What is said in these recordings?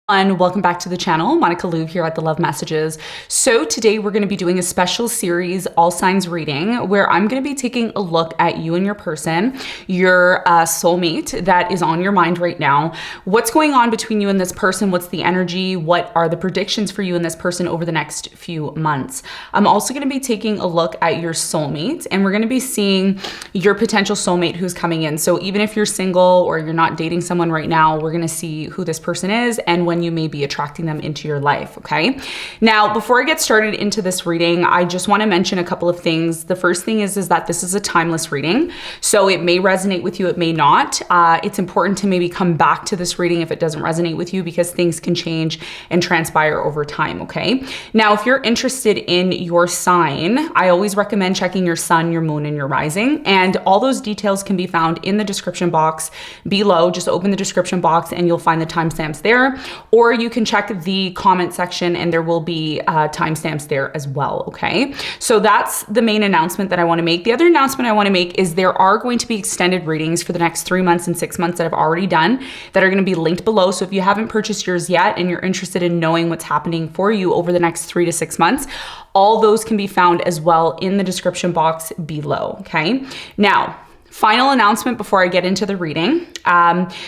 And welcome back to the channel. Monica LUVE here at the Love Messages. So today we're going to be doing a special series, All Signs Reading, where I'm going to be taking a look at you and your person, your soulmate that is on your mind right now. What's going on between you and this person? What's the energy? What are the predictions for you and this person over the next few months? I'm also going to be taking a look at your soulmate, and we're going to be seeing your potential soulmate who's coming in. So even if you're single or you're not dating someone right now, we're going to see who this person is and when you may be attracting them into your life, okay? Now, before I get started into this reading, I just want to mention a couple of things. The first thing is that this is a timeless reading, so it may resonate with you, it may not. It's important to maybe come back to this reading if it doesn't resonate with you, because things can change and transpire over time, okay? Now, if you're interested in your sign, I always recommend checking your sun, your moon, and your rising, and all those details can be found in the description box below. Just open the description box and you'll find the timestamps there. Or you can check the comment section and there will be timestamps there as well, okay? So that's the main announcement that I wanna make. The other announcement I wanna make is there are going to be extended readings for the next 3 months and 6 months that I've already done that are gonna be linked below. So if you haven't purchased yours yet and you're interested in knowing what's happening for you over the next 3 to 6 months, all those can be found as well in the description box below, okay? Now, final announcement before I get into the reading.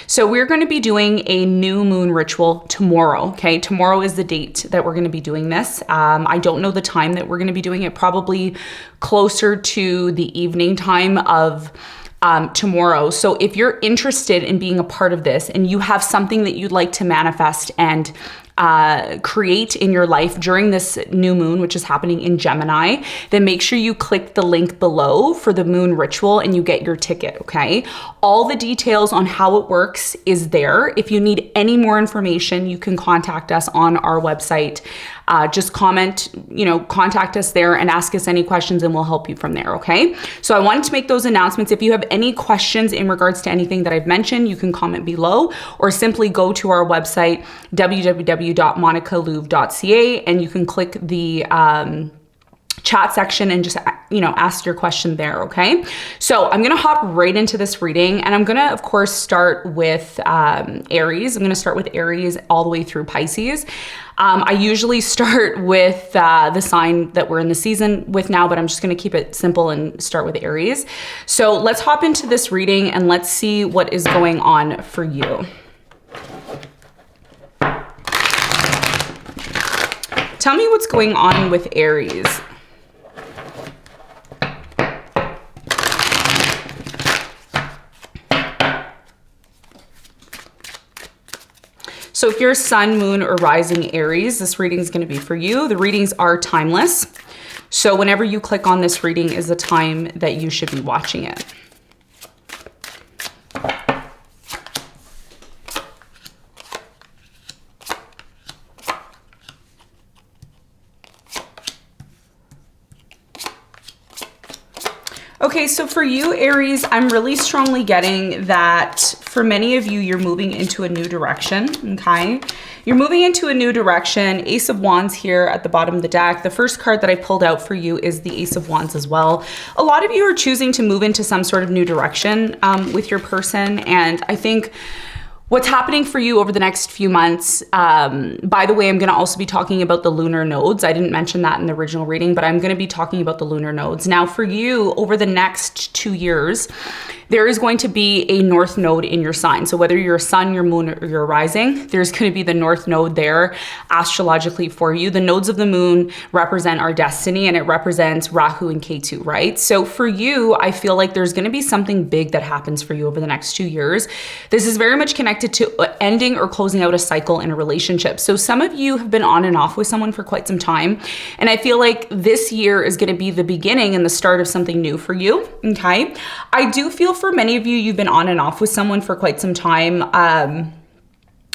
So we're going to be doing a new moon ritual tomorrow, okay? Tomorrow is the date that we're going to be doing this. I don't know the time that we're going to be doing it, probably closer to the evening time of tomorrow. So if you're interested in being a part of this and you have something that you'd like to manifest and create in your life during this new moon, which is happening in Gemini, then make sure you click the link below for the moon ritual and you get your ticket, okay? All the details on how it works is there. If you need any more information, you can contact us on our website. Just comment, contact us there and ask us any questions and we'll help you from there, okay? So I wanted to make those announcements. If you have any questions in regards to anything that I've mentioned, you can comment below or simply go to our website, www.monicaluve.ca, and you can click the chat section and just, ask your question there, okay? So I'm gonna hop right into this reading, and I'm gonna, of course, start with Aries. I'm gonna start with Aries all the way through Pisces. I usually start with the sign that we're in the season with now, but I'm just gonna keep it simple and start with Aries. So let's hop into this reading and let's see what is going on for you. Tell me what's going on with Aries. So if you're sun, moon, or rising Aries, this reading is going to be for you. The readings are timeless. So whenever you click on this reading is the time that you should be watching it. Okay, so for you, Aries, I'm really strongly getting that for many of you, you're moving into a new direction, okay? You're moving into a new direction. Ace of Wands here at the bottom of the deck. The first card that I pulled out for you is the Ace of Wands as well. A lot of you are choosing to move into some sort of new direction with your person, and I think what's happening for you over the next few months, by the way, I'm gonna also be talking about the lunar nodes. I didn't mention that in the original reading, but I'm gonna be talking about the lunar nodes. Now for you, over the next 2 years, there is going to be a north node in your sign. So whether you're a sun, your moon, or your rising, there's gonna be the north node there astrologically for you. The nodes of the moon represent our destiny, and it represents Rahu and Ketu, right? So for you, I feel like there's gonna be something big that happens for you over the next 2 years. This is very much connected to ending or closing out a cycle in a relationship. So some of you have been on and off with someone for quite some time, and I feel like this year is gonna be the beginning and the start of something new for you, okay? I do feel for many of you, you've been on and off with someone for quite some time.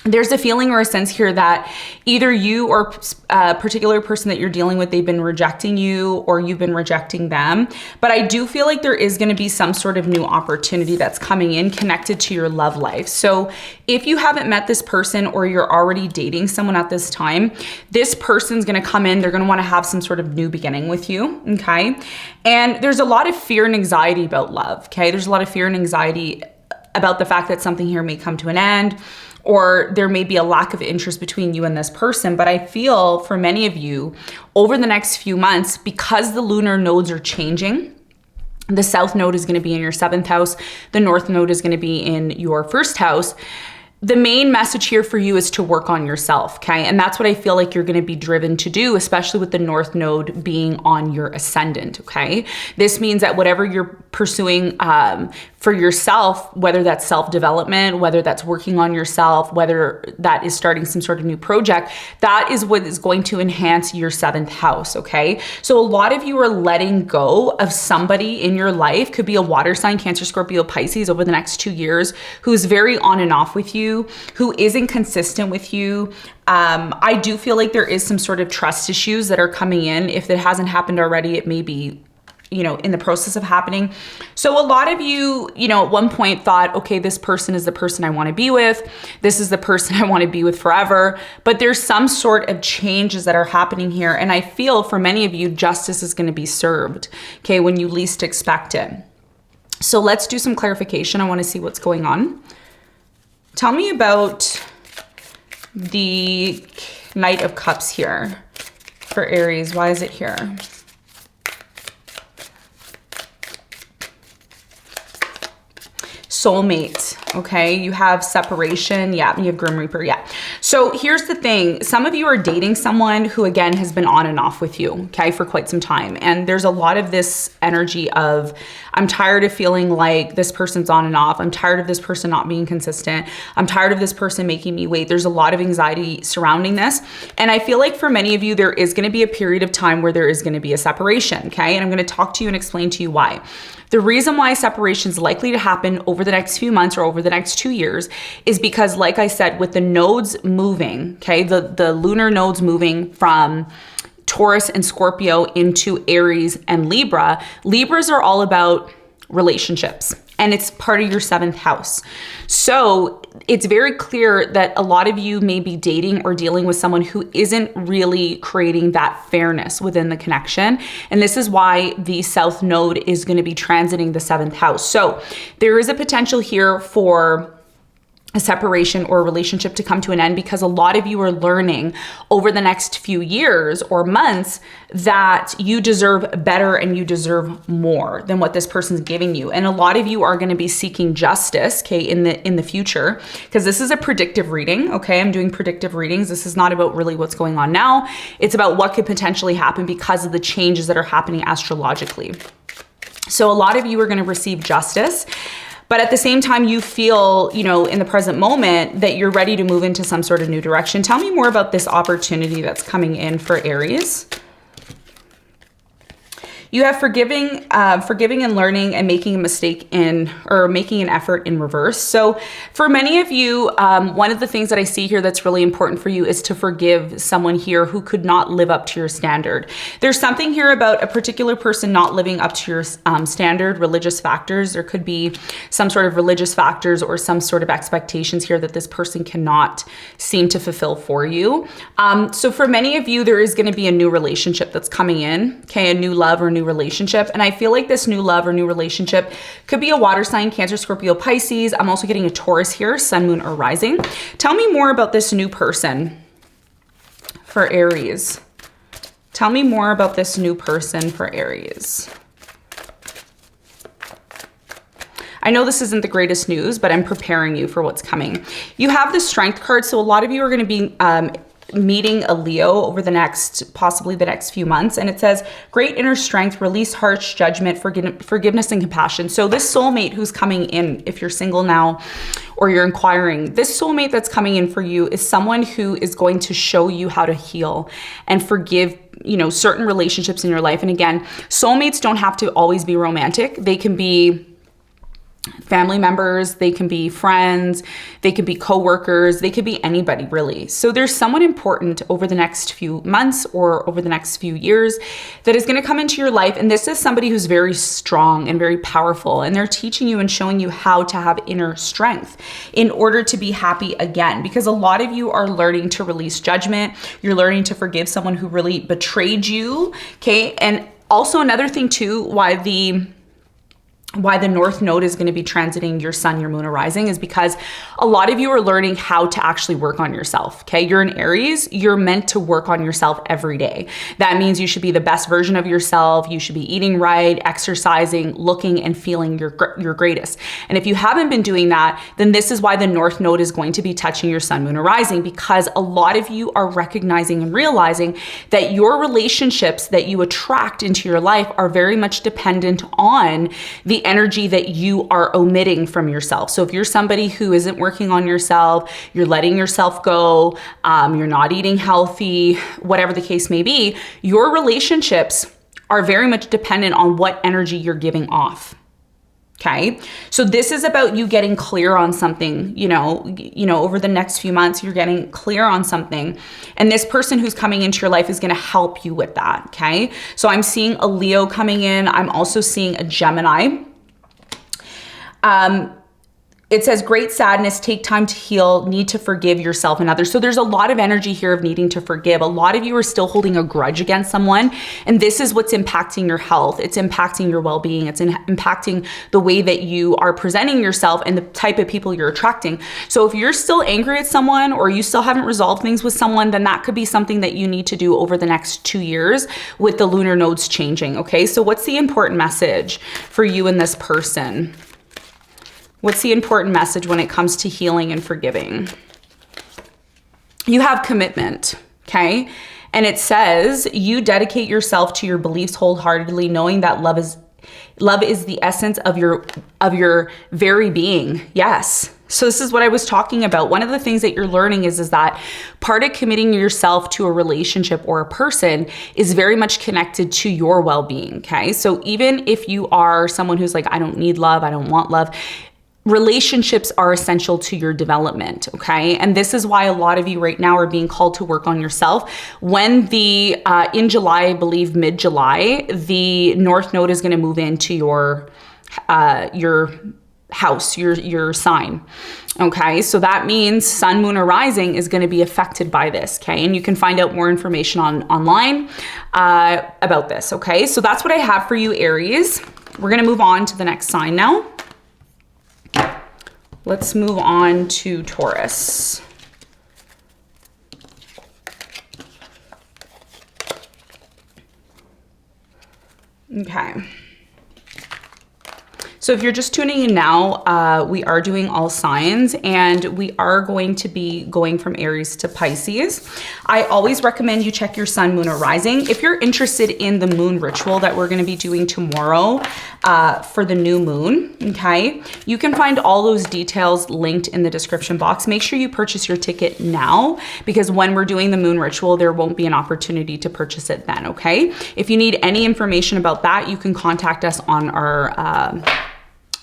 There's a feeling or a sense here that either you or a particular person that you're dealing with, they've been rejecting you or you've been rejecting them. But I do feel like there is going to be some sort of new opportunity that's coming in connected to your love life. So if you haven't met this person or you're already dating someone at this time, this person's going to come in. They're going to want to have some sort of new beginning with you. Okay. And there's a lot of fear and anxiety about love. Okay. There's a lot of fear and anxiety about the fact that something here may come to an end, or there may be a lack of interest between you and this person. But I feel for many of you over the next few months, because the lunar nodes are changing, the south node is going to be in your 7th house. The north node is going to be in your 1st house. The main message here for you is to work on yourself, okay? And that's what I feel like you're going to be driven to do, especially with the north node being on your ascendant, okay? This means that whatever you're pursuing for yourself, whether that's self-development, whether that's working on yourself, whether that is starting some sort of new project, that is what is going to enhance your 7th house, okay? So a lot of you are letting go of somebody in your life, could be a water sign, Cancer, Scorpio, Pisces, over the next 2 years, who's very on and off with you, who isn't consistent with you. I do feel like there is some sort of trust issues that are coming in. If it hasn't happened already, it may be, you know, in the process of happening. So a lot of you, you know, at one point thought, okay, this person is the person I want to be with. This is the person I want to be with forever. But there's some sort of changes that are happening here. And I feel for many of you, justice is going to be served, okay, when you least expect it. So let's do some clarification. I want to see what's going on. Tell me about the Knight of Cups here for Aries. Why is it here? Soulmate, okay? You have separation, yeah, you have Grim Reaper, yeah. So here's the thing. Some of you are dating someone who, again, has been on and off with you, okay, for quite some time. And there's a lot of this energy of, I'm tired of feeling like this person's on and off. I'm tired of this person not being consistent. I'm tired of this person making me wait. There's a lot of anxiety surrounding this. And I feel like for many of you, there is going to be a period of time where there is going to be a separation, okay? And I'm going to talk to you and explain to you why. The reason why separation is likely to happen over the next few months or over the next 2 years is because, like I said, with the nodes moving, okay, the lunar nodes moving from Taurus and Scorpio into Aries and Libra, Libras are all about relationships, and it's part of your 7th house. So it's very clear that a lot of you may be dating or dealing with someone who isn't really creating that fairness within the connection. And this is why the South Node is going to be transiting the 7th house. So there is a potential here for a separation or a relationship to come to an end, because a lot of you are learning over the next few years or months that you deserve better and you deserve more than what this person's giving you. And a lot of you are going to be seeking justice, okay, in the future, because this is a predictive reading, okay? I'm doing predictive readings. This is not about really what's going on now. It's about what could potentially happen because of the changes that are happening astrologically. So a lot of you are going to receive justice. But at the same time, you feel, you know, in the present moment that you're ready to move into some sort of new direction. Tell me more about this opportunity that's coming in for Aries. You have forgiving and learning and making a mistake in, or making an effort in reverse. So for many of you, one of the things that I see here that's really important for you is to forgive someone here who could not live up to your standard. There's something here about a particular person not living up to your standard, religious factors. There could be some sort of religious factors or some sort of expectations here that this person cannot seem to fulfill for you. So for many of you, there is going to be a new relationship that's coming in, okay, a new love or new relationship. And I feel like this new love or new relationship could be a water sign, Cancer, Scorpio, Pisces. I'm also getting a Taurus here, sun, moon, or rising. Tell me more about this new person for Aries. Tell me more about this new person for Aries. I know this isn't the greatest news, but I'm preparing you for what's coming. You have the Strength card. So a lot of you are going to be meeting a Leo over the next, possibly the next few months. And it says, great inner strength, release harsh judgment, forgiveness and compassion. So this soulmate who's coming in, if you're single now or you're inquiring, this soulmate that's coming in for you is someone who is going to show you how to heal and forgive, you know, certain relationships in your life. And again, soulmates don't have to always be romantic. They can be family members, they can be friends, they could be coworkers, they could be anybody really. So there's someone important over the next few months or over the next few years that is going to come into your life. And this is somebody who's very strong and very powerful. And they're teaching you and showing you how to have inner strength in order to be happy again. Because a lot of you are learning to release judgment. You're learning to forgive someone who really betrayed you. Okay. And also another thing too, why the why the North Node is going to be transiting your sun, your moon, or rising is because a lot of you are learning how to actually work on yourself. Okay. You're in Aries. You're meant to work on yourself every day. That means you should be the best version of yourself. You should be eating right, exercising, looking and feeling your greatest. And if you haven't been doing that, then this is why the North Node is going to be touching your sun, moon, or rising, because a lot of you are recognizing and realizing that your relationships that you attract into your life are very much dependent on the energy that you are omitting from yourself. So if you're somebody who isn't working on yourself, you're letting yourself go, you're not eating healthy, whatever the case may be, your relationships are very much dependent on what energy you're giving off. Okay. So this is about you getting clear on something, over the next few months, you're getting clear on something. And this person who's coming into your life is going to help you with that. Okay. So I'm seeing a Leo coming in. I'm also seeing a Gemini. It says great sadness, take time to heal, need to forgive yourself and others. So there's a lot of energy here of needing to forgive. A lot of you are still holding a grudge against someone. And this is what's impacting your health. It's impacting your well-being. It's impacting the way that you are presenting yourself and the type of people you're attracting. So if you're still angry at someone or you still haven't resolved things with someone, then that could be something that you need to do over the next 2 years with the lunar nodes changing. Okay. So what's the important message for you and this person? What's the important message when it comes to healing and forgiving? You have commitment, okay? And it says you dedicate yourself to your beliefs wholeheartedly, knowing that love is the essence of your very being. Yes. So this is what I was talking about. One of the things that you're learning is that part of committing yourself to a relationship or a person is very much connected to your well-being, okay? So even if you are someone who's like, I don't need love, I don't want love, relationships are essential to your development, okay? And this is why a lot of you right now are being called to work on yourself. When in July, I believe mid-July, the North Node is going to move into your house, your sign, okay? So that means sun, moon, or rising is going to be affected by this, okay? And you can find out more information online about this, okay? So that's what I have for you, Aries. We're going to move on to the next sign now. Let's move on to Taurus. Okay. So if you're just tuning in now, we are doing all signs and we are going to be going from Aries to Pisces. I always recommend you check your sun, moon, or rising. If you're interested in the moon ritual that we're going to be doing tomorrow for the new moon, okay, you can find all those details linked in the description box. Make sure you purchase your ticket now because when we're doing the moon ritual, there won't be an opportunity to purchase it then, okay? If you need any information about that, you can contact us on our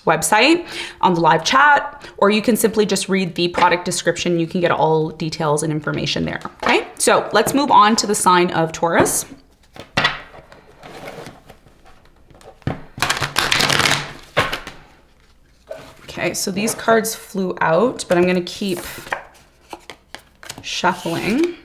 website, on the live chat, or you can simply just read the product description. You can get all details and information there. Okay, so let's move on to the sign of Taurus. Okay, so these cards flew out, but I'm going to keep shuffling.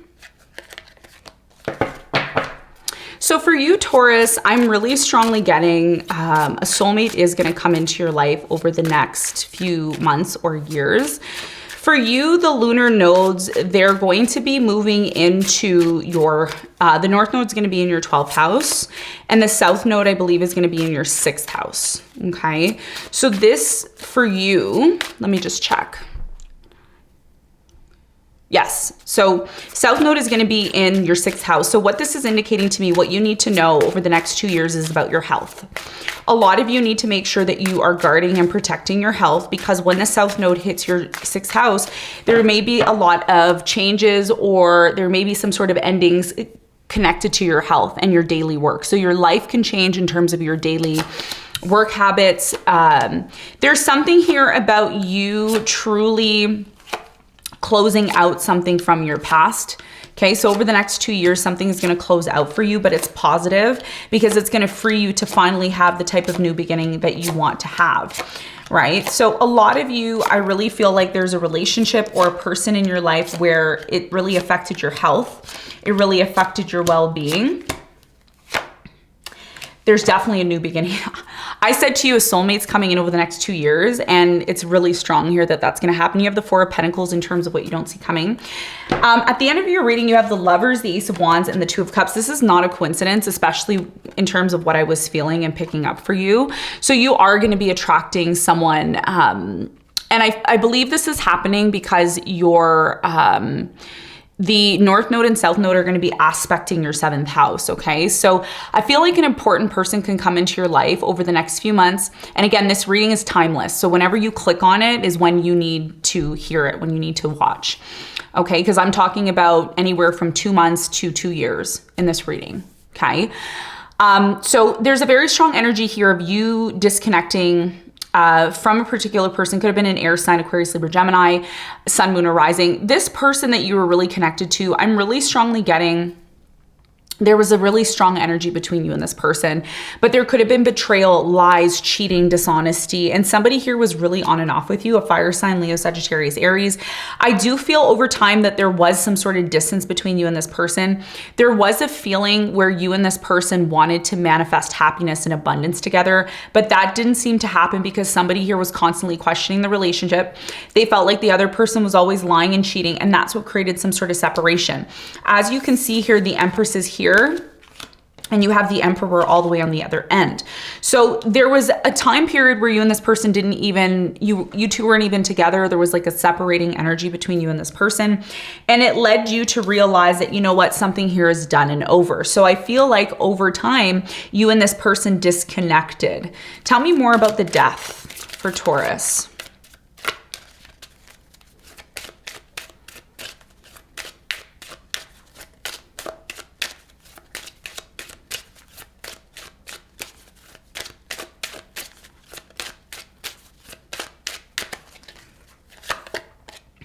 So for you, Taurus, I'm really strongly getting a soulmate is going to come into your life over the next few months or years. For you, the lunar nodes, they're going to be moving into your, the North Node is going to be in your 12th house. And the South Node, I believe, is going to be in your 6th house. Okay. So this for you, let me just check. Yes. So South Node is going to be in your 6th house. So what this is indicating to me, what you need to know over the next 2 years is about your health. A lot of you need to make sure that you are guarding and protecting your health because when the South Node hits your 6th house, there may be a lot of changes or there may be some sort of endings connected to your health and your daily work. So your life can change in terms of your daily work habits. There's something here about you truly closing out something from your past. Okay, so over the next 2 years, something is going to close out for you, but it's positive because it's going to free you to finally have the type of new beginning that you want to have, right? So a lot of you, I really feel like there's a relationship or a person in your life where it really affected your health. It really affected your well-being. There's definitely a new beginning. I said to you, a soulmate's coming in over the next 2 years, and it's really strong here that that's going to happen. You have the Four of Pentacles in terms of what you don't see coming. At the end of your reading, you have the Lovers, the Ace of Wands, and the Two of Cups. This is not a coincidence, especially in terms of what I was feeling and picking up for you. So you are going to be attracting someone, and I believe this is happening because you're, the North Node and South Node are going to be aspecting your 7th house, okay? So I feel like an important person can come into your life over the next few months. And again, this reading is timeless. So whenever you click on it is when you need to hear it, when you need to watch, okay? Because I'm talking about anywhere from 2 months to 2 years in this reading, okay? So there's a very strong energy here of you disconnecting from a particular person. Could have been an air sign, Aquarius, Libra, Gemini, Sun, Moon, or Rising. This person that you were really connected to, I'm really strongly getting there was a really strong energy between you and this person, but there could have been betrayal, lies, cheating, dishonesty, and somebody here was really on and off with you, a fire sign, Leo, Sagittarius, Aries. I do feel over time that there was some sort of distance between you and this person. There was a feeling where you and this person wanted to manifest happiness and abundance together, but that didn't seem to happen because somebody here was constantly questioning the relationship. They felt like the other person was always lying and cheating, and that's what created some sort of separation. As you can see here, the Empress is here, and you have the Emperor all the way on the other end. So there was a time period where you and this person didn't even, you two weren't even together. There was like a separating energy between you and this person. And it led you to realize that, you know what, something here is done and over. So I feel like over time, you and this person disconnected. Tell me more about the Death for Taurus.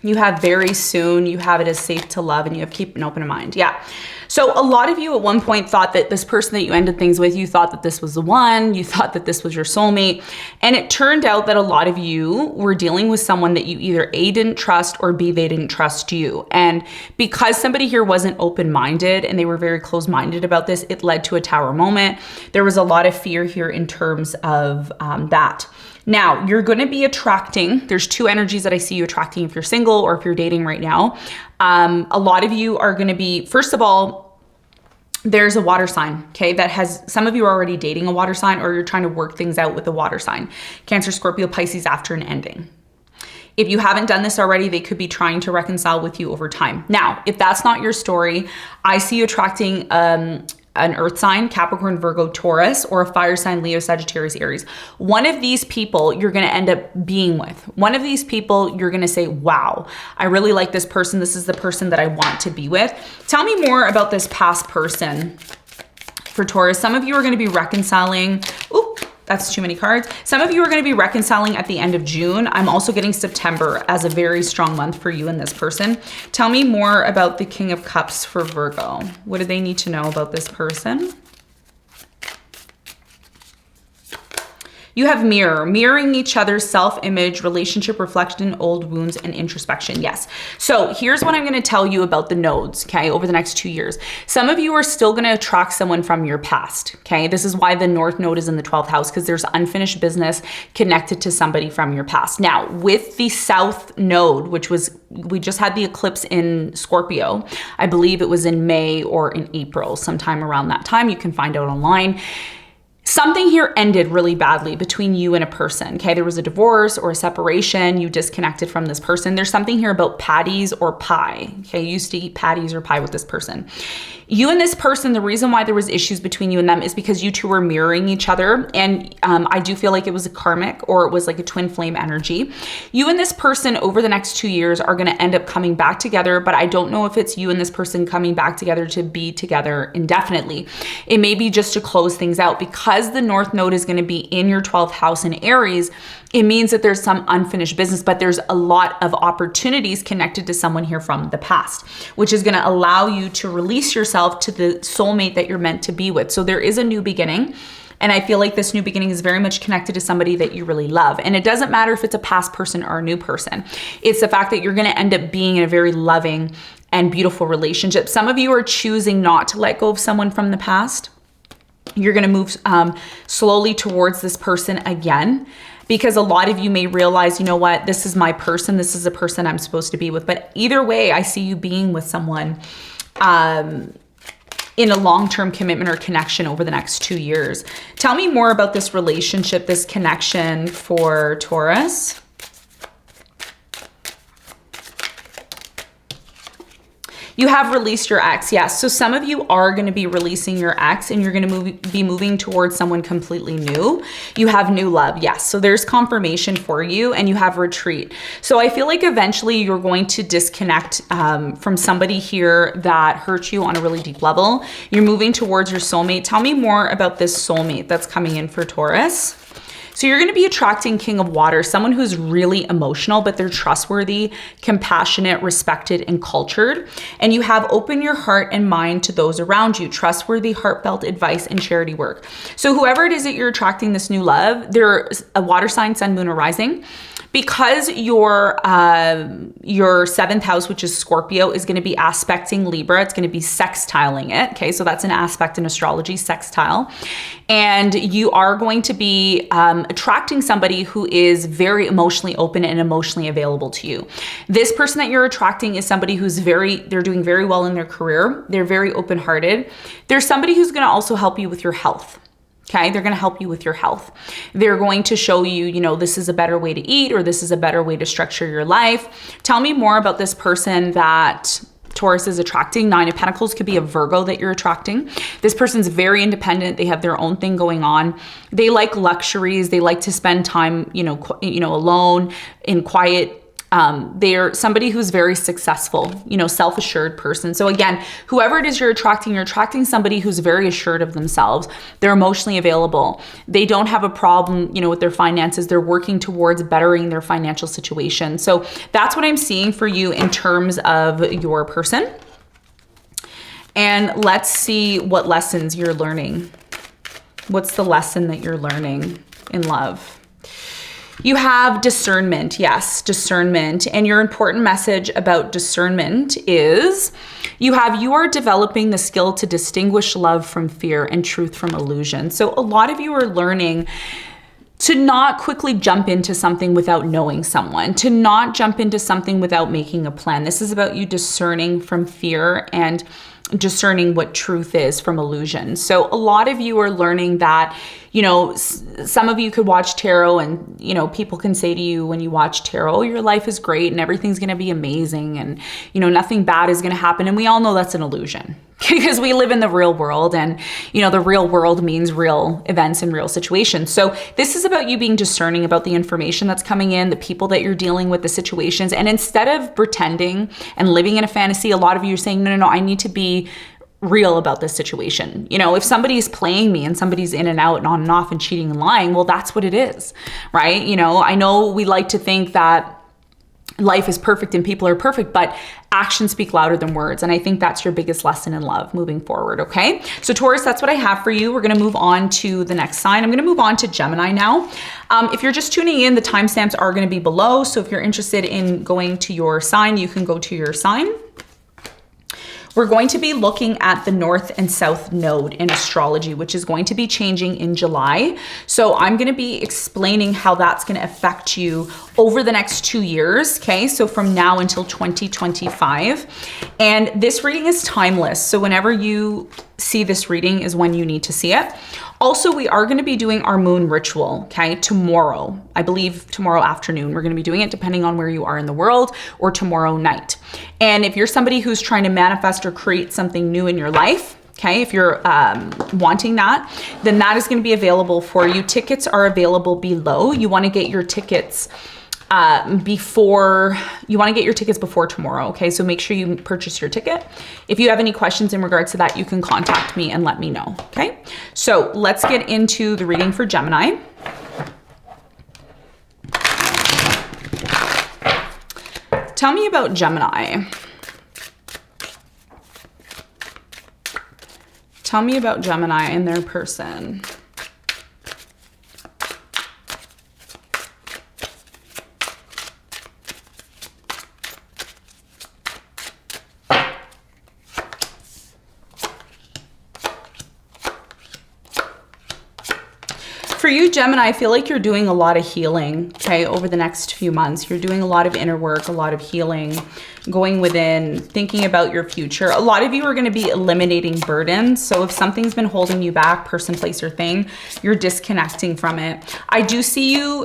You have very soon, you have it as safe to love, and you have keep an open mind. Yeah. So a lot of you at one point thought that this person that you ended things with, you thought that this was the one, you thought that this was your soulmate. And it turned out that a lot of you were dealing with someone that you either A, didn't trust, or B, they didn't trust you. And because somebody here wasn't open-minded and they were very closed-minded about this, it led to a Tower moment. There was a lot of fear here in terms of that. Now, you're going to be attracting, there's two energies that I see you attracting if you're single or if you're dating right now. A lot of you are going to be, first of all, there's a water sign, okay, that has, some of you are already dating a water sign or you're trying to work things out with a water sign. Cancer, Scorpio, Pisces after an ending. If you haven't done this already, they could be trying to reconcile with you over time. Now, if that's not your story, I see you attracting an earth sign, Capricorn, Virgo, Taurus, or a fire sign, Leo, Sagittarius, Aries. One of these people you're going to end up being with. One of these people you're going to say, wow, I really like this person. This is the person that I want to be with. Tell me more about this past person for Taurus. Some of you are going to be reconciling. Oop, that's too many cards. Some of you are going to be reconciling at the end of June. I'm also getting September as a very strong month for you and this person. Tell me more about the King of Cups for Virgo. What do they need to know about this person? You have mirror, mirroring each other's self-image, relationship reflection, old wounds, and introspection. Yes. So here's what I'm going to tell you about the nodes, okay, over the next 2 years. Some of you are still going to attract someone from your past, okay? This is why the North Node is in the 12th house, because there's unfinished business connected to somebody from your past. Now, with the South Node, which was, we just had the eclipse in Scorpio. I believe it was in May or in April, sometime around that time. You can find out online. Something here ended really badly between you and a person, okay? There was a divorce or a separation. You disconnected from this person. There's something here about patties or pie, okay? You used to eat patties or pie with this person. You and this person, the reason why there was issues between you and them is because you two were mirroring each other. And I do feel like it was a karmic or it was like a twin flame energy. You and this person over the next 2 years are going to end up coming back together, but I don't know if it's you and this person coming back together to be together indefinitely. It may be just to close things out. Because the North Node is going to be in your 12th house in Aries, it means that there's some unfinished business, but there's a lot of opportunities connected to someone here from the past, which is going to allow you to release yourself to the soulmate that you're meant to be with. So there is a new beginning. And I feel like this new beginning is very much connected to somebody that you really love. And it doesn't matter if it's a past person or a new person. It's the fact that you're going to end up being in a very loving and beautiful relationship. Some of you are choosing not to let go of someone from the past. You're going to move slowly towards this person again, because a lot of you may realize, you know what, this is my person. This is a person I'm supposed to be with. But either way, I see you being with someone in a long-term commitment or connection over the next 2 years. Tell me more about this relationship, this connection for Taurus. You have released your ex, yes. So some of you are going to be releasing your ex and you're going to be moving towards someone completely new. You have new love, yes. So there's confirmation for you and you have retreat. So I feel like eventually you're going to disconnect from somebody here that hurt you on a really deep level. You're moving towards your soulmate. Tell me more about this soulmate that's coming in for Taurus. So you're going to be attracting King of Water, someone who's really emotional, but they're trustworthy, compassionate, respected, and cultured. And you have open your heart and mind to those around you, trustworthy, heartfelt advice, and charity work. So whoever it is that you're attracting this new love, they're a water sign, sun, moon, or rising. Because your 7th house, which is Scorpio, is going to be aspecting Libra, it's going to be sextiling it. Okay, so that's an aspect in astrology, sextile. And you are going to be attracting somebody who is very emotionally open and emotionally available to you. This person that you're attracting is somebody who's they're doing very well in their career. They're very open-hearted. There's somebody who's going to also help you with your health. Okay, they're going to help you with your health. They're going to show you, you know, this is a better way to eat or this is a better way to structure your life. Tell me more about this person that Taurus is attracting. 9 of Pentacles could be a Virgo that you're attracting. This person's very independent. They have their own thing going on. They like luxuries. They like to spend time, alone in quiet. They're somebody who's very successful, self-assured person. So again, whoever it is you're attracting somebody who's very assured of themselves. They're emotionally available. They don't have a problem, with their finances. They're working towards bettering their financial situation. So that's what I'm seeing for you in terms of your person. And let's see what lessons you're learning. What's the lesson that you're learning in love? You have discernment. Yes, discernment. And your important message about discernment is you are developing the skill to distinguish love from fear and truth from illusion. So a lot of you are learning to not quickly jump into something without knowing someone, to not jump into something without making a plan. This is about you discerning from fear and discerning what truth is from illusion. So a lot of you are learning that, some of you could watch tarot and, people can say to you when you watch tarot, oh, your life is great and everything's going to be amazing and, nothing bad is going to happen. And we all know that's an illusion because we live in the real world and, the real world means real events and real situations. So this is about you being discerning about the information that's coming in, the people that you're dealing with, the situations. And instead of pretending and living in a fantasy, a lot of you are saying, no, I need to be real about this situation. If somebody's playing me and somebody's in and out and on and off and cheating and lying, well, that's what it is, right? I know we like to think that life is perfect and people are perfect, but actions speak louder than words. And I think that's your biggest lesson in love moving forward. Okay. So Taurus, that's what I have for you. We're going to move on to the next sign. I'm going to move on to Gemini now. If you're just tuning in, the timestamps are going to be below. So if you're interested in going to your sign, you can go to your sign. We're going to be looking at the North and South node in astrology, which is going to be changing in July. So I'm going to be explaining how that's going to affect you over the next 2 years. Okay. So from now until 2025. And this reading is timeless. So whenever you see this reading is when you need to see it. Also, we are going to be doing our moon ritual, okay, tomorrow. I believe tomorrow afternoon. We're going to be doing it depending on where you are in the world, or tomorrow night. And if you're somebody who's trying to manifest or create something new in your life, okay, if you're wanting that, then that is going to be available for you. Tickets are available below. You want to get your tickets before tomorrow. Okay. So make sure you purchase your ticket. If you have any questions in regards to that, you can contact me and let me know. Okay. So let's get into the reading for Gemini. Tell me about Gemini. Tell me about Gemini and their person. For you, Gemini, I feel like you're doing a lot of healing, okay, over the next few months. You're doing a lot of inner work, a lot of healing, going within, thinking about your future. A lot of you are going to be eliminating burdens. So if something's been holding you back, person, place, or thing, you're disconnecting from it. I do see you...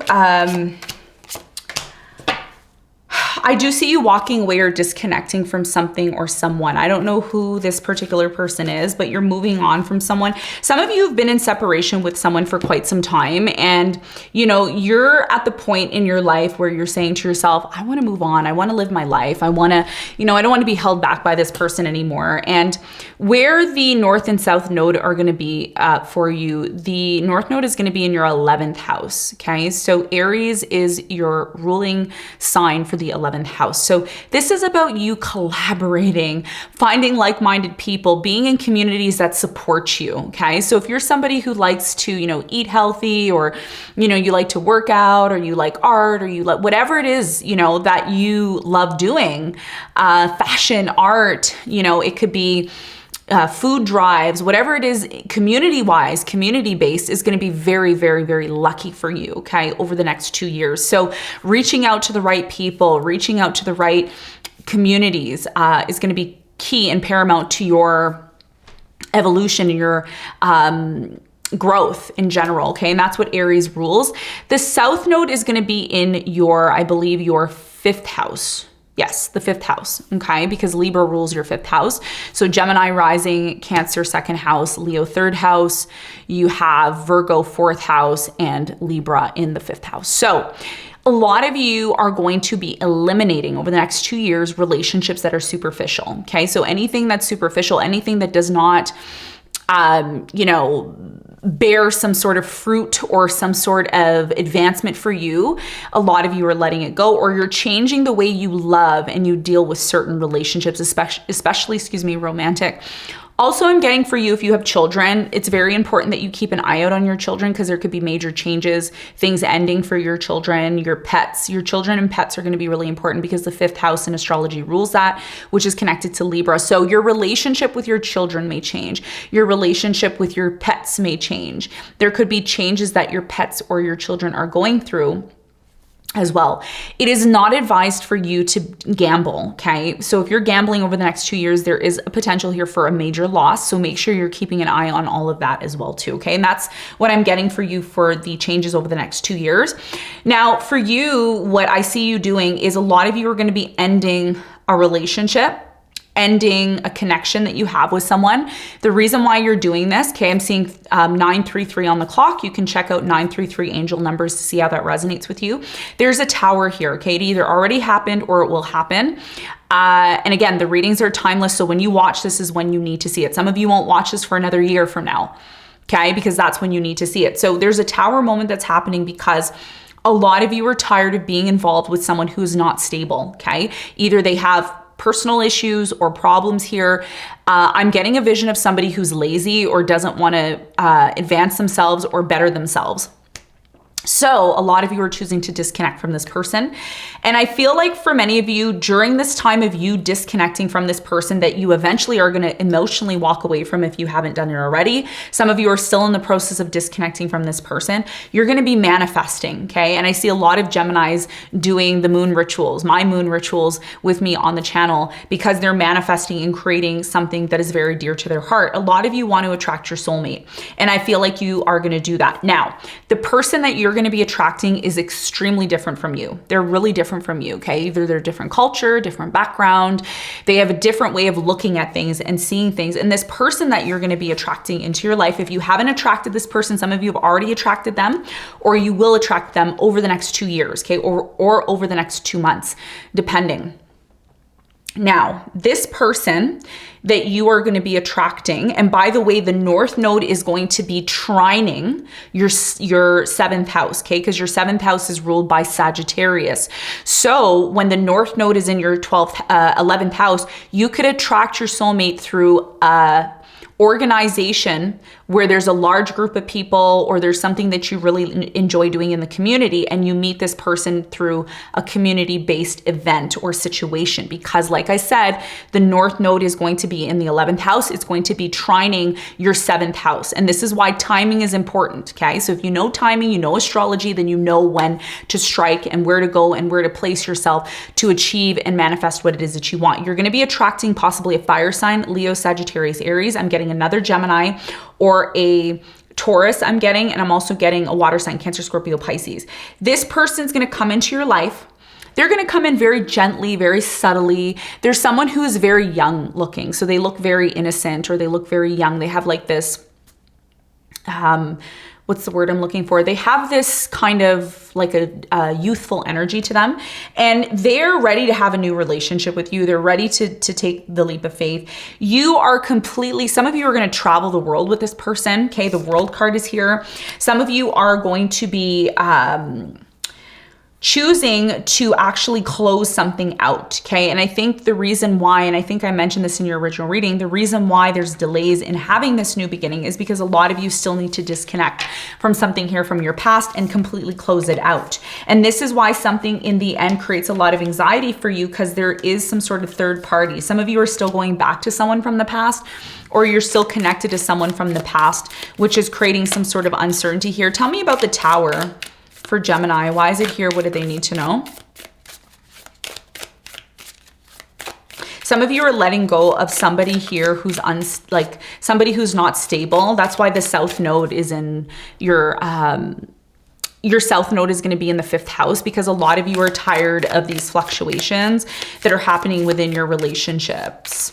I do see you walking away or disconnecting from something or someone. I don't know who this particular person is, but you're moving on from someone. Some of you have been in separation with someone for quite some time. And, you know, you're at the point in your life where you're saying to yourself, I want to move on. I want to live my life. I want to, you know, I don't want to be held back by this person anymore. And where the North and South node are going to be for you, the North node is going to be in your 11th house. Okay. So Aries is your ruling sign for the 11th house. So this is about you collaborating, finding like-minded people, being in communities that support you. Okay. So if you're somebody who likes to, you know, eat healthy, or, you know, you like to work out, or you like art, or you like whatever it is, you know, that you love doing, fashion, art, you know, it could be food drives, whatever it is, community-wise, community-based is going to be very, very, very lucky for you, okay, over the next 2 years. So reaching out to the right people, reaching out to the right communities is going to be key and paramount to your evolution and your growth in general, okay? And that's what Aries rules. The South node is going to be in your, I believe, your 5th house. Yes, the 5th house, okay? Because Libra rules your 5th house. So Gemini rising, Cancer 2nd house, Leo 3rd house. You have Virgo 4th house and Libra in the 5th house. So a lot of you are going to be eliminating over the next 2 years relationships that are superficial, okay? So anything that's superficial, anything that does not, you know, bear some sort of fruit or some sort of advancement for you, a lot of you are letting it go, or you're changing the way you love and you deal with certain relationships, especially, excuse me, romantic. Also, I'm getting for you, if you have children, it's very important that you keep an eye out on your children, because there could be major changes, things ending for your children, your pets. Your children and pets are going to be really important, because the 5th house in astrology rules that, which is connected to Libra. So your relationship with your children may change. Your relationship with your pets may change. There could be changes that your pets or your children are going through as well. It is not advised for you to gamble, okay? So if you're gambling over the next 2 years, there is a potential here for a major loss. So make sure you're keeping an eye on all of that as well too, okay? And that's what I'm getting for you for the changes over the next 2 years. Now, for you, what I see you doing is a lot of you are going to be ending a relationship, ending a connection that you have with someone. The reason why you're doing this, okay, I'm seeing 933 on the clock. You can check out 933 angel numbers to see how that resonates with you. There's a tower here, okay? It either already happened or it will happen. And again, the readings are timeless. So when you watch this is when you need to see it. Some of you won't watch this for another year from now, okay? Because that's when you need to see it. So there's a tower moment that's happening because a lot of you are tired of being involved with someone who is not stable, okay? Either they have personal issues or problems here. I'm getting a vision of somebody who's lazy or doesn't want to advance themselves or better themselves. So a lot of you are choosing to disconnect from this person. And I feel like for many of you, during this time of you disconnecting from this person, that you eventually are going to emotionally walk away from if you haven't done it already. Some of you are still in the process of disconnecting from this person. You're going to be manifesting, okay? And I see a lot of Geminis doing the moon rituals, my moon rituals with me on the channel, because they're manifesting and creating something that is very dear to their heart. A lot of you want to attract your soulmate. And I feel like you are going to do that. Now, the person that you're going to be attracting is extremely different from you. They're really different from you, okay? Either they're different culture, different background. They have a different way of looking at things and seeing things. And this person that you're going to be attracting into your life, if you haven't attracted this person, some of you have already attracted them, or you will attract them over the next 2 years, okay? Or over the next 2 months, depending. Now, this person that you are going to be attracting, and by the way, the North Node is going to be trining your 7th house, okay? Because your 7th house is ruled by Sagittarius. So when the North Node is in your 11th house, you could attract your soulmate through organization where there's a large group of people, or there's something that you really enjoy doing in the community, and you meet this person through a community-based event or situation. Because like I said, the North Node is going to to be in the 11th house. It's going to be trining your 7th house. And this is why timing is important, okay? So if you know timing, you know astrology, then you know when to strike and where to go and where to place yourself to achieve and manifest what it is that you want. You're going to be attracting possibly a fire sign, Leo, Sagittarius, Aries. I'm getting another Gemini or a Taurus I'm getting, and I'm also getting a water sign, Cancer, Scorpio, Pisces. This person's going to come into your life. They're going to come in very gently, very subtly. There's someone who is very young looking. So they look very innocent or they look very young. They have like this, what's the word I'm looking for? They have this kind of like a youthful energy to them, and they're ready to have a new relationship with you. They're ready to take the leap of faith. You are completely, some of you are going to travel the world with this person. Okay. The World card is here. Some of you are going to be, choosing to actually close something out, okay? And I think the reason why, and I think I mentioned this in your original reading, the reason why there's delays in having this new beginning is because a lot of you still need to disconnect from something here from your past and completely close it out. And this is why something in the end creates a lot of anxiety for you, because there is some sort of third party. Some of you are still going back to someone from the past, or you're still connected to someone from the past, which is creating some sort of uncertainty here. Tell me about the Tower for Gemini. Why is it here? What do they need to know? Some of you are letting go of somebody here who's somebody who's not stable. That's why the South Node is in your South Node is going to be in the 5th house, because a lot of you are tired of these fluctuations that are happening within your relationships.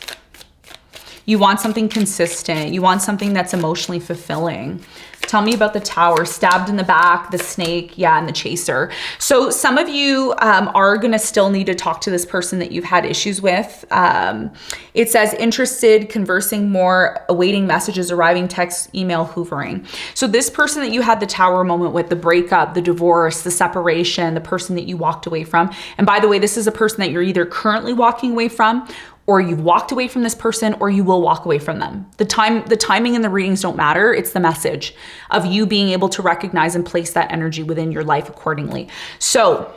You want something consistent. You want something that's emotionally fulfilling. Tell me about the Tower, stabbed in the back, the snake, yeah, and the chaser. So some of you are going to still need to talk to this person that you've had issues with. It says interested, conversing more, awaiting messages, arriving, text, email, hoovering. So this person that you had the Tower moment with, the breakup, the divorce, the separation, the person that you walked away from. And by the way, this is a person that you're either currently walking away from, or you've walked away from this person, or you will walk away from them. The timing and the readings don't matter. It's the message of you being able to recognize and place that energy within your life accordingly. So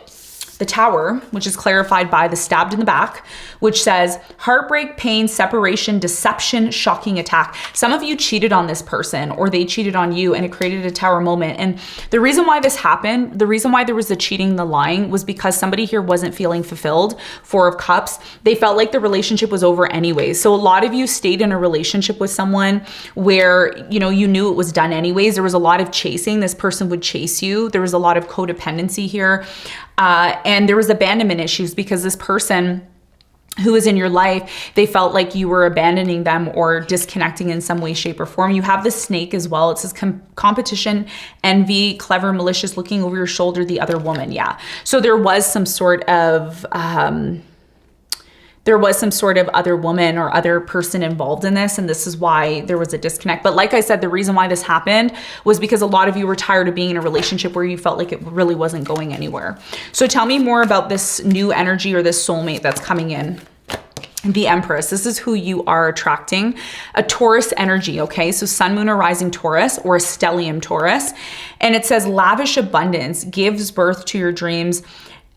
the Tower, which is clarified by the stabbed in the back, which says heartbreak, pain, separation, deception, shocking attack. Some of you cheated on this person, or they cheated on you, and it created a Tower moment. And the reason why this happened, the reason why there was the cheating, the lying, was because somebody here wasn't feeling fulfilled. 4 of Cups. They felt like the relationship was over anyways. So a lot of you stayed in a relationship with someone where, you know, you knew it was done anyways. There was a lot of chasing. This person would chase you. There was a lot of codependency here. And there was abandonment issues because this person who is in your life, they felt like you were abandoning them or disconnecting in some way, shape, or form. You have the snake as well. It says competition, envy, clever, malicious, looking over your shoulder, the other woman. Yeah. So there was some sort of, other woman or other person involved in this. And this is why there was a disconnect. But like I said, the reason why this happened was because a lot of you were tired of being in a relationship where you felt like it really wasn't going anywhere. So tell me more about this new energy or this soulmate that's coming in. The Empress, this is who you are attracting. A Taurus energy, okay? So Sun, Moon, or Rising Taurus, or a Stellium Taurus. And it says lavish abundance, gives birth to your dreams,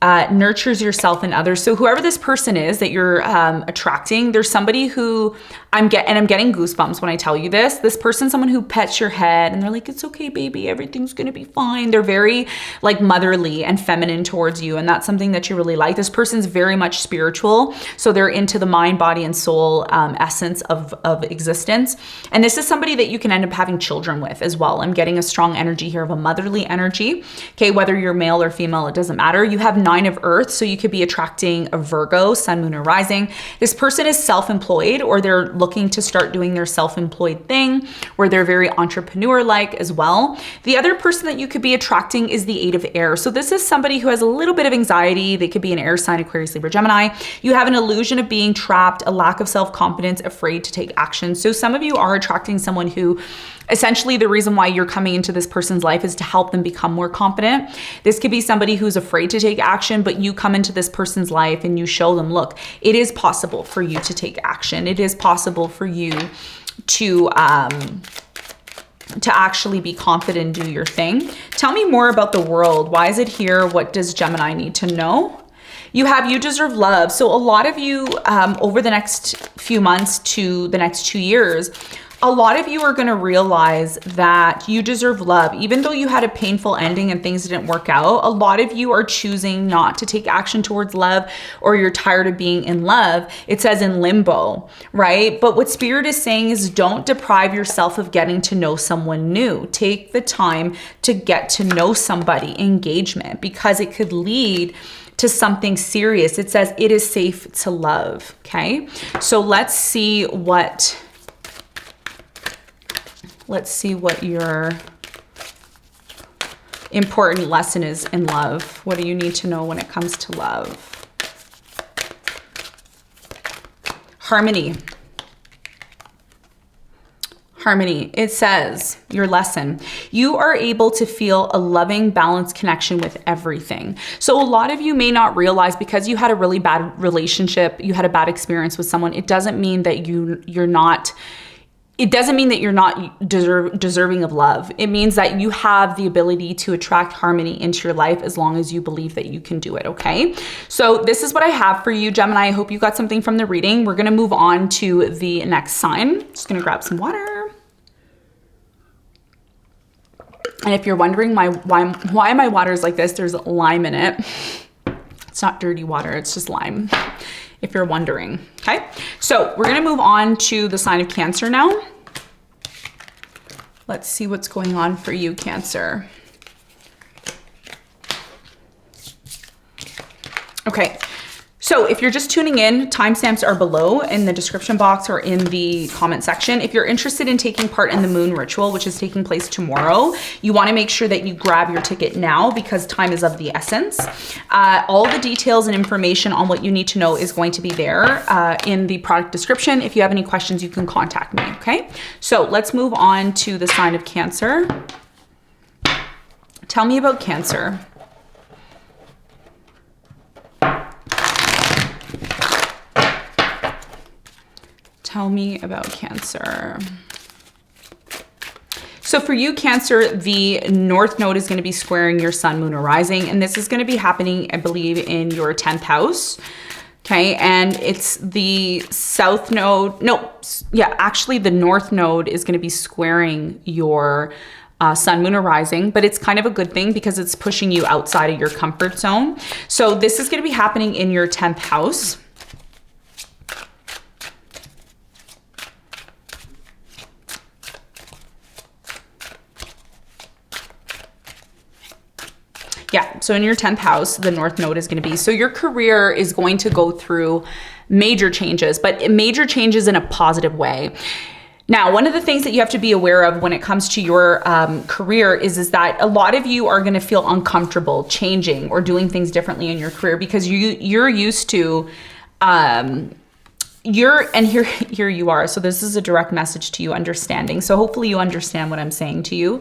nurtures yourself and others. So whoever this person is that you're attracting, there's somebody who I'm getting goosebumps when I tell you this. This person's someone who pets your head and they're like, it's okay, baby, everything's gonna be fine. They're very like motherly and feminine towards you, and that's something that you really like. This person's very much spiritual, so they're into the mind, body, and soul essence of existence. And this is somebody that you can end up having children with as well. I'm getting a strong energy here of a motherly energy. Okay, whether you're male or female, it doesn't matter. You have 9 of Earth, so you could be attracting a Virgo, Sun, Moon, or Rising. This person is self-employed, or they're looking to start doing their self-employed thing, where they're very entrepreneur-like as well. The other person that you could be attracting is the 8 of Air. So this is somebody who has a little bit of anxiety. They could be an air sign, Aquarius, Libra, Gemini. You have an illusion of being trapped, a lack of self-confidence, afraid to take action. So some of you are attracting someone who essentially the reason why you're coming into this person's life is to help them become more confident. This could be somebody who's afraid to take action, but you come into this person's life and you show them, look, it is possible for you to take action. It is possible for you to actually be confident and do your thing. Tell me more about the World. Why is it here? What does Gemini need to know? You have you deserve love. So a lot of you over the next few months to the next 2 years, a lot of you are going to realize that you deserve love. Even though you had a painful ending and things didn't work out, a lot of you are choosing not to take action towards love, or you're tired of being in love. It says in limbo, right? But what Spirit is saying is don't deprive yourself of getting to know someone new. Take the time to get to know somebody, engagement, because it could lead to something serious. It says it is safe to love, okay? So let's see what your important lesson is in love. What do you need to know when it comes to love? Harmony. Harmony. It says, your lesson, you are able to feel a loving, balanced connection with everything. So a lot of you may not realize, because you had a really bad relationship, you had a bad experience with someone, it doesn't mean that you're not deserving of love. It means that you have the ability to attract harmony into your life as long as you believe that you can do it, okay? So this is what I have for you, Gemini. I hope you got something from the reading. We're gonna move on to the next sign. Just gonna grab some water. And if you're wondering why my water is like this, there's lime in it. It's not dirty water, it's just lime, if you're wondering, okay? So we're gonna move on to the sign of Cancer now. Let's see what's going on for you, Cancer. Okay, so if you're just tuning in, timestamps are below in the description box or in the comment section. If you're interested in taking part in the moon ritual, which is taking place tomorrow, you want to make sure that you grab your ticket now because time is of the essence. All the details and information on what you need to know is going to be there in the product description. If you have any questions, you can contact me, okay? So let's move on to the sign of Cancer. Tell me about Cancer. Tell me about Cancer. So for you, Cancer, the North Node is going to be squaring your Sun, Moon, or Rising. And this is going to be happening, I believe, in your 10th house. Okay, and it's the South Node. No, yeah, actually the North Node is going to be squaring your Sun, Moon, or Rising, but it's kind of a good thing because it's pushing you outside of your comfort zone. So this is going to be happening in your 10th house. Yeah, so in your 10th house, the North Node is going to be, so your career is going to go through major changes, but major changes in a positive way. Now, one of the things that you have to be aware of when it comes to your career is that a lot of you are going to feel uncomfortable changing or doing things differently in your career because you're used to, here you are. So this is a direct message to you, understanding. So hopefully you understand what I'm saying to you.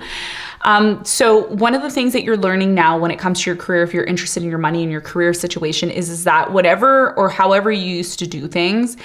So one of the things that you're learning now when it comes to your career, if you're interested in your money and your career situation, is that whatever or however you used to do things,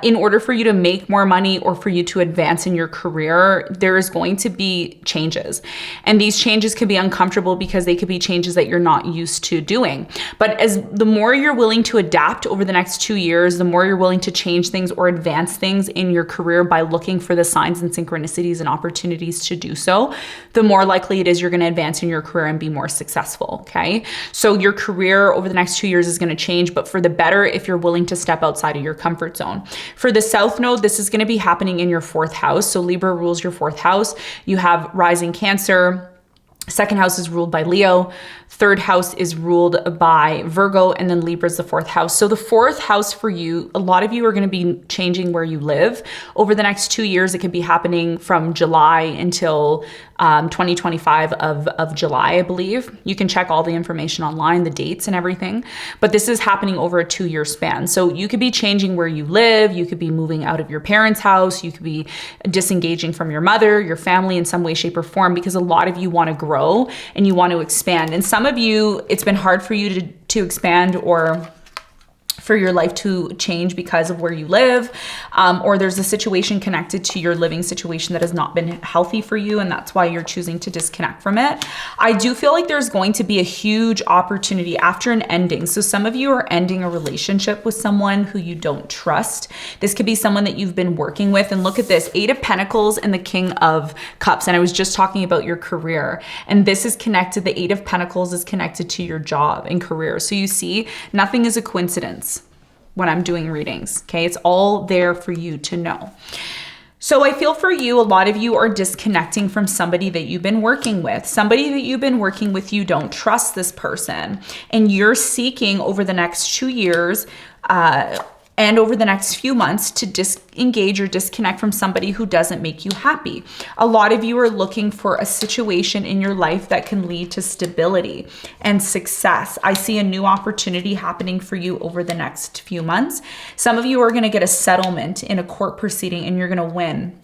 in order for you to make more money or for you to advance in your career, there is going to be changes. And these changes can be uncomfortable because they could be changes that you're not used to doing. But as the more you're willing to adapt over the next 2 years, the more you're willing to change things or advance things in your career by looking for the signs and synchronicities and opportunities to do so, the more likely it is you're going to advance in your career and be more successful, okay? So your career over the next 2 years is going to change, but for the better if you're willing to step outside of your comfort zone. For the South Node, this is going to be happening in your 4th house. So Libra rules your 4th house. You have rising Cancer. 2nd house is ruled by Leo. 3rd house is ruled by Virgo, and then Libra is the 4th house. So the 4th house for you, a lot of you are going to be changing where you live. Over the next 2 years, it could be happening from July until 2025 of July, I believe. You can check all the information online, the dates and everything, but this is happening over a 2-year span. So you could be changing where you live. You could be moving out of your parents' house. You could be disengaging from your mother, your family in some way, shape, or form, because a lot of you want to grow and you want to expand. And some of you, it's been hard for you to expand or for your life to change because of where you live, or there's a situation connected to your living situation that has not been healthy for you, and that's why you're choosing to disconnect from it. I do feel like there's going to be a huge opportunity after an ending. So some of you are ending a relationship with someone who you don't trust. This could be someone that you've been working with, and look at this, 8 of Pentacles and the King of Cups. And I was just talking about your career, and this is connected. The 8 of Pentacles is connected to your job and career. So you see, nothing is a coincidence when I'm doing readings, okay? It's all there for you to know. So I feel for you, a lot of you are disconnecting from somebody that you've been working with. Somebody that you've been working with, you don't trust this person, and you're seeking over the next 2 years, and over the next few months to disengage or disconnect from somebody who doesn't make you happy. A lot of you are looking for a situation in your life that can lead to stability and success. I see a new opportunity happening for you over the next few months. Some of you are going to get a settlement in a court proceeding, and you're going to win.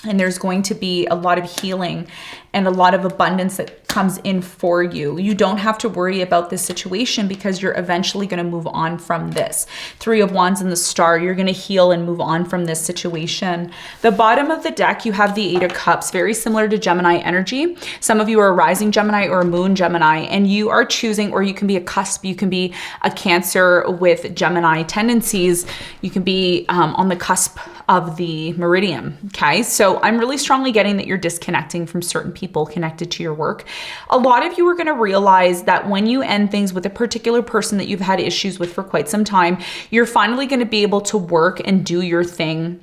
And there's going to be a lot of healing and a lot of abundance that comes in for you. You don't have to worry about this situation because you're eventually going to move on from this. 3 of Wands and the Star, you're going to heal and move on from this situation. The bottom of the deck, you have the 8 of Cups, very similar to Gemini energy. Some of you are a rising Gemini or a moon Gemini, and you are choosing, or you can be a cusp, you can be a Cancer with Gemini tendencies. You can be on the cusp of the meridian, okay? So I'm really strongly getting that you're disconnecting from certain people connected to your work. A lot of you are going to realize that when you end things with a particular person that you've had issues with for quite some time, you're finally going to be able to work and do your thing.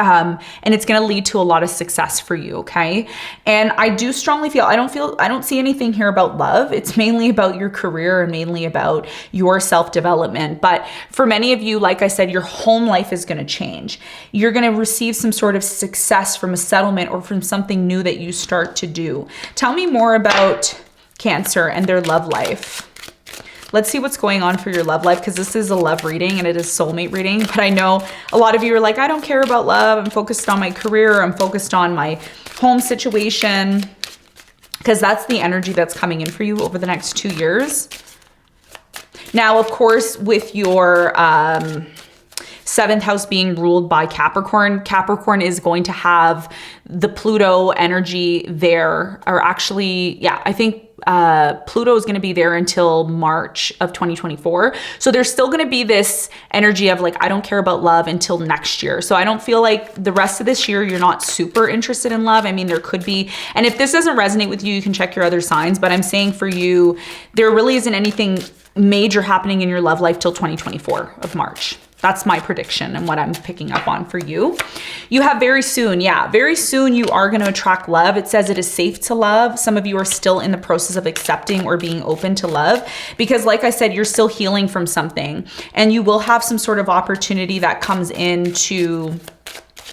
And it's going to lead to a lot of success for you. Okay. And I do strongly feel, I don't see anything here about love. It's mainly about your career and mainly about your self-development. But for many of you, like I said, your home life is going to change. You're going to receive some sort of success from a settlement or from something new that you start to do. Tell me more about Cancer and their love life. Let's see what's going on for your love life, because this is a love reading and it is soulmate reading. But I know a lot of you are like, I don't care about love. I'm focused on my career. I'm focused on my home situation, because that's the energy that's coming in for you over the next 2 years. Now, of course, with your 7th house being ruled by Capricorn, Capricorn is going to have the Pluto energy there, or actually, yeah, I think Pluto is going to be there until March of 2024. So there's still going to be this energy of like, I don't care about love until next year. So I don't feel like the rest of this year, you're not super interested in love. I mean, there could be, and if this doesn't resonate with you, you can check your other signs, but I'm saying for you, there really isn't anything major happening in your love life till 2024 of March. That's my prediction and what I'm picking up on for you. You have very soon, yeah, very soon you are going to attract love. It says it is safe to love. Some of you are still in the process of accepting or being open to love, because like I said, you're still healing from something, and you will have some sort of opportunity that comes in to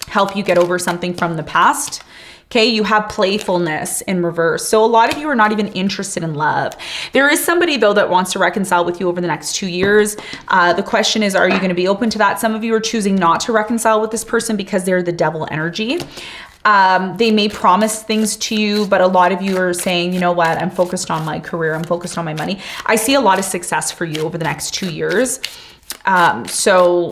help you get over something from the past. Okay, you have playfulness in reverse. So a lot of you are not even interested in love. There is somebody though that wants to reconcile with you over the next 2 years. The question is, are you going to be open to that? Some of you are choosing not to reconcile with this person because they're the devil energy. They may promise things to you, but a lot of you are saying, you know what, I'm focused on my career. I'm focused on my money. I see a lot of success for you over the next 2 years. So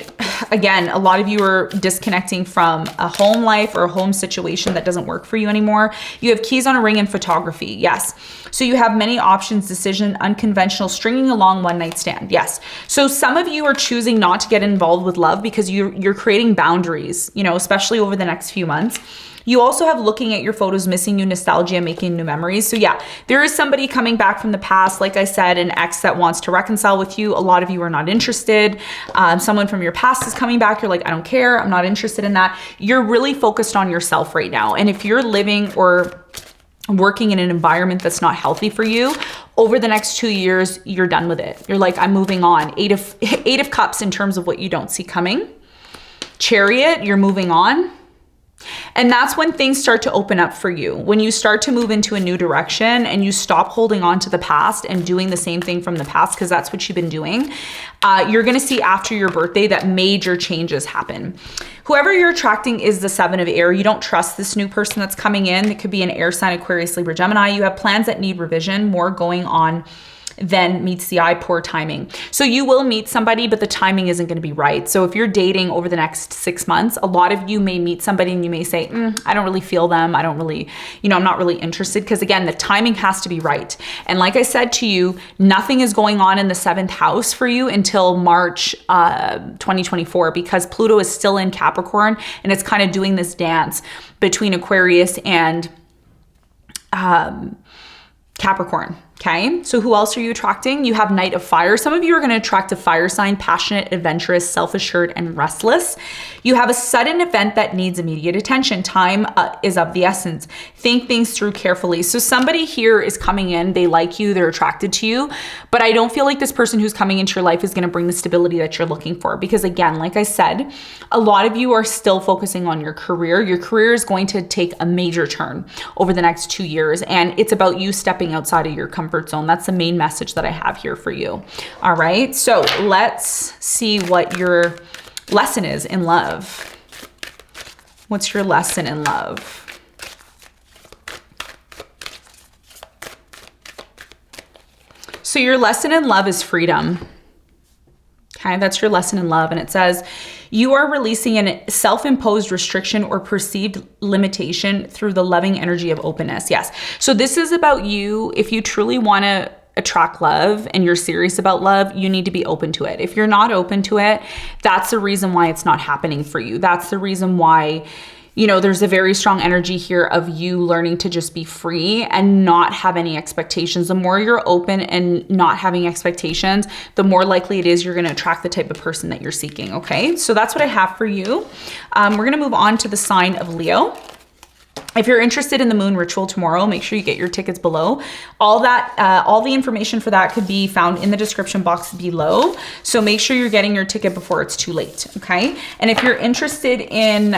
again, a lot of you are disconnecting from a home life or a home situation that doesn't work for you anymore. You have keys on a ring and photography. Yes. So you have many options, decision, unconventional, stringing along, one night stand. Yes. So some of you are choosing not to get involved with love because you're creating boundaries, you know, especially over the next few months. You also have looking at your photos, missing you, nostalgia, making new memories. So yeah, there is somebody coming back from the past. Like I said, an ex that wants to reconcile with you. A lot of you are not interested. Someone from your past is coming back. You're like, I don't care. I'm not interested in that. You're really focused on yourself right now. And if you're living or working in an environment that's not healthy for you, over the next 2 years, you're done with it. You're like, I'm moving on. Eight of Cups in terms of what you don't see coming. Chariot, you're moving on. And that's when things start to open up for you. When you start to move into a new direction and you stop holding on to the past and doing the same thing from the past, because that's what you've been doing, you're going to see after your birthday that major changes happen. Whoever you're attracting is the 7 of air. You don't trust this new person that's coming in. It could be an air sign, Aquarius, Libra, Gemini. You have plans that need revision, more going on then meets the eye, poor timing. So you will meet somebody, but the timing isn't going to be right. So if you're dating over the next 6 months, a lot of you may meet somebody and you may say, I don't really feel them. I don't really, I'm not really interested. Because again, the timing has to be right. And like I said to you, nothing is going on in the 7th house for you until March 2024, because Pluto is still in Capricorn and it's kind of doing this dance between Aquarius and Capricorn. Okay, so who else are you attracting? You have Knight of Fire. Some of you are going to attract a fire sign, passionate, adventurous, self-assured, and restless. You have a sudden event that needs immediate attention. Time is of the essence. Think things through carefully. So somebody here is coming in, they like you, they're attracted to you, but I don't feel like this person who's coming into your life is going to bring the stability that you're looking for. Because again, like I said, a lot of you are still focusing on your career. Your career is going to take a major turn over the next 2 years, and it's about you stepping outside of your comfort zone. That's the main message that I have here for you. All right, so let's see what your lesson is in love. What's your lesson in love? So your lesson in love is freedom. Okay, that's your lesson in love. And it says, you are releasing a self-imposed restriction or perceived limitation through the loving energy of openness. Yes. So this is about you. If you truly want to attract love and you're serious about love, you need to be open to it. If you're not open to it, that's the reason why it's not happening for you. That's the reason why, there's a very strong energy here of you learning to just be free and not have any expectations. The more you're open and not having expectations, the more likely it is you're going to attract the type of person that you're seeking. Okay, so that's what I have for you. We're going to move on to the sign of Leo. If you're interested in the moon ritual tomorrow, make sure you get your tickets below. All the information for that could be found in the description box below. So make sure you're getting your ticket before it's too late, okay? And if you're interested in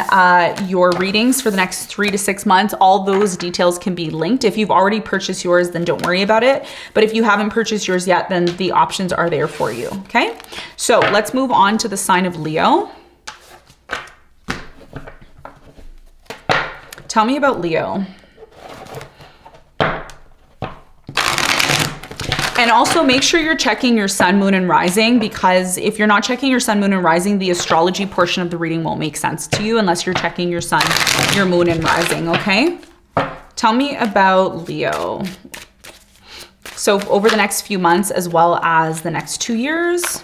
your readings for the next 3 to 6 months, all those details can be linked. If you've already purchased yours, then don't worry about it. But if you haven't purchased yours yet, then the options are there for you, okay? So let's move on to the sign of Leo. Tell me about Leo. And also make sure you're checking your sun, moon, and rising, because if you're not checking your sun, moon, and rising, the astrology portion of the reading won't make sense to you unless you're checking your sun, your moon, and rising, okay? Tell me about Leo. So over the next few months, as well as the next 2 years.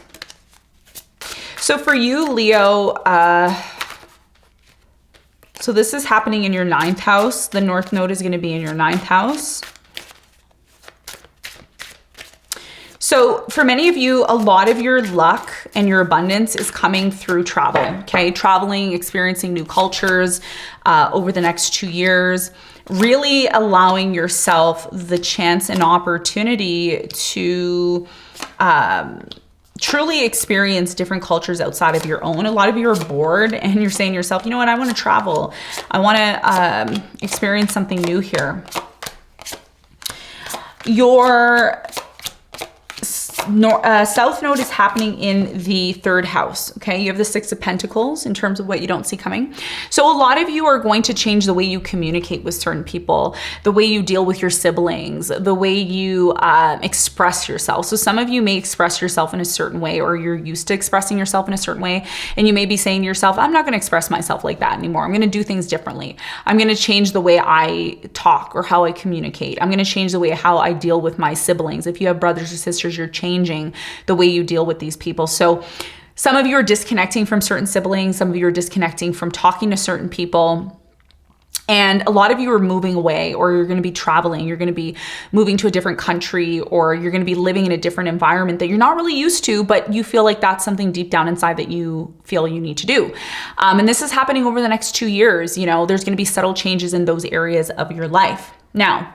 So for you, Leo, so this is happening in your 9th house. The North Node is going to be in your 9th house. So for many of you, a lot of your luck and your abundance is coming through travel, okay? Traveling, experiencing new cultures over the next 2 years, really allowing yourself the chance and opportunity to truly experience different cultures outside of your own. A lot of you are bored and you're saying to yourself, you know what, I want to travel. I want to experience something new here. Your South Node is happening in the 3rd house, okay? You have the 6 of Pentacles in terms of what you don't see coming. So a lot of you are going to change the way you communicate with certain people, the way you deal with your siblings, the way you express yourself. So some of you may express yourself in a certain way, or you're used to expressing yourself in a certain way, and you may be saying to yourself, I'm not going to express myself like that anymore. I'm going to do things differently. I'm going to change the way I talk or how I communicate. I'm going to change the way how I deal with my siblings. If you have brothers or sisters, you're changing the way you deal with these people. So some of you are disconnecting from certain siblings. Some of you are disconnecting from talking to certain people. And a lot of you are moving away, or you're going to be traveling. You're going to be moving to a different country, or you're going to be living in a different environment that you're not really used to, but you feel like that's something deep down inside that you feel you need to do. And this is happening over the next 2 years. There's going to be subtle changes in those areas of your life. Now,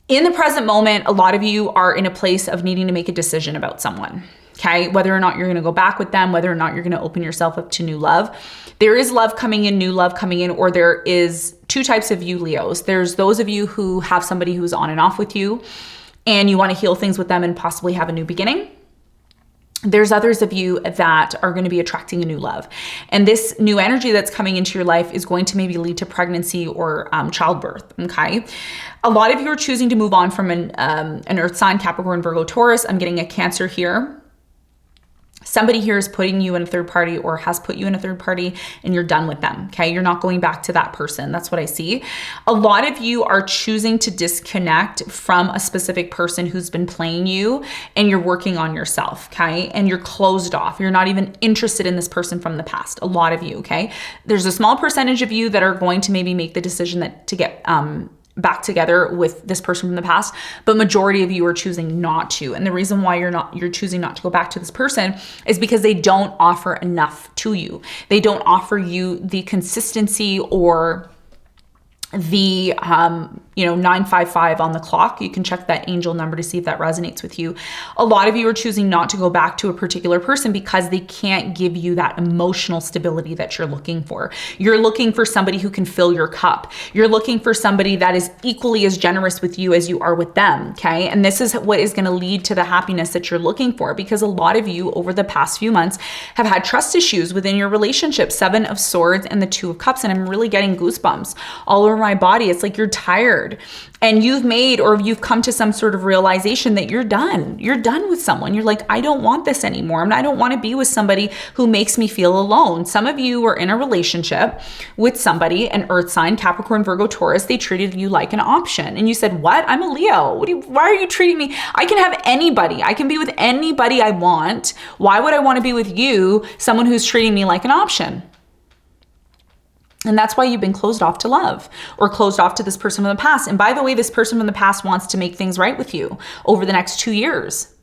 in the present moment, a lot of you are in a place of needing to make a decision about someone, okay? Whether or not you're going to go back with them, whether or not you're going to open yourself up to new love. There is love coming in, new love coming in, or there is 2 types of you Leos. There's those of you who have somebody who's on and off with you, and you want to heal things with them and possibly have a new beginning. there's others of you that are going to be attracting a new love. And this new energy that's coming into your life is going to maybe lead to pregnancy or childbirth, okay? A lot of you are choosing to move on from an earth sign, Capricorn, Virgo, Taurus. I'm getting a Cancer here. Somebody here is putting you in a third party or has put you in a third party and you're done with them, okay? You're not going back to that person. That's what I see. A lot of you are choosing to disconnect from a specific person who's been playing you and you're working on yourself, okay? And you're closed off. You're not even interested in this person from the past. A lot of you, okay? There's a small percentage of you that are going to maybe make the decision that to get back together with this person from the past, but majority of you are choosing not to. And the reason why you're choosing not to go back to this person is because they don't offer enough to you. They don't offer you the consistency or the 955 on the clock. You can check that angel number to see if that resonates with you. A lot of you are choosing not to go back to a particular person because they can't give you that emotional stability that you're looking for. You're looking for somebody who can fill your cup. You're looking for somebody that is equally as generous with you as you are with them, okay? And this is what is going to lead to the happiness that you're looking for, because a lot of you over the past few months have had trust issues within your relationship. 7 of Swords and the 2 of Cups, and I'm really getting goosebumps all over my body. It's like you're tired and you've come to some sort of realization that you're done. You're done with someone. You're like, I don't want this anymore. I don't want to be with somebody who makes me feel alone. Some of you are in a relationship with somebody, an earth sign, Capricorn, Virgo, Taurus. They treated you like an option. And you said, what? I'm a Leo. Why are you treating me? I can have anybody. I can be with anybody I want. Why would I want to be with you, someone who's treating me like an option? And that's why you've been closed off to love, or closed off to this person from the past. And by the way, this person from the past wants to make things right with you over the next 2 years.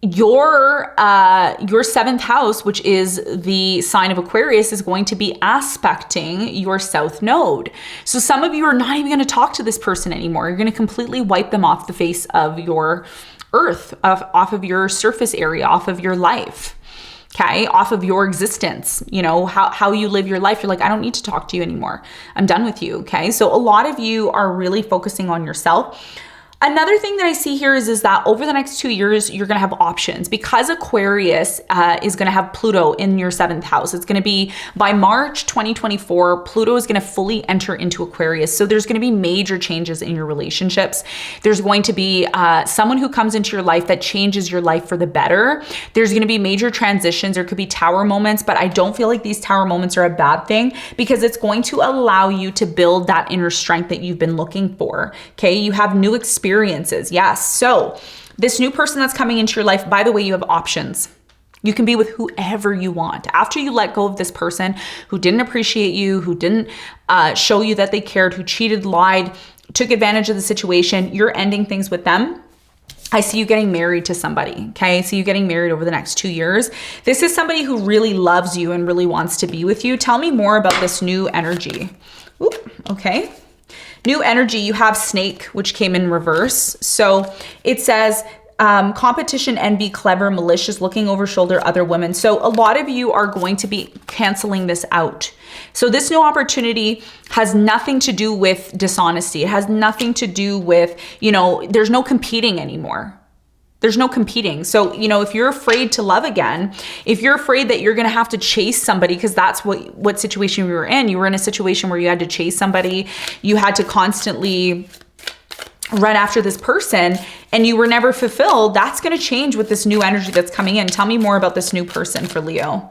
Your 7th house, which is the sign of Aquarius, is going to be aspecting your south node. So some of you are not even going to talk to this person anymore. You're going to completely wipe them off the face of your earth, off of your surface area, off of your life. Okay, off of your existence, how you live your life. You're like, I don't need to talk to you anymore. I'm done with you, okay? So a lot of you are really focusing on yourself. Another thing that I see here is that over the next 2 years, you're going to have options, because Aquarius is going to have Pluto in your 7th house. It's going to be by March 2024, Pluto is going to fully enter into Aquarius. So there's going to be major changes in your relationships. There's going to be someone who comes into your life that changes your life for the better. There's going to be major transitions. There could be tower moments, but I don't feel like these tower moments are a bad thing, because it's going to allow you to build that inner strength that you've been looking for. Okay, you have new experiences. Yes. So this new person that's coming into your life, by the way, you have options. You can be with whoever you want. After you let go of this person who didn't appreciate you, who didn't show you that they cared, who cheated, lied, took advantage of the situation, you're ending things with them. I see you getting married to somebody, okay? I see you getting married over the next 2 years. This is somebody who really loves you and really wants to be with you. Tell me more about this new energy. Oop, okay. New energy, you have Snake, which came in reverse. So it says competition, envy, clever, malicious, looking over shoulder other women. So a lot of you are going to be canceling this out. So this new opportunity has nothing to do with dishonesty. It has nothing to do with, there's no competing anymore. There's no competing. So, if you're afraid to love again, if you're afraid that you're going to have to chase somebody, because that's what situation you were in. You were in a situation where you had to chase somebody. You had to constantly run after this person and you were never fulfilled. That's going to change with this new energy that's coming in. Tell me more about this new person for Leo.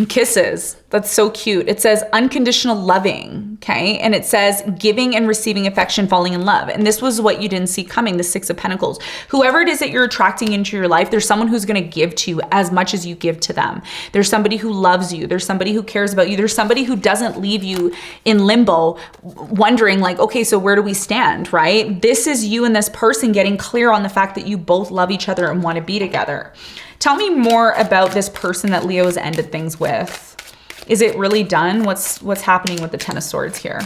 Kisses. That's so cute. It says unconditional loving, okay? And it says giving and receiving affection, falling in love. And this was what you didn't see coming, the 6 of Pentacles. Whoever it is that you're attracting into your life, there's someone who's going to give to you as much as you give to them. There's somebody who loves you. There's somebody who cares about you. There's somebody who doesn't leave you in limbo wondering like, okay, so where do we stand, right? This is you and this person getting clear on the fact that you both love each other and want to be together. Tell me more about this person that Leo has ended things with. Is it really done? What's happening with the 10 of Swords here?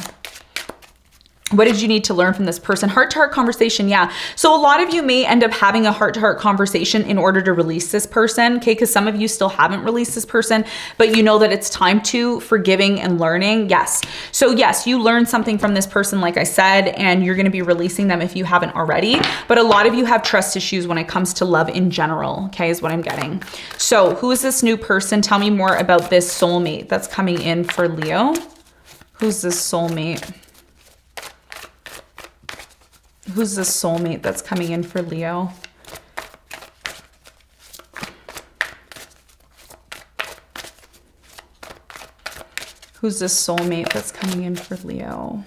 What did you need to learn from this person? Heart-to-heart conversation, yeah. So a lot of you may end up having a heart-to-heart conversation in order to release this person, okay? Because some of you still haven't released this person, but you know that it's time to forgiving and learning, yes. So yes, you learned something from this person, like I said, and you're gonna be releasing them if you haven't already. But a lot of you have trust issues when it comes to love in general, okay, is what I'm getting. So who is this new person? Tell me more about this soulmate that's coming in for Leo. Who's this soulmate? Who's the soulmate that's coming in for Leo? Who's the soulmate that's coming in for Leo?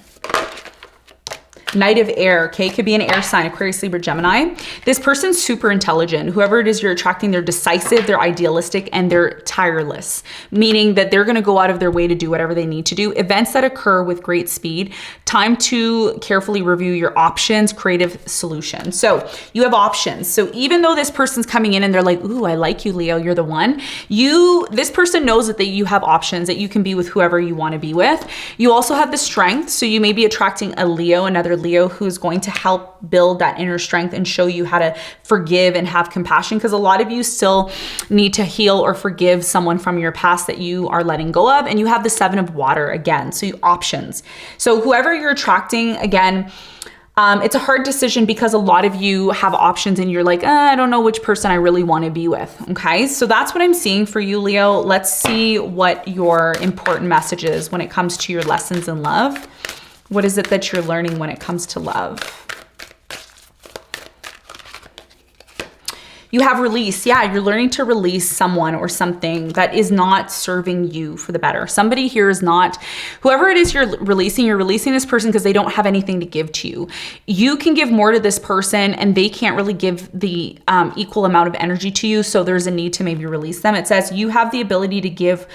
Knight of Air, okay? Could be an air sign, Aquarius, Libra, Gemini. This person's super intelligent. Whoever it is you're attracting, they're decisive, they're idealistic, and they're tireless, meaning that they're gonna go out of their way to do whatever they need to do. Events that occur with great speed. Time to carefully review your options, creative solutions. So you have options. So even though this person's coming in and they're like, ooh, I like you, Leo, you're the one. This person knows that you have options, that you can be with whoever you wanna be with. You also have the strength. So you may be attracting a Leo, another Leo, who's going to help build that inner strength and show you how to forgive and have compassion, because a lot of you still need to heal or forgive someone from your past that you are letting go of. And you have the 7 of water again, so you options. So whoever you're attracting, again, it's a hard decision because a lot of you have options and you're like, I don't know which person I really want to be with. Okay, so that's what I'm seeing for you, Leo. Let's see what your important message is when it comes to your lessons in love. What is it that you're learning when it comes to love? You have release. Yeah, you're learning to release someone or something that is not serving you for the better. Somebody here is not, whoever it is you're releasing this person because they don't have anything to give to you. You can give more to this person and they can't really give the equal amount of energy to you. So there's a need to maybe release them. It says you have the ability to give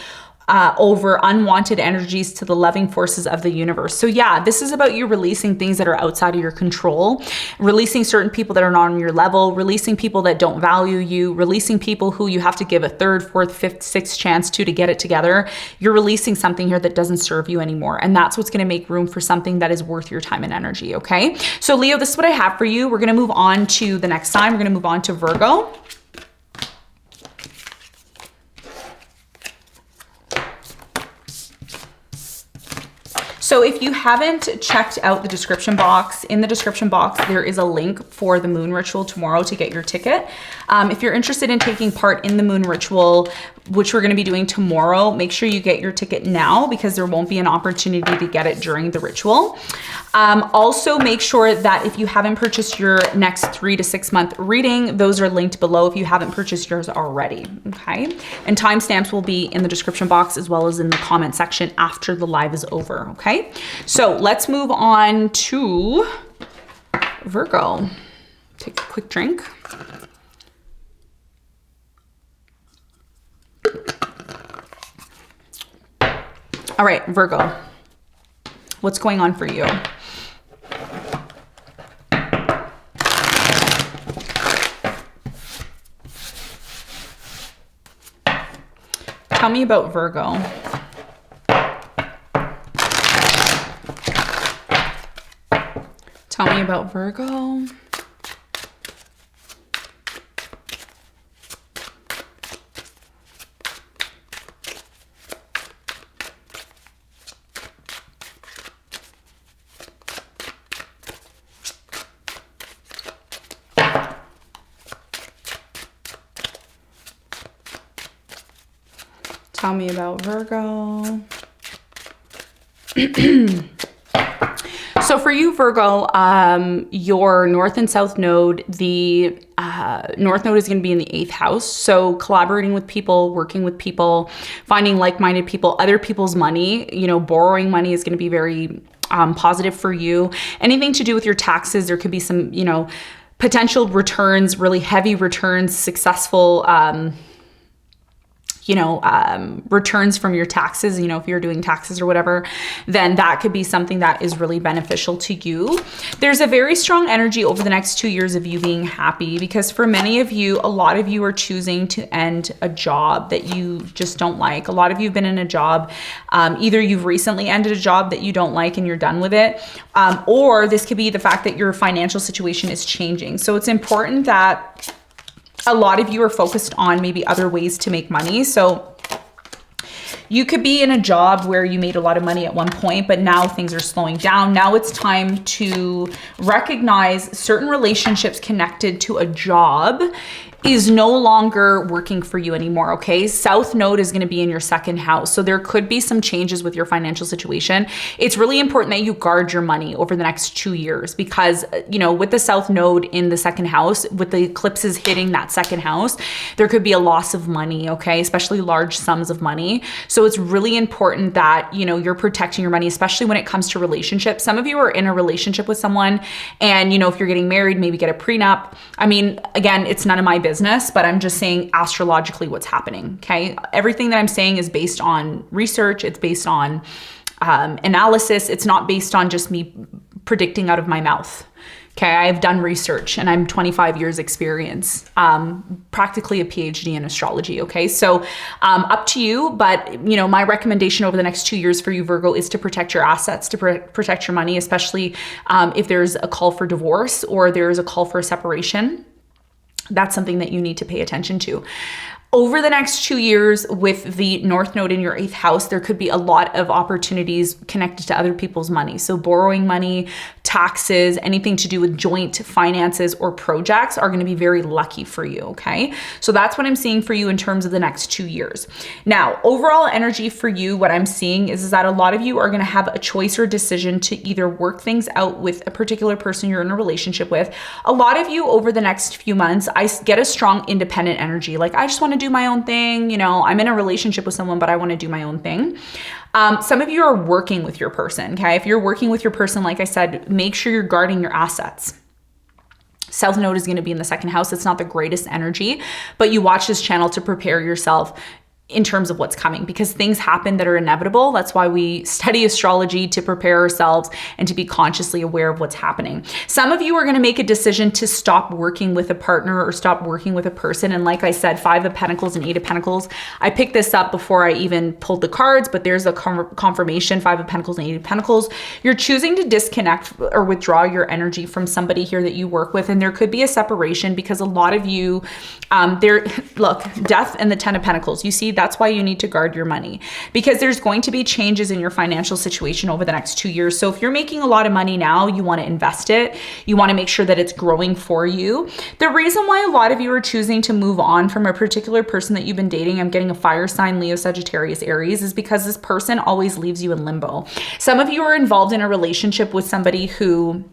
over unwanted energies to the loving forces of the universe. So yeah, this is about you releasing things that are outside of your control, releasing certain people that are not on your level, releasing people that don't value you, releasing people who you have to give a 3rd, 4th, 5th, 6th chance to get it together. You're releasing something here that doesn't serve you anymore. And that's what's going to make room for something that is worth your time and energy. Okay. So Leo, this is what I have for you. We're going to move on to the next sign. We're going to move on to Virgo. So if you haven't checked out the description box, in the description box, there is a link for the moon ritual tomorrow to get your ticket. If you're interested in taking part in the moon ritual, which we're going to be doing tomorrow, make sure you get your ticket now because there won't be an opportunity to get it during the ritual. Also make sure that if you haven't purchased your next 3 to 6 month reading, those are linked below if you haven't purchased yours already. Okay. And timestamps will be in the description box as well as in the comment section after the live is over. Okay. So let's move on to Virgo. Take a quick drink. All right, Virgo, what's going on for you? Tell me about Virgo. Tell me about Virgo. Tell me about Virgo. So for you, Virgo, your north and south node, the north node is going to be in the 8th house. So collaborating with people, working with people, finding like-minded people, other people's money, you know, borrowing money is going to be very positive for you. Anything to do with your taxes, there could be some, you know, potential returns, really heavy returns, successful, returns from your taxes, if you're doing taxes or whatever, then that could be something that is really beneficial to you. There's a very strong energy over the next 2 years of you being happy, because for many of you, a lot of you are choosing to end a job that you just don't like. A lot of you have been in a job, either you've recently ended a job that you don't like and you're done with it, or this could be the fact that your financial situation is changing. So it's important that a lot of you are focused on maybe other ways to make money. So you could be in a job where you made a lot of money at one point, but now things are slowing down. Now it's time to recognize certain relationships connected to a job is no longer working for you anymore, okay? South Node is gonna be in your second house. So there could be some changes with your financial situation. It's really important that you guard your money over the next 2 years, because, with the South Node in the second house, with the eclipses hitting that second house, there could be a loss of money, okay? Especially large sums of money. So it's really important that, you're protecting your money, especially when it comes to relationships. Some of you are in a relationship with someone and, if you're getting married, maybe get a prenup. I mean, again, it's none of my business, but I'm just saying astrologically what's happening, okay? Everything that I'm saying is based on research. It's based on analysis. It's not based on just me predicting out of my mouth. Okay, I've done research and I'm 25 years experience, practically a PhD in astrology, okay? So up to you, but my recommendation over the next 2 years for you, Virgo, is to protect your assets, to protect your money, especially if there's a call for divorce or there's a call for a separation. That's something that you need to pay attention to. Over the next 2 years with the North Node in your 8th house, there could be a lot of opportunities connected to other people's money. So borrowing money, taxes, anything to do with joint finances or projects are going to be very lucky for you, okay? So that's what I'm seeing for you in terms of the next 2 years. Now, overall energy for you, what I'm seeing is that a lot of you are going to have a choice or decision to either work things out with a particular person you're in a relationship with. A lot of you over the next few months, I get a strong independent energy. Like, I just want to do my own thing. I'm in a relationship with someone, but I want to do my own thing. Some of you are working with your person, okay? If you're working with your person, like I said, make sure you're guarding your assets. South Node is going to be in the second house. It's not the greatest energy, but you watch this channel to prepare yourself in terms of what's coming, because things happen that are inevitable. That's why we study astrology, to prepare ourselves and to be consciously aware of what's happening. Some of you are going to make a decision to stop working with a partner or stop working with a person. And like I said, 5 of Pentacles and 8 of Pentacles. I picked this up before I even pulled the cards, but there's a confirmation, 5 of Pentacles and 8 of Pentacles. You're choosing to disconnect or withdraw your energy from somebody here that you work with. And there could be a separation, because a lot of you, look, Death and the 10 of Pentacles, you see, that's why you need to guard your money, because there's going to be changes in your financial situation over the next 2 years. So if you're making a lot of money now, you want to invest it. You want to make sure that it's growing for you. The reason why a lot of you are choosing to move on from a particular person that you've been dating, I'm getting a fire sign, Leo, Sagittarius, Aries, is because this person always leaves you in limbo. Some of you are involved in a relationship with somebody who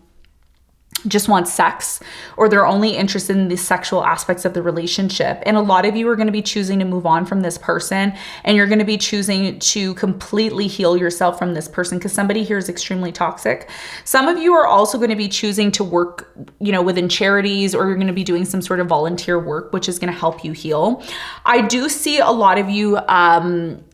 just wants sex, or they're only interested in the sexual aspects of the relationship. And a lot of you are going to be choosing to move on from this person, and you're going to be choosing to completely heal yourself from this person, because somebody here is extremely toxic. Some of you are also going to be choosing to work, within charities, or you're going to be doing some sort of volunteer work, which is going to help you heal. I do see a lot of you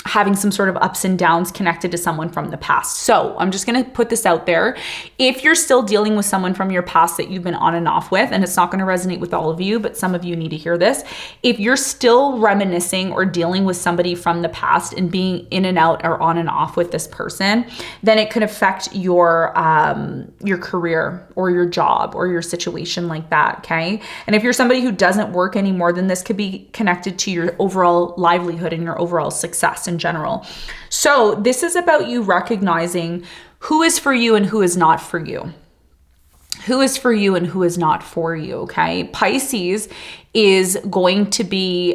having some sort of ups and downs connected to someone from the past. So I'm just going to put this out there. If you're still dealing with someone from your past that you've been on and off with, and it's not going to resonate with all of you, but some of you need to hear this. If you're still reminiscing or dealing with somebody from the past and being in and out or on and off with this person, then it could affect your career or your job or your situation like that, okay? And if you're somebody who doesn't work anymore, then this could be connected to your overall livelihood and your overall success in general. So this is about you recognizing who is for you and who is not for you. Who is for you and who is not for you, okay? Pisces is going to be,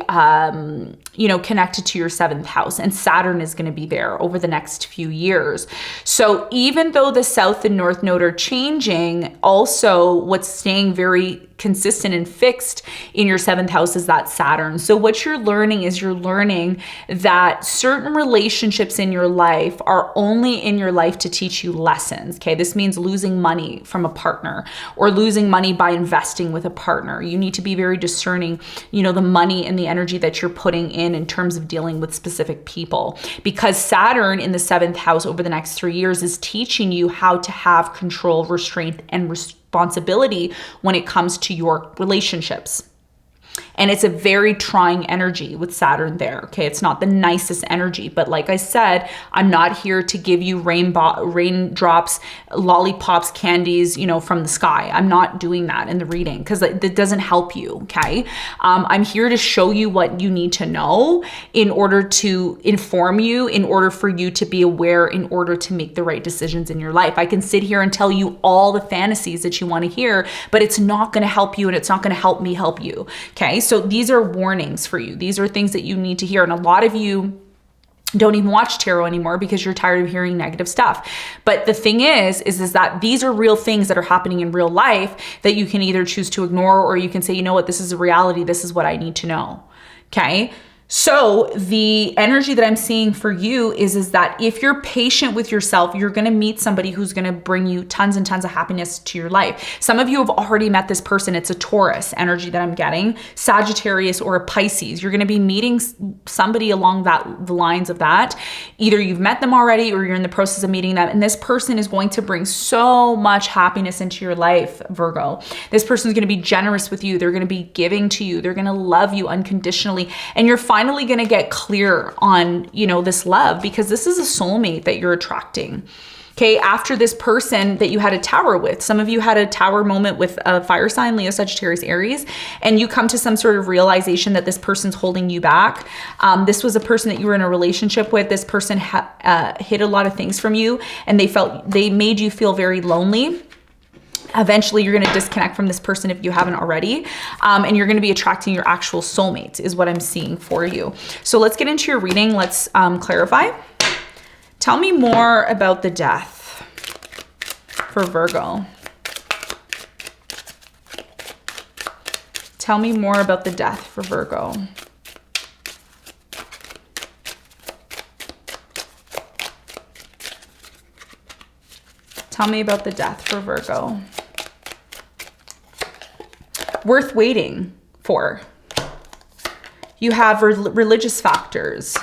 connected to your 7th house, and Saturn is going to be there over the next few years. So even though the South and North Node are changing, also what's staying very consistent and fixed in your 7th house is that Saturn. So what you're learning is that certain relationships in your life are only in your life to teach you lessons, okay? This means losing money from a partner or losing money by investing with a partner. You need to be very discerning concerning, you know, the money and the energy that you're putting in terms of dealing with specific people. Because Saturn in the 7th house over the next 3 years is teaching you how to have control, restraint, and responsibility when it comes to your relationships. And it's a very trying energy with Saturn there, okay? It's not the nicest energy, but like I said, I'm not here to give you raindrops, lollipops, candies, you know, from the sky. I'm not doing that in the reading because that doesn't help you, okay? I'm here to show you what you need to know in order to inform you, in order for you to be aware, in order to make the right decisions in your life. I can sit here and tell you all the fantasies that you want to hear, but it's not going to help you and it's not going to help me help you, okay? So these are warnings for you. These are things that you need to hear. And a lot of you don't even watch tarot anymore because you're tired of hearing negative stuff. But the thing is that these are real things that are happening in real life that you can either choose to ignore or you can say, you know what, this is a reality. This is what I need to know. Okay. So the energy that I'm seeing for you is that if you're patient with yourself, you're going to meet somebody who's going to bring you tons and tons of happiness to your life. Some of you have already met this person. It's a Taurus energy that I'm getting, Sagittarius or a Pisces. You're going to be meeting somebody along the lines of that. Either you've met them already or you're in the process of meeting them. And this person is going to bring so much happiness into your life, Virgo. This person is going to be generous with you. They're going to be giving to you. They're going to love you unconditionally. And you're finally going to get clear on, you know, this love because this is a soulmate that you're attracting. Okay. After this person that you had a tower with, some of you had a tower moment with a fire sign, Leo, Sagittarius, Aries, and you come to some sort of realization that this person's holding you back. This was a person that you were in a relationship with. This person hid a lot of things from you and they made you feel very lonely. Eventually, you're going to disconnect from this person if you haven't already. And you're going to be attracting your actual soulmate is what I'm seeing for you. So let's get into your reading. Let's clarify. Tell me more about the death for Virgo. Tell me more about the death for Virgo. Tell me about the death for Virgo. Worth waiting for. You have religious factors.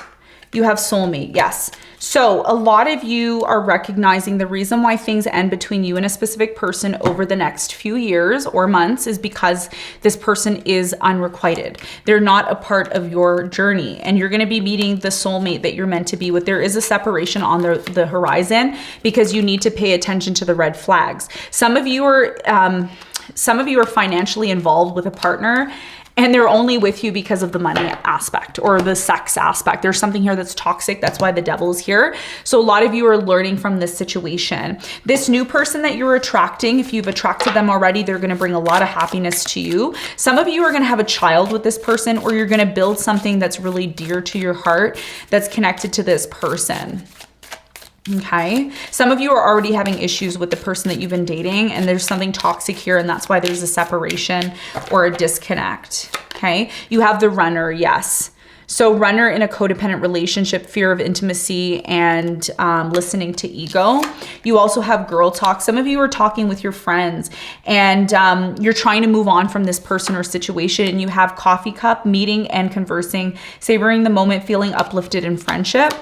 You have soulmate, yes. So a lot of you are recognizing the reason why things end between you and a specific person over the next few years or months is because this person is unrequited. They're not a part of your journey and you're going to be meeting the soulmate that you're meant to be with. There is a separation on the horizon because you need to pay attention to the red flags. Some of you are financially involved with a partner and they're only with you because of the money aspect or the sex aspect. There's something here that's toxic. That's why the devil is here. So a lot of you are learning from this situation. This new person that you're attracting, if you've attracted them already, they're going to bring a lot of happiness to you. Some of you are going to have a child with this person or you're going to build something that's really dear to your heart that's connected to this person. Okay. Some of you are already having issues with the person that you've been dating and there's something toxic here and that's why there's a separation or a disconnect. Okay. You have the runner. Yes. So runner in a codependent relationship, fear of intimacy and listening to ego. You also have girl talk. Some of you are talking with your friends and you're trying to move on from this person or situation and you have coffee cup, meeting and conversing, savoring the moment, feeling uplifted in friendship.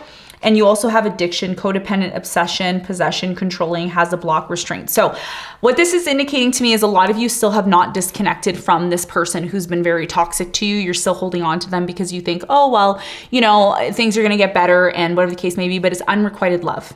And you also have addiction, codependent, obsession, possession, controlling, has a block, restraint. So what this is indicating to me is a lot of you still have not disconnected from this person who's been very toxic to you. You're still holding on to them because you think, oh, well, you know, things are going to get better and whatever the case may be, but it's unrequited love.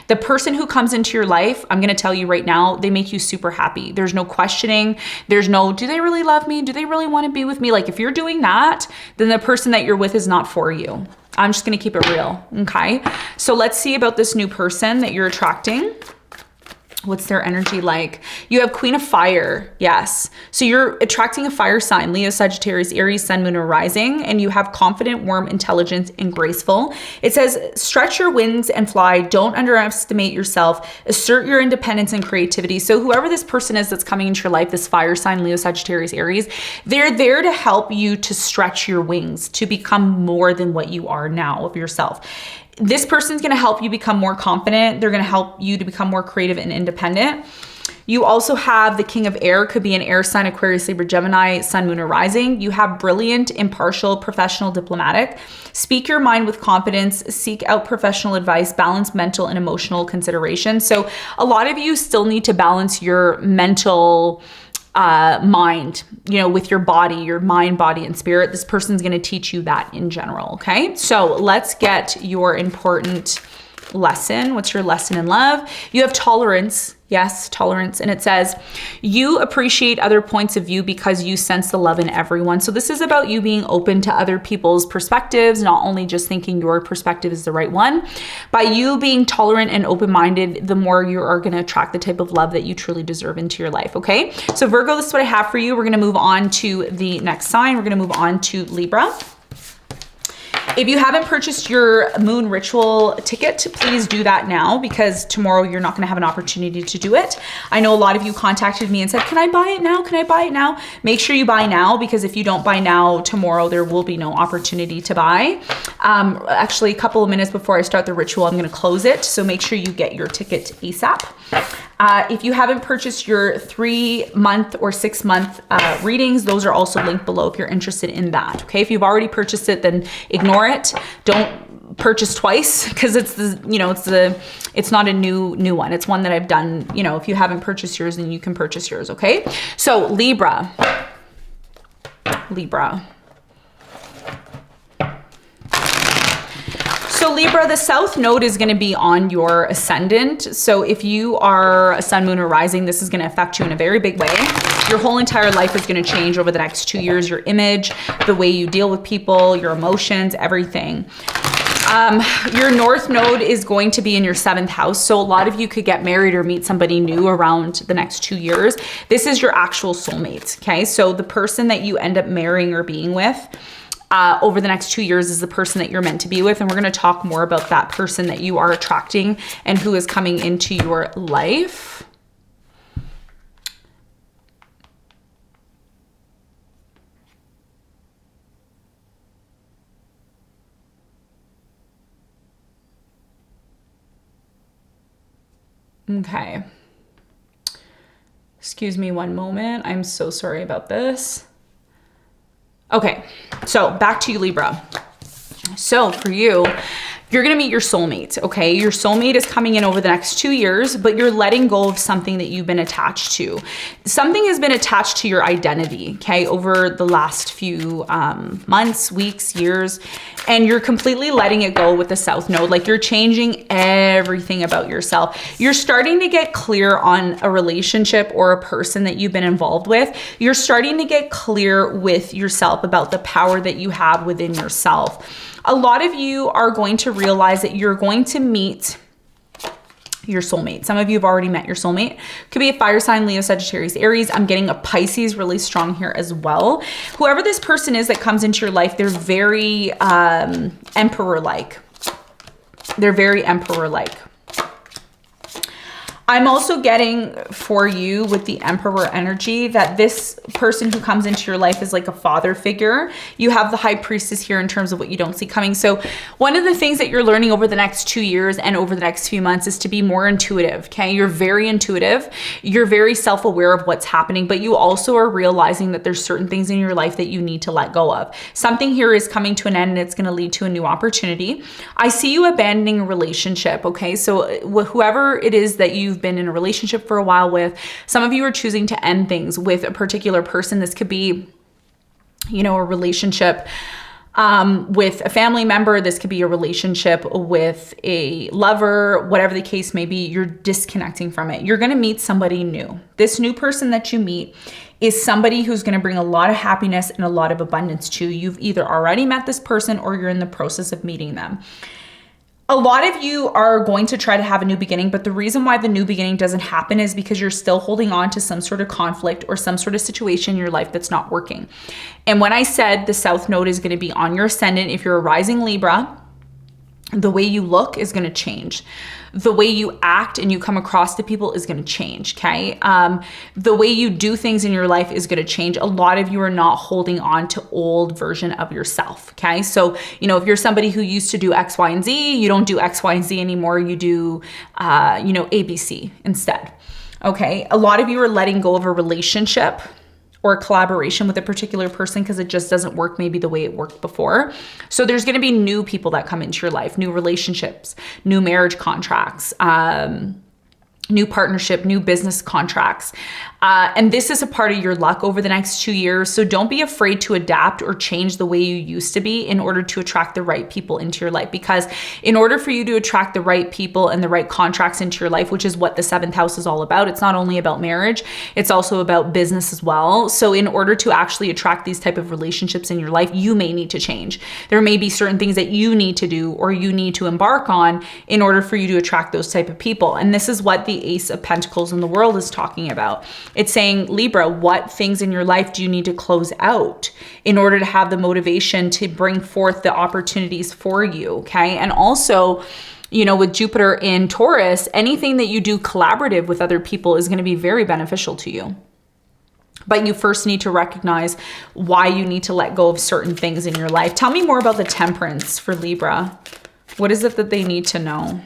The person who comes into your life, I'm going to tell you right now, they make you super happy. There's no questioning. There's no, do they really love me? Do they really want to be with me? Like if you're doing that, then the person that you're with is not for you. I'm just going to keep it real. Okay. So let's see about this new person that you're attracting. What's their energy like? You have Queen of Fire. Yes. So you're attracting a fire sign, Leo, Sagittarius, Aries, Sun, Moon, or Rising, and you have confident, warm, intelligent, and graceful. It says, stretch your wings and fly. Don't underestimate yourself. Assert your independence and creativity. So whoever this person is that's coming into your life, this fire sign, Leo, Sagittarius, Aries, they're there to help you to stretch your wings, to become more than what you are now of yourself. This person's going to help you become more confident. They're going to help you to become more creative and independent. You also have the King of Air, could be an air sign, Aquarius, Libra, Gemini, Sun, Moon, or Rising. You have brilliant, impartial, professional, diplomatic. Speak your mind with confidence, seek out professional advice, balance mental and emotional consideration. So a lot of you still need to balance your mental mind, you know, with your body, your mind, body, and spirit. This person's going to teach you that in general. Okay. So let's get your important lesson. What's your lesson in love? You have tolerance. Yes, tolerance. And it says, you appreciate other points of view because you sense the love in everyone. So this is about you being open to other people's perspectives, not only just thinking your perspective is the right one. By you being tolerant and open-minded, the more you are going to attract the type of love that you truly deserve into your life. Okay. So Virgo, this is what I have for you. We're going to move on to the next sign. We're going to move on to Libra. If you haven't purchased your moon ritual ticket, please do that now, because tomorrow you're not going to have an opportunity to do it. I know a lot of you contacted me and said, can I buy it now? Can I buy it now? Make sure you buy now, because if you don't buy now, tomorrow there will be no opportunity to buy. Actually, a couple of minutes before I start the ritual, I'm going to close it. So make sure you get your ticket ASAP. If you haven't purchased your 3-month or 6-month readings, those are also linked below if you're interested in that. Okay, if you've already purchased it, then ignore it. Don't purchase twice, because it's the, you know, it's not a new one. It's one that I've done. You know, if you haven't purchased yours, then you can purchase yours. Okay, so Libra. So Libra, the South Node is going to be on your ascendant. So if you are a Sun, Moon, or Rising, this is going to affect you in a very big way. Your whole entire life is going to change over the next 2 years. Your image, the way you deal with people, your emotions, everything. Your North Node is going to be in your 7th house. So a lot of you could get married or meet somebody new around the next 2 years. This is your actual soulmate. Okay. So the person that you end up marrying or being with over the next 2 years is the person that you're meant to be with. And we're going to talk more about that person that you are attracting and who is coming into your life. Okay. Excuse me one moment. I'm so sorry about this. Okay, so back to you, Libra. So for you, you're going to meet your soulmate, okay? Your soulmate is coming in over the next 2 years, but you're letting go of something that you've been attached to. Something has been attached to your identity, okay, over the last few months, weeks, years, and you're completely letting it go with the South Node. Like, you're changing everything about yourself. You're starting to get clear on a relationship or a person that you've been involved with. You're starting to get clear with yourself about the power that you have within yourself. A lot of you are going to realize that you're going to meet your soulmate. Some of you have already met your soulmate. Could be a fire sign, Leo, Sagittarius, Aries. I'm getting a Pisces really strong here as well. Whoever this person is that comes into your life, they're very emperor-like. They're very emperor-like. I'm also getting for you with the Emperor energy that this person who comes into your life is like a father figure. You have the High Priestess here in terms of what you don't see coming. So one of the things that you're learning over the next 2 years and over the next few months is to be more intuitive, okay? You're very intuitive. You're very self-aware of what's happening, but you also are realizing that there's certain things in your life that you need to let go of. Something here is coming to an end and it's going to lead to a new opportunity. I see you abandoning a relationship, okay? So whoever it is that you've been in a relationship for a while with, some of you are choosing to end things with a particular person. This could be, you know, a relationship with a family member. This could be a relationship with a lover, whatever the case may be. You're disconnecting from it. You're going to meet somebody new. This new person that you meet is somebody who's going to bring a lot of happiness and a lot of abundance to you. You've either already met this person or you're in the process of meeting them. A lot of you are going to try to have a new beginning, but the reason why the new beginning doesn't happen is because you're still holding on to some sort of conflict or some sort of situation in your life that's not working. And when I said the South Node is going to be on your ascendant, if you're a rising Libra, the way you look is going to change. The way you act and you come across to people is going to change, okay? The way you do things in your life is going to change. A lot of you are not holding on to old version of yourself, okay? So, you know, if you're somebody who used to do X, Y, and Z, you don't do X, Y, and Z anymore. You do, you know, ABC instead. Okay. A lot of you are letting go of a relationship or a collaboration with a particular person because it just doesn't work maybe the way it worked before. So there's going to be new people that come into your life, new relationships, new marriage contracts, new partnership, new business contracts. And this is a part of your luck over the next 2 years. So don't be afraid to adapt or change the way you used to be in order to attract the right people into your life. Because in order for you to attract the right people and the right contracts into your life, which is what the 7th house is all about, it's not only about marriage, it's also about business as well. So in order to actually attract these type of relationships in your life, you may need to change. There may be certain things that you need to do or you need to embark on in order for you to attract those type of people. And this is what the Ace of Pentacles in the world is talking about. It's saying, Libra, what things in your life do you need to close out in order to have the motivation to bring forth the opportunities for you? Okay. And also, you know, with Jupiter in Taurus, anything that you do collaborative with other people is going to be very beneficial to you. But you first need to recognize why you need to let go of certain things in your life. Tell me more about the Temperance for Libra. What is it that they need to know?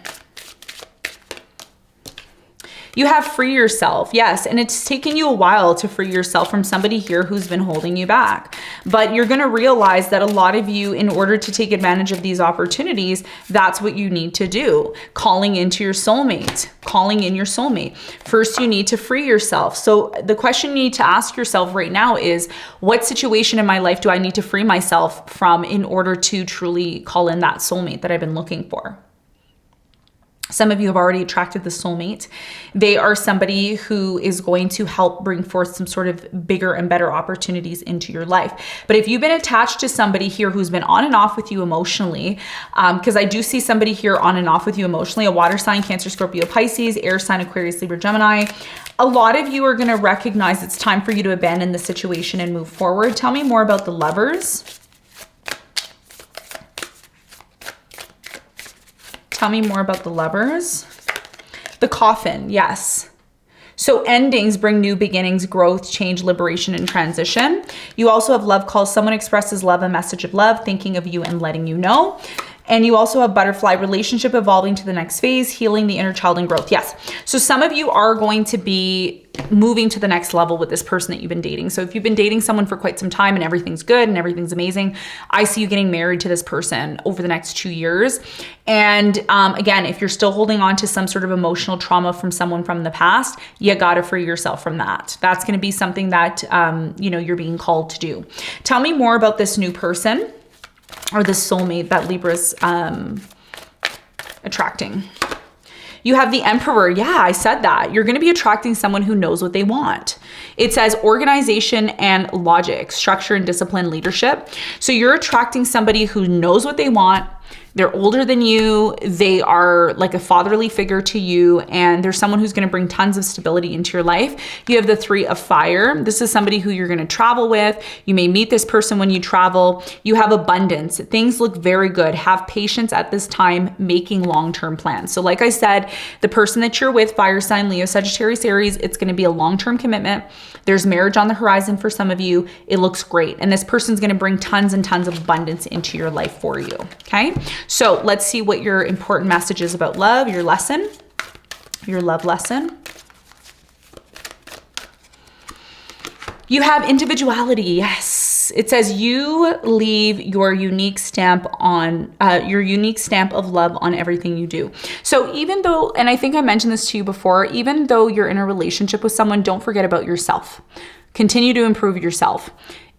You have free yourself. Yes. And it's taken you a while to free yourself from somebody here who's been holding you back. But you're going to realize that a lot of you, in order to take advantage of these opportunities, that's what you need to do. Calling into your soulmate, calling in your soulmate. First, you need to free yourself. So the question you need to ask yourself right now is, what situation in my life do I need to free myself from in order to truly call in that soulmate that I've been looking for? Some of you have already attracted the soulmate. They are somebody who is going to help bring forth some sort of bigger and better opportunities into your life. But if you've been attached to somebody here who's been on and off with you emotionally, because I do see somebody here on and off with you emotionally, a water sign, Cancer, Scorpio, Pisces, air sign, Aquarius, Libra, Gemini, a lot of you are going to recognize it's time for you to abandon the situation and move forward. Tell me more about the Lovers. Tell me more about the Lovers. The Coffin, yes. So endings bring new beginnings, growth, change, liberation, and transition. You also have Love Calls. Someone expresses love, a message of love, thinking of you and letting you know. And you also have Butterfly, relationship evolving to the next phase, healing the inner child and growth. Yes. So some of you are going to be moving to the next level with this person that you've been dating. So if you've been dating someone for quite some time and everything's good and everything's amazing, I see you getting married to this person over the next 2 years. And again, if you're still holding on to some sort of emotional trauma from someone from the past, you got to free yourself from that. That's going to be something that, you know, you're being called to do. Tell me more about this new person or this soulmate that Libra's attracting. You have the Emperor. Yeah, I said that. You're going to be attracting someone who knows what they want. It says organization and logic, structure and discipline, leadership. So you're attracting somebody who knows what they want. They're older than you. They are like a fatherly figure to you. And there's someone who's going to bring tons of stability into your life. You have the 3 of Fire. This is somebody who you're going to travel with. You may meet this person when you travel. You have abundance. Things look very good. Have patience at this time, making long-term plans. So like I said, the person that you're with, fire sign, Leo, Sagittarius, Aries, it's going to be a long-term commitment. There's marriage on the horizon for some of you. It looks great. And this person's going to bring tons and tons of abundance into your life for you. Okay. So let's see what your important message is about love, your lesson, your love lesson. You have individuality. Yes. It says you leave your unique stamp on your unique stamp of love on everything you do. So even though, and I think I mentioned this to you before, even though you're in a relationship with someone, don't forget about yourself. Continue to improve yourself.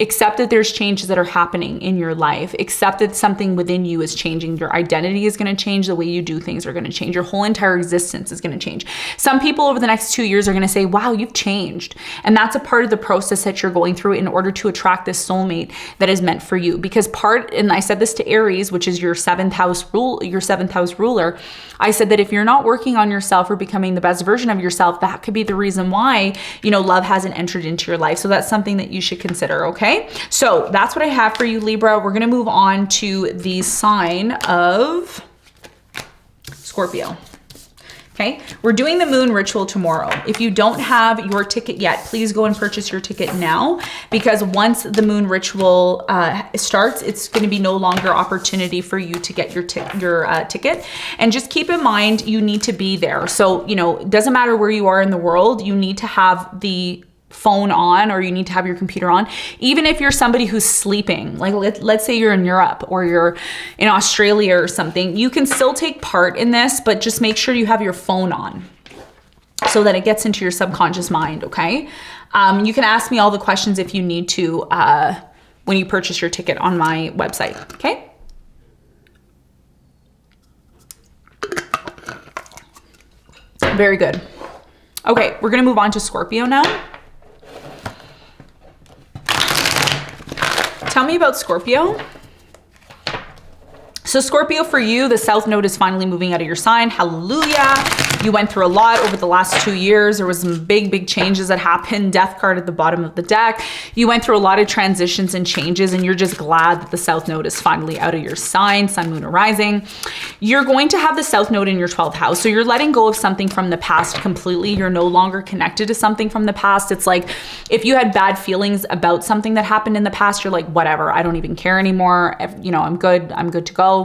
Accept that there's changes that are happening in your life. Accept that something within you is changing. Your identity is going to change. The way you do things are going to change. Your whole entire existence is going to change. Some people over the next 2 years are going to say, wow, you've changed. And that's a part of the process that you're going through in order to attract this soulmate that is meant for you. Because and I said this to Aries, which is your 7th house ruler. I said that if you're not working on yourself or becoming the best version of yourself, that could be the reason why, you know, love hasn't entered into your life. So that's something that you should consider. Okay. So that's what I have for you, Libra. We're going to move on to the sign of Scorpio. Okay, we're doing the moon ritual tomorrow. If you don't have your ticket yet, please go and purchase your ticket now, because once the moon ritual starts, it's going to be no longer opportunity for you to get your ticket. And just keep in mind, you need to be there. So, you know, it doesn't matter where you are in the world, you need to have the phone on, or you need to have your computer on. Even if you're somebody who's sleeping, like let's say you're in Europe or you're in Australia or something, you can still take part in this, but just make sure you have your phone on so that it gets into your subconscious mind, okay? You can ask me all the questions if you need to when you purchase your ticket on my website, okay? Very good. Okay, we're gonna move on to Scorpio now. Tell me about Scorpio. So Scorpio, for you, the South Node is finally moving out of your sign. Hallelujah. You went through a lot over the last 2 years. There was some big changes that happened. Death card at the bottom of the deck. You went through a lot of transitions and changes, and you're just glad that the South Node is finally out of your sign, Sun, Moon, or Rising. You're going to have the South Node in your 12th house. So you're letting go of something from the past completely. You're no longer connected to something from the past. It's like if you had bad feelings about something that happened in the past, you're like, whatever, I don't even care anymore. You know, I'm good to go.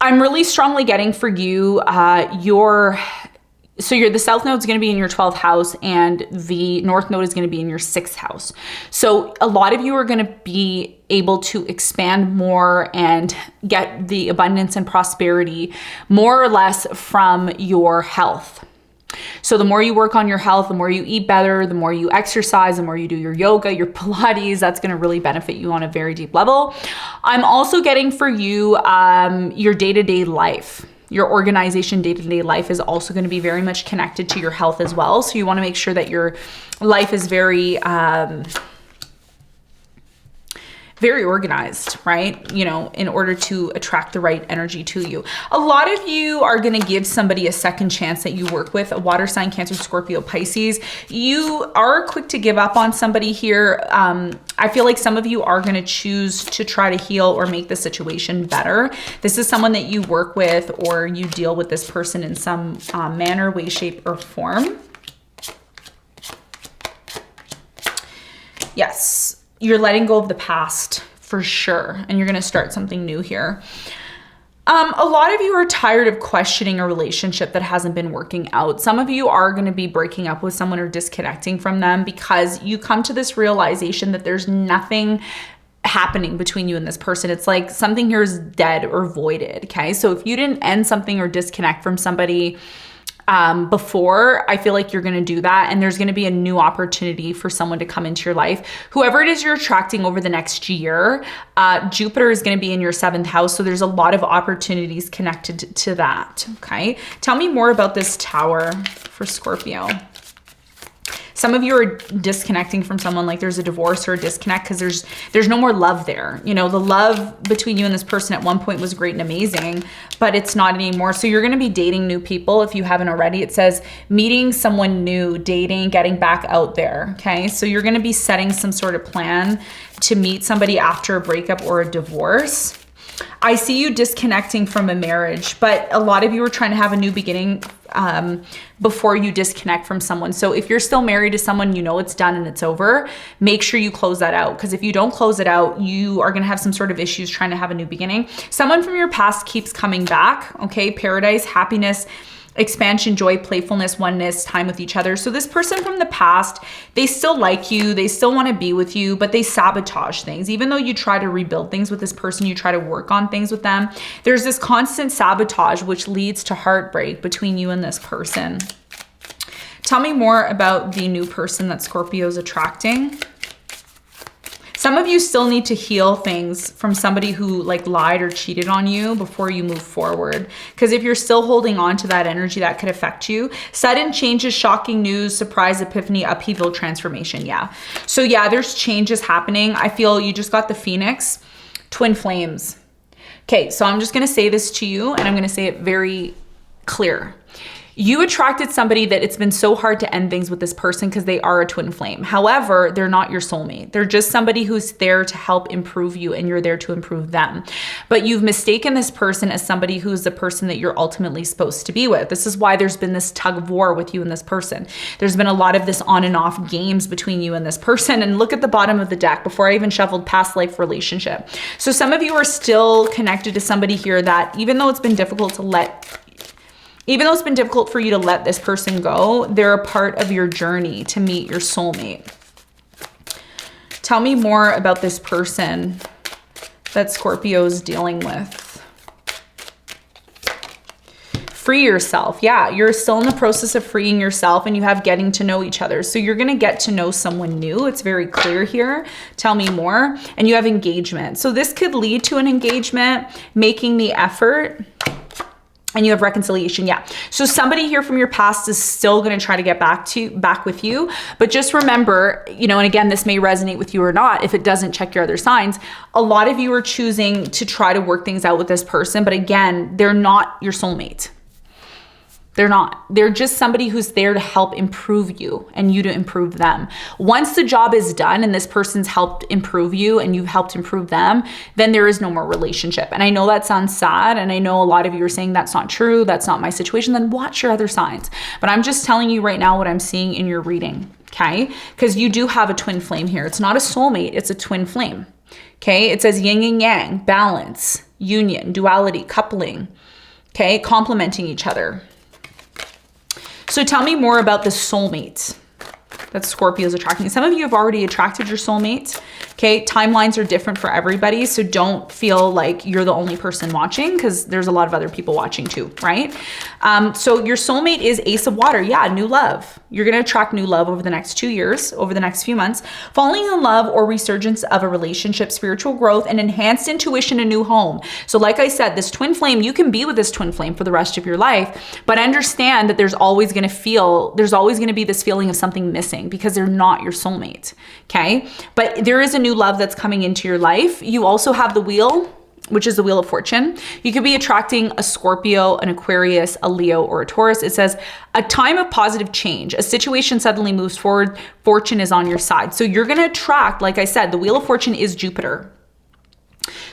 I'm really strongly getting for you, the South Node is going to be in your 12th house, and the North Node is going to be in your 6th house. So a lot of you are going to be able to expand more and get the abundance and prosperity more or less from your health. So the more you work on your health, the more you eat better, the more you exercise, the more you do your yoga, your Pilates, that's going to really benefit you on a very deep level. I'm also getting for you your day-to-day life. Your organization day-to-day life is also going to be very much connected to your health as well. So you want to make sure that your life is very organized, right? You know, in order to attract the right energy to you. A lot of you are going to give somebody a second chance that you work with, a water sign, Cancer, Scorpio, Pisces. You are quick to give up on somebody here. I feel like some of you are going to choose to try to heal or make the situation better. This is someone that you work with, or you deal with this person in some manner, way, shape, or form. Yes. You're letting go of the past for sure, and you're going to start something new here. A lot of you are tired of questioning a relationship that hasn't been working out. Some of you are going to be breaking up with someone or disconnecting from them because you come to this realization that there's nothing happening between you and this person. It's like something here is dead or voided, okay? So if you didn't end something or disconnect from somebody before, I feel like you're going to do that, and there's going to be a new opportunity for someone to come into your life. Whoever it is you're attracting over the next year, Jupiter is going to be in your 7th house, so there's a lot of opportunities connected to that, okay? Tell me more about this Tower for Scorpio. Some of you are disconnecting from someone, like there's a divorce or a disconnect because there's no more love there. You know, the love between you and this person at one point was great and amazing, but it's not anymore. So you're going to be dating new people if you haven't already. It says meeting someone new, dating, getting back out there, okay? So you're going to be setting some sort of plan to meet somebody after a breakup or a divorce. I see you disconnecting from a marriage, but a lot of you are trying to have a new beginning before you disconnect from someone. So if you're still married to someone, you know it's done and it's over, make sure you close that out. Because if you don't close it out, you are going to have some sort of issues trying to have a new beginning. Someone from your past keeps coming back, okay? Paradise, happiness, expansion, joy, playfulness, oneness, time with each other. So this person from the past, they still like you, they still want to be with you, but they sabotage things. Even though you try to rebuild things with this person, you try to work on things with them, there's this constant sabotage which leads to heartbreak between you and this person. Tell me more about the new person that Scorpio is attracting. Some of you still need to heal things from somebody who like lied or cheated on you before you move forward. Because if you're still holding on to that energy, that could affect you. Sudden changes, shocking news, surprise, epiphany, upheaval, transformation. Yeah. So yeah, there's changes happening. I feel you just got the Phoenix, twin flames. Okay, so I'm just going to say this to you, and I'm going to say it very clear. You attracted somebody that it's been so hard to end things with this person because they are a twin flame. However, they're not your soulmate. They're just somebody who's there to help improve you, and you're there to improve them. But you've mistaken this person as somebody who's the person that you're ultimately supposed to be with. This is why there's been this tug of war with you and this person. There's been a lot of this on and off games between you and this person. And look at the bottom of the deck before I even shuffled past life relationship. So some of you are still connected to somebody here that even though it's been difficult for you to let this person go, they're a part of your journey to meet your soulmate. Tell me more about this person that Scorpio is dealing with. Free yourself. Yeah, you're still in the process of freeing yourself, and you have getting to know each other. So you're going to get to know someone new. It's very clear here. Tell me more. And you have engagement. So this could lead to an engagement, making the effort. And you have reconciliation. Yeah. So somebody here from your past is still going to try to get back with you. But just remember, you know, and again, this may resonate with you or not. If it doesn't, check your other signs. A lot of you are choosing to try to work things out with this person. But again, they're not your soulmate. They're not. They're just somebody who's there to help improve you and you to improve them. Once the job is done and this person's helped improve you and you've helped improve them, then there is no more relationship. And I know that sounds sad. And I know a lot of you are saying that's not true. That's not my situation. Then watch your other signs. But I'm just telling you right now what I'm seeing in your reading. Okay. Because you do have a twin flame here. It's not a soulmate. It's a twin flame. Okay. It says yin and yang, balance, union, duality, coupling. Okay. Complementing each other. So tell me more about the soulmate that Scorpio is attracting. Some of you have already attracted your soulmate. Okay, timelines are different for everybody. So don't feel like you're the only person watching, because there's a lot of other people watching too, right? So your soulmate is Ace of Water. Yeah, new love. You're going to attract new love over the next 2 years, over the next few months. Falling in love or resurgence of a relationship, spiritual growth, and enhanced intuition, a new home. So like I said, this twin flame, you can be with this twin flame for the rest of your life, but understand that there's always going to be this feeling of something missing because they're not your soulmate. Okay. But there is a new love that's coming into your life. You also have the wheel, which is the Wheel of Fortune. You could be attracting a Scorpio, an Aquarius, a Leo, or a Taurus. It says a time of positive change. A situation suddenly moves forward. Fortune is on your side. So you're going to attract, like I said, the Wheel of Fortune is Jupiter.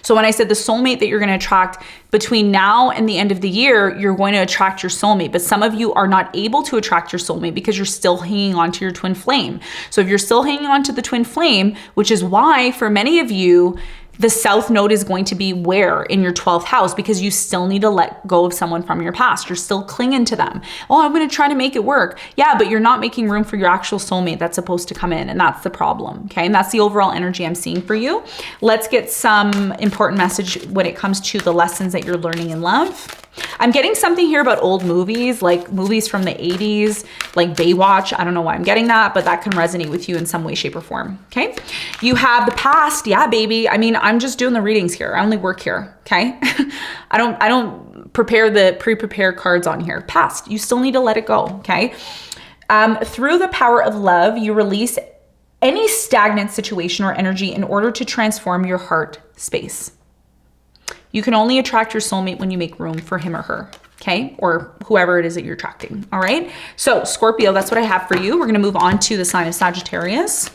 So when I said the soulmate that you're going to attract between now and the end of the year, you're going to attract your soulmate. But some of you are not able to attract your soulmate because you're still hanging on to your twin flame. So if you're still hanging on to the twin flame, which is why for many of you, the South Node is going to be where? In your 12th house, because you still need to let go of someone from your past. You're still clinging to them. Oh, I'm going to try to make it work. Yeah, but you're not making room for your actual soulmate that's supposed to come in. And that's the problem. Okay. And that's the overall energy I'm seeing for you. Let's get some important message when it comes to the lessons that you're learning in love. I'm getting something here about old movies, like movies from the 80s, like Baywatch. I don't know why I'm getting that, but that can resonate with you in some way, shape, or form. Okay. You have the past. Yeah, baby. I mean, I'm just doing the readings here. I only work here. Okay. I don't prepare the pre-prepared cards on here. Past. You still need to let it go. Okay. Through the power of love, you release any stagnant situation or energy in order to transform your heart space. You can only attract your soulmate when you make room for him or her, okay? Or whoever it is that you're attracting, all right? So Scorpio, that's what I have for you. We're gonna move on to the sign of Sagittarius.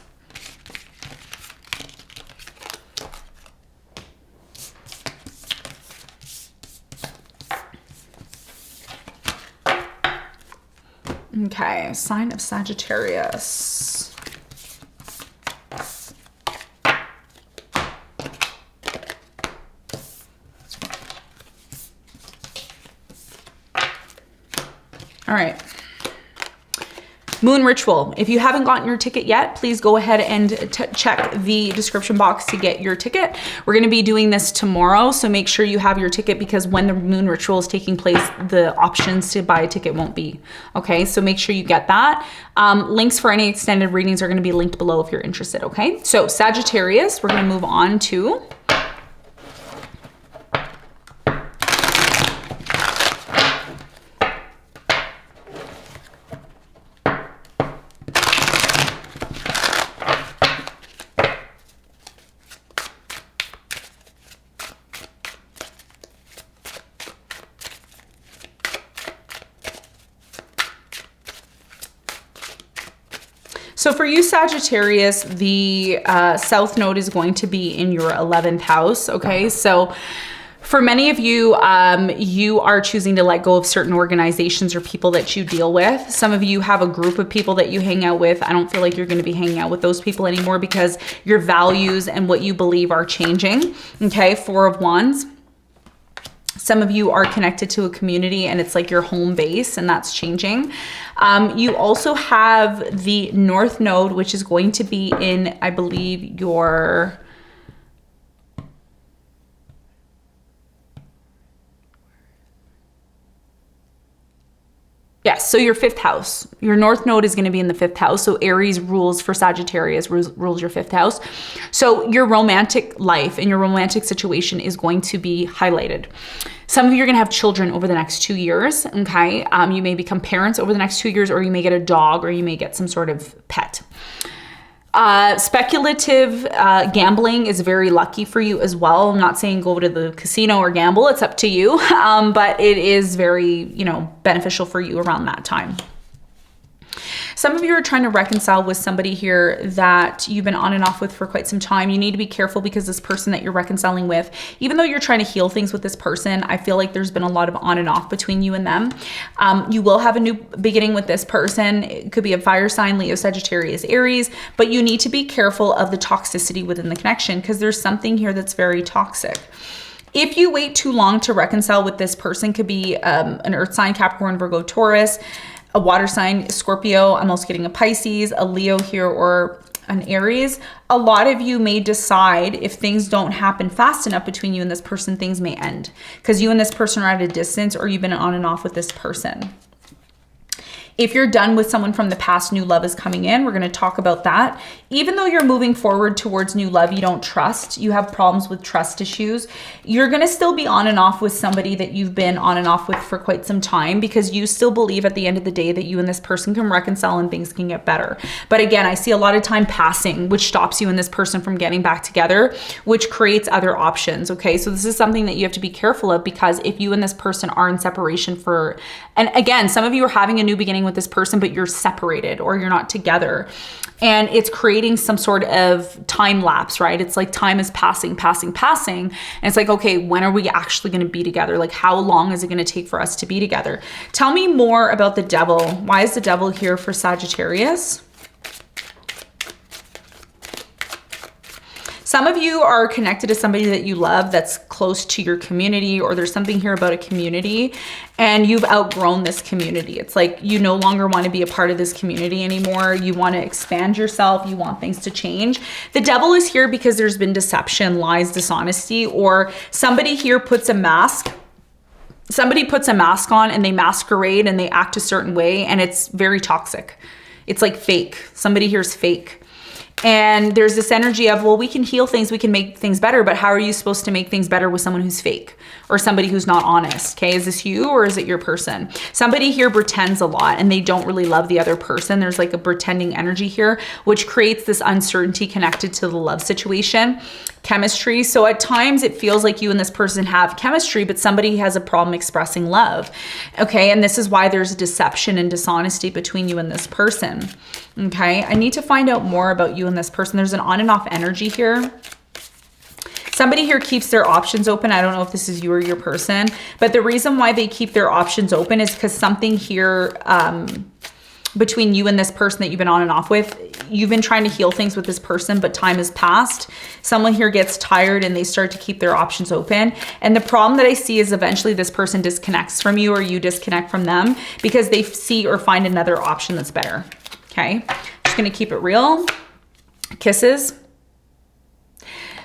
Okay, sign of Sagittarius. All right. Moon ritual. If you haven't gotten your ticket yet, please go ahead and check the description box to get your ticket. We're going to be doing this tomorrow, so make sure you have your ticket, because when the moon ritual is taking place, the options to buy a ticket won't be. Okay, so make sure you get that. Links for any extended readings are going to be linked below if you're interested. Okay, so Sagittarius, we're going to move on to So for you, Sagittarius, the South Node is going to be in your 11th house, okay? So for many of you, you are choosing to let go of certain organizations or people that you deal with. Some of you have a group of people that you hang out with. I don't feel like you're going to be hanging out with those people anymore because your values and what you believe are changing, okay? 4 of Wands. Some of you are connected to a community and it's like your home base, and that's changing. You also have the North Node, which is going to be in, I believe, your... Yes, so your 5th house. Your North Node is going to be in the 5th house. So Aries rules for Sagittarius, rules your 5th house. So your romantic life and your romantic situation is going to be highlighted. Some of you are going to have children over the next 2 years, okay? You may become parents over the next 2 years, or you may get a dog, or you may get some sort of pet. Speculative gambling is very lucky for you as well. I'm not saying go to the casino or gamble, it's up to you, but it is very, you know, beneficial for you around that time. Some of you are trying to reconcile with somebody here that you've been on and off with for quite some time. You need to be careful because this person that you're reconciling with, even though you're trying to heal things with this person, I feel like there's been a lot of on and off between you and them. You will have a new beginning with this person. It could be a fire sign, Leo, Sagittarius, Aries, but you need to be careful of the toxicity within the connection because there's something here that's very toxic. If you wait too long to reconcile with this person, could be an earth sign, Capricorn, Virgo, Taurus, a water sign, Scorpio, I'm also getting a Pisces, a Leo here, or an Aries. A lot of you may decide if things don't happen fast enough between you and this person, things may end because you and this person are at a distance, or you've been on and off with this person. If you're done with someone from the past, new love is coming in. We're going to talk about that. Even though you're moving forward towards new love, you don't trust, you have problems with trust issues, you're going to still be on and off with somebody that you've been on and off with for quite some time because you still believe at the end of the day that you and this person can reconcile and things can get better. But again, I see a lot of time passing, which stops you and this person from getting back together, which creates other options. Okay. So this is something that you have to be careful of because if you and this person are in separation for, and again, some of you are having a new beginning with this person, but you're separated or you're not together. And it's creating some sort of time lapse, right? It's like time is passing. And it's like, okay, when are we actually going to be together? Like, how long is it going to take for us to be together? Tell me more about the devil. Why is the devil here for Sagittarius? Some of you are connected to somebody that you love that's close to your community, or there's something here about a community and you've outgrown this community. It's like you no longer want to be a part of this community anymore. You want to expand yourself. You want things to change. The devil is here because there's been deception, lies, dishonesty, or somebody here puts a mask. Somebody puts a mask on and they masquerade and they act a certain way, and it's very toxic. It's like fake. Somebody here is fake. And there's this energy of, well, we can heal things, we can make things better, but how are you supposed to make things better with someone who's fake or somebody who's not honest? Okay, is this you or is it your person? Somebody here pretends a lot and they don't really love the other person. There's like a pretending energy here, which creates this uncertainty connected to the love situation. Chemistry. So at times it feels like you and this person have chemistry, but somebody has a problem expressing love. Okay. And this is why there's deception and dishonesty between you and this person. Okay. I need to find out more about you and this person. There's an on and off energy here. Somebody here keeps their options open. I don't know if this is you or your person, but the reason why they keep their options open is because something here, between you and this person that you've been on and off with, you've been trying to heal things with this person, but time has passed. Someone here gets tired and they start to keep their options open. And the problem that I see is eventually this person disconnects from you or you disconnect from them because they see or find another option that's better. Okay. Just going to keep it real. Kisses.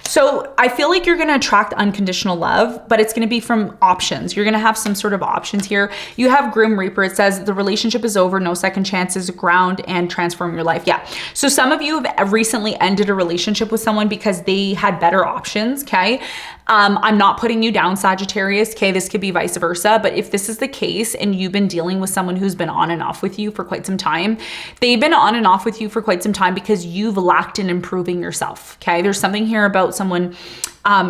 So I feel like you're going to attract unconditional love, but it's going to be from options. You're going to have some sort of options here. You have Grim Reaper. It says the relationship is over, no second chances, ground and transform your life. Yeah. So some of you have recently ended a relationship with someone because they had better options. Okay. I'm not putting you down, Sagittarius. Okay. This could be vice versa. But if this is the case and you've been dealing with someone who's been on and off with you for quite some time, they've been on and off with you for quite some time because you've lacked in improving yourself. Okay. There's something here about someone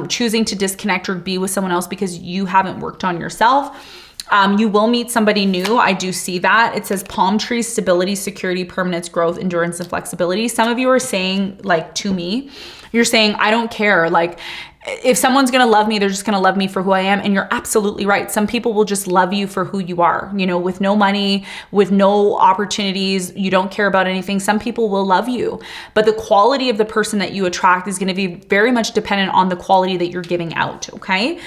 choosing to disconnect or be with someone else because you haven't worked on yourself. You will meet somebody new. I do see that. It says palm trees, stability, security, permanence, growth, endurance, and flexibility. Some of you are saying, like, to me, you're saying, I don't care. Like, if someone's going to love me, they're just going to love me for who I am. And you're absolutely right. Some people will just love you for who you are, you know, with no money, with no opportunities. You don't care about anything. Some people will love you, but the quality of the person that you attract is going to be very much dependent on the quality that you're giving out. Okay.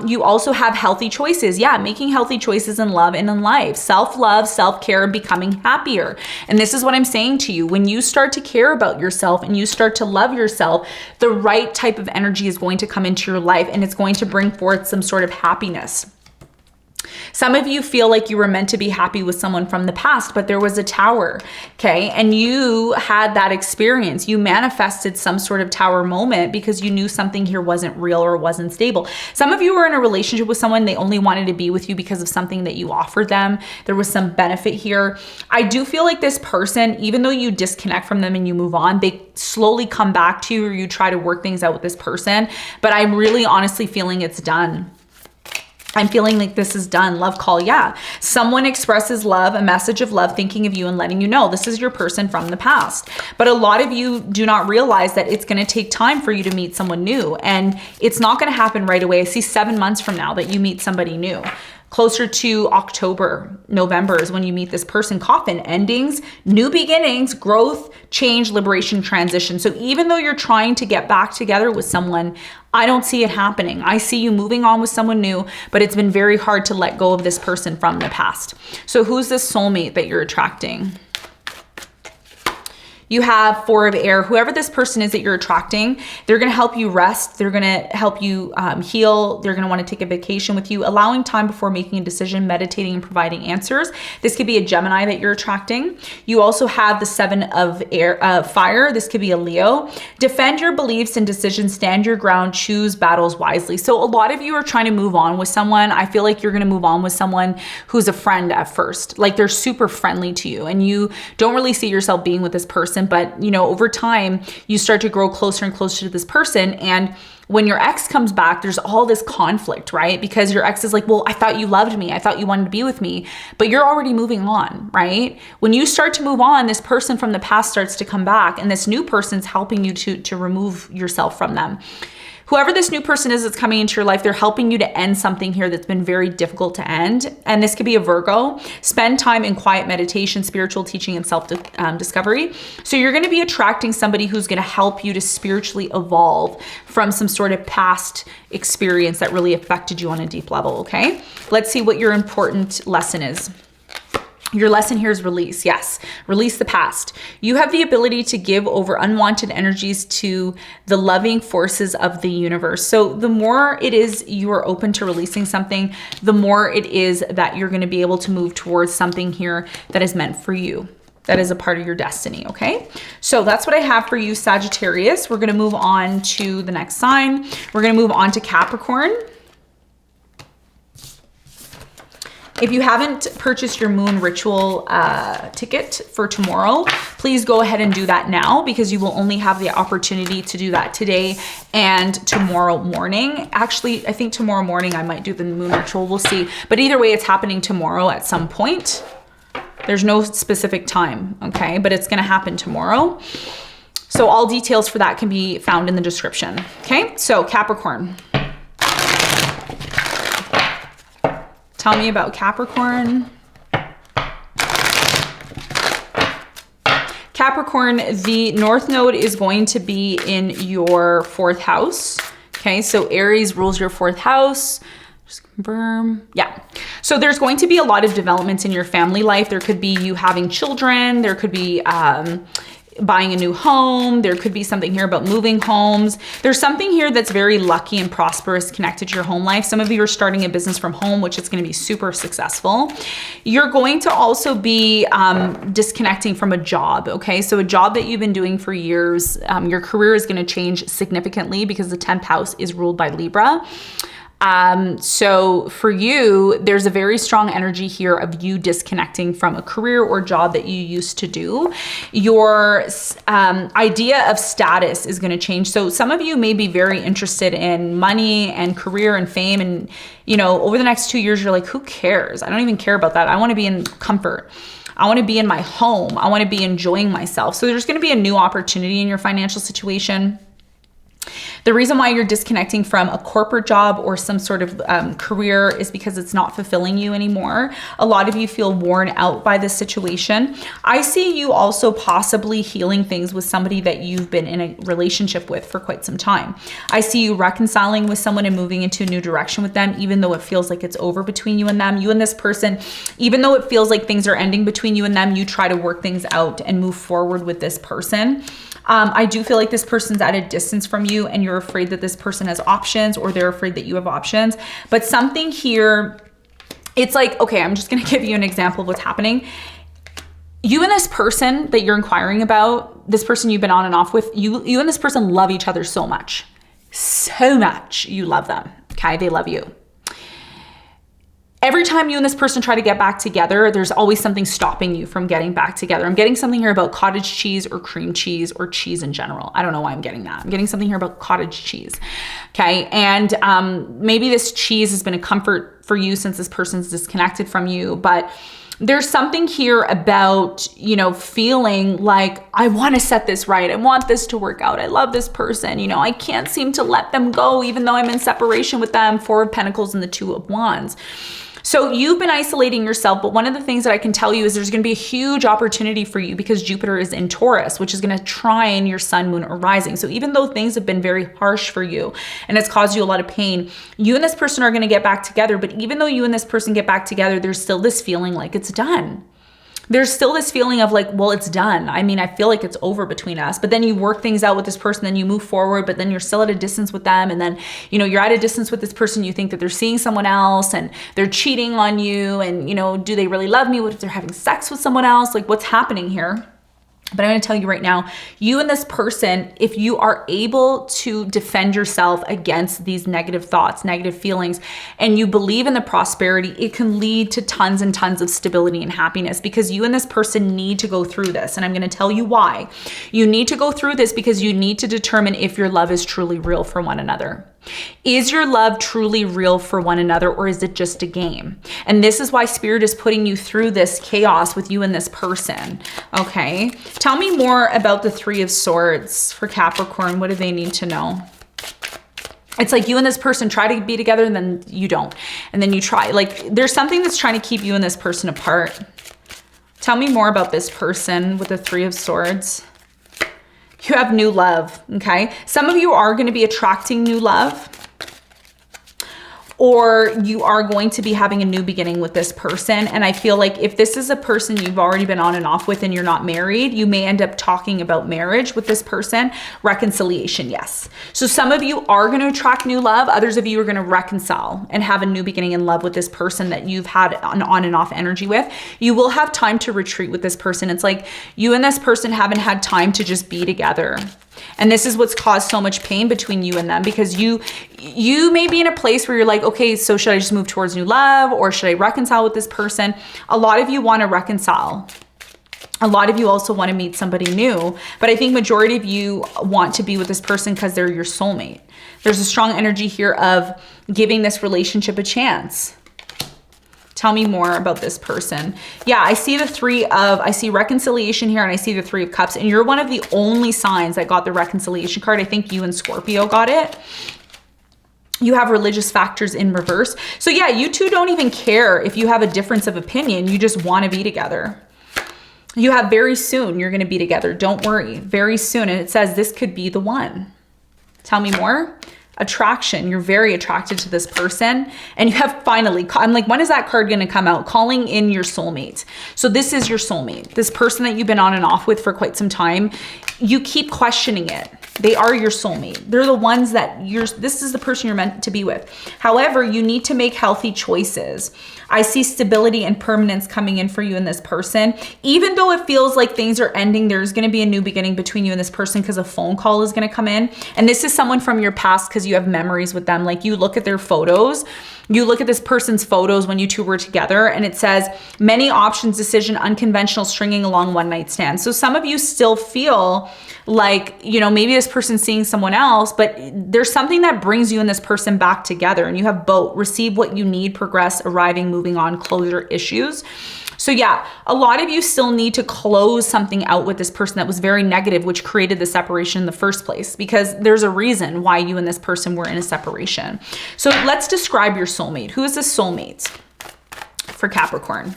You also have healthy choices. Yeah. Making healthy choices in love and in life, self-love, self-care, and becoming happier. And this is what I'm saying to you. When you start to care about yourself and you start to love yourself, the right type of energy is going to come into your life, and it's going to bring forth some sort of happiness. Some of you feel like you were meant to be happy with someone from the past, but there was a tower, okay? And you had that experience. You manifested some sort of tower moment because you knew something here wasn't real or wasn't stable. Some of you were in a relationship with someone, they only wanted to be with you because of something that you offered them. There was some benefit here. I do feel like this person, even though you disconnect from them and you move on, they slowly come back to you, or you try to work things out with this person. But I'm really honestly feeling it's done. I'm feeling like this is done. Love call. Yeah. Someone expresses love, a message of love, thinking of you and letting you know this is your person from the past. But a lot of you do not realize that it's going to take time for you to meet someone new. And it's not going to happen right away. I see 7 months from now that you meet somebody new. Closer to October, November is when you meet this person. Coffin, endings, new beginnings, growth, change, liberation, transition. So even though you're trying to get back together with someone, I don't see it happening. I see you moving on with someone new, but it's been very hard to let go of this person from the past. So who's this soulmate that you're attracting? You have 4 of air. Whoever this person is that you're attracting, they're going to help you rest. They're going to help you heal. They're going to want to take a vacation with you, allowing time before making a decision, meditating and providing answers. This could be a Gemini that you're attracting. You also have the 7 of air, fire. This could be a Leo. Defend your beliefs and decisions, stand your ground, choose battles wisely. So a lot of you are trying to move on with someone. I feel like you're going to move on with someone who's a friend at first. Like they're super friendly to you and you don't really see yourself being with this person. But you know, over time, you start to grow closer and closer to this person. And when your ex comes back, there's all this conflict, right? Because your ex is like, well, I thought you loved me. I thought you wanted to be with me, but you're already moving on, right? When you start to move on, this person from the past starts to come back and this new person's helping you to remove yourself from them. Whoever this new person is that's coming into your life, they're helping you to end something here that's been very difficult to end. And this could be a Virgo. Spend time in quiet meditation, spiritual teaching, and self-discovery. So you're going to be attracting somebody who's going to help you to spiritually evolve from some sort of past experience that really affected you on a deep level, okay? Let's see what your important lesson is. Your lesson here is release. Yes, release the past. You have the ability to give over unwanted energies to the loving forces of the universe. So the more it is you are open to releasing something, the more it is that you're going to be able to move towards something here that is meant for you. That is a part of your destiny, okay? So that's what I have for you, Sagittarius. We're going to move on to the next sign. We're going to move on to Capricorn. If you haven't purchased your moon ritual ticket for tomorrow, please go ahead and do that now because you will only have the opportunity to do that today and tomorrow morning. Actually, I think tomorrow morning I might do the moon ritual. We'll see. But either way, it's happening tomorrow at some point. There's no specific time, okay? But it's gonna happen tomorrow. So all details for that can be found in the description, okay? So Capricorn. Tell me about Capricorn. Capricorn, the North Node is going to be in your 4th house. Okay, so Aries rules your 4th house. Just confirm. Yeah. So there's going to be a lot of developments in your family life. There could be you having children. There could be buying a new home. There could be something here about moving homes. There's something here that's very lucky and prosperous connected to your home life. Some of you are starting a business from home, which is going to be super successful. You're going to also be disconnecting from a job, okay? So a job that you've been doing for years, your career is going to change significantly because the 10th house is ruled by Libra. So for you, there's a very strong energy here of you disconnecting from a career or job that you used to do. Your idea of status is going to change. So some of you may be very interested in money and career and fame. And, you know, over the next 2 years, you're like, who cares? I don't even care about that. I want to be in comfort. I want to be in my home. I want to be enjoying myself. So there's going to be a new opportunity in your financial situation. The reason why you're disconnecting from a corporate job or some sort of career is because it's not fulfilling you anymore. A lot of you feel worn out by this situation. I see you also possibly healing things with somebody that you've been in a relationship with for quite some time. I see you reconciling with someone and moving into a new direction with them, even though it feels like it's over between you and them. You and this person, even though it feels like things are ending between you and them, you try to work things out and move forward with this person. I do feel like this person's at a distance from you and you're afraid that this person has options or they're afraid that you have options. But something here, it's like, okay, I'm just going to give you an example of what's happening. You and this person that you're inquiring about, this person you've been on and off with, you and this person love each other so much. So much you love them, okay? They love you. Every time you and this person try to get back together, there's always something stopping you from getting back together. I'm getting something here about cottage cheese or cream cheese or cheese in general. I don't know why I'm getting that. I'm getting something here about cottage cheese. Okay. And maybe this cheese has been a comfort for you since this person's disconnected from you, but there's something here about, you know, feeling like I want to set this right. I want this to work out. I love this person. You know, I can't seem to let them go, even though I'm in separation with them. 4 of Pentacles and the 2 of Wands. So you've been isolating yourself, but one of the things that I can tell you is there's going to be a huge opportunity for you because Jupiter is in Taurus, which is going to trine your sun, moon, or rising. So even though things have been very harsh for you and it's caused you a lot of pain, you and this person are going to get back together. But even though you and this person get back together, there's still this feeling like it's done. There's still this feeling of like, well, it's done. I mean, I feel like it's over between us, but then you work things out with this person, then you move forward, but then you're still at a distance with them. And then, you know, you're at a distance with this person. You think that they're seeing someone else and they're cheating on you. And, you know, do they really love me? What if they're having sex with someone else? Like, what's happening here? But I'm going to tell you right now, you and this person, if you are able to defend yourself against these negative thoughts, negative feelings, and you believe in the prosperity, it can lead to tons and tons of stability and happiness because you and this person need to go through this. And I'm going to tell you why. You need to go through this because you need to determine if your love is truly real for one another. Is your love truly real for one another, or is it just a game? And this is why Spirit is putting you through this chaos with you and this person. Okay. Tell me more about the 3 of Swords for Capricorn. What do they need to know? It's like you and this person try to be together and then you don't. And then you try. Like there's something that's trying to keep you and this person apart. Tell me more about this person with the 3 of Swords. You have new love, okay? Some of you are going to be attracting new love, or you are going to be having a new beginning with this person. And I feel like if this is a person you've already been on and off with and you're not married, you may end up talking about marriage with this person. Reconciliation, yes. So some of you are going to attract new love. Others of you are going to reconcile and have a new beginning in love with this person that you've had an on and off energy with. You will have time to retreat with this person. It's like you and this person haven't had time to just be together. And this is what's caused so much pain between you and them, because you may be in a place where you're like, okay, so should I just move towards new love, or should I reconcile with this person? A lot of you want to reconcile. A lot of you also want to meet somebody new, but I think majority of you want to be with this person because they're your soulmate. There's a strong energy here of giving this relationship a chance. Tell me more about this person. Yeah, I see I see reconciliation here, and I see the 3 of Cups, and you're one of the only signs that got the reconciliation card. I think you and Scorpio got it. You have religious factors in reverse. So yeah, you two don't even care if you have a difference of opinion. You just want to be together. You have very soon, you're going to be together. Don't worry, very soon. And it says this could be the one. Tell me more. Attraction. You're very attracted to this person, and you have finally, I'm like, when is that card going to come out? Calling in your soulmate. So this is your soulmate, this person that you've been on and off with for quite some time. You keep questioning it. They are your soulmate. They're the ones that this is the person you're meant to be with. However, you need to make healthy choices. I see stability and permanence coming in for you and this person. Even though it feels like things are ending, there's going to be a new beginning between you and this person because a phone call is going to come in. And this is someone from your past because you have memories with them. Like you look at their photos, you look at this person's photos when you two were together, and it says many options, decision, unconventional, stringing along one night stand. So some of you still feel like, you know, maybe this person's seeing someone else, but there's something that brings you and this person back together, and you have both. Receive what you need, progress, arriving, moving on, closure, issues. So yeah, a lot of you still need to close something out with this person that was very negative, which created the separation in the first place, because there's a reason why you and this person were in a separation. So let's describe your soulmate. Who is the soulmate for Capricorn?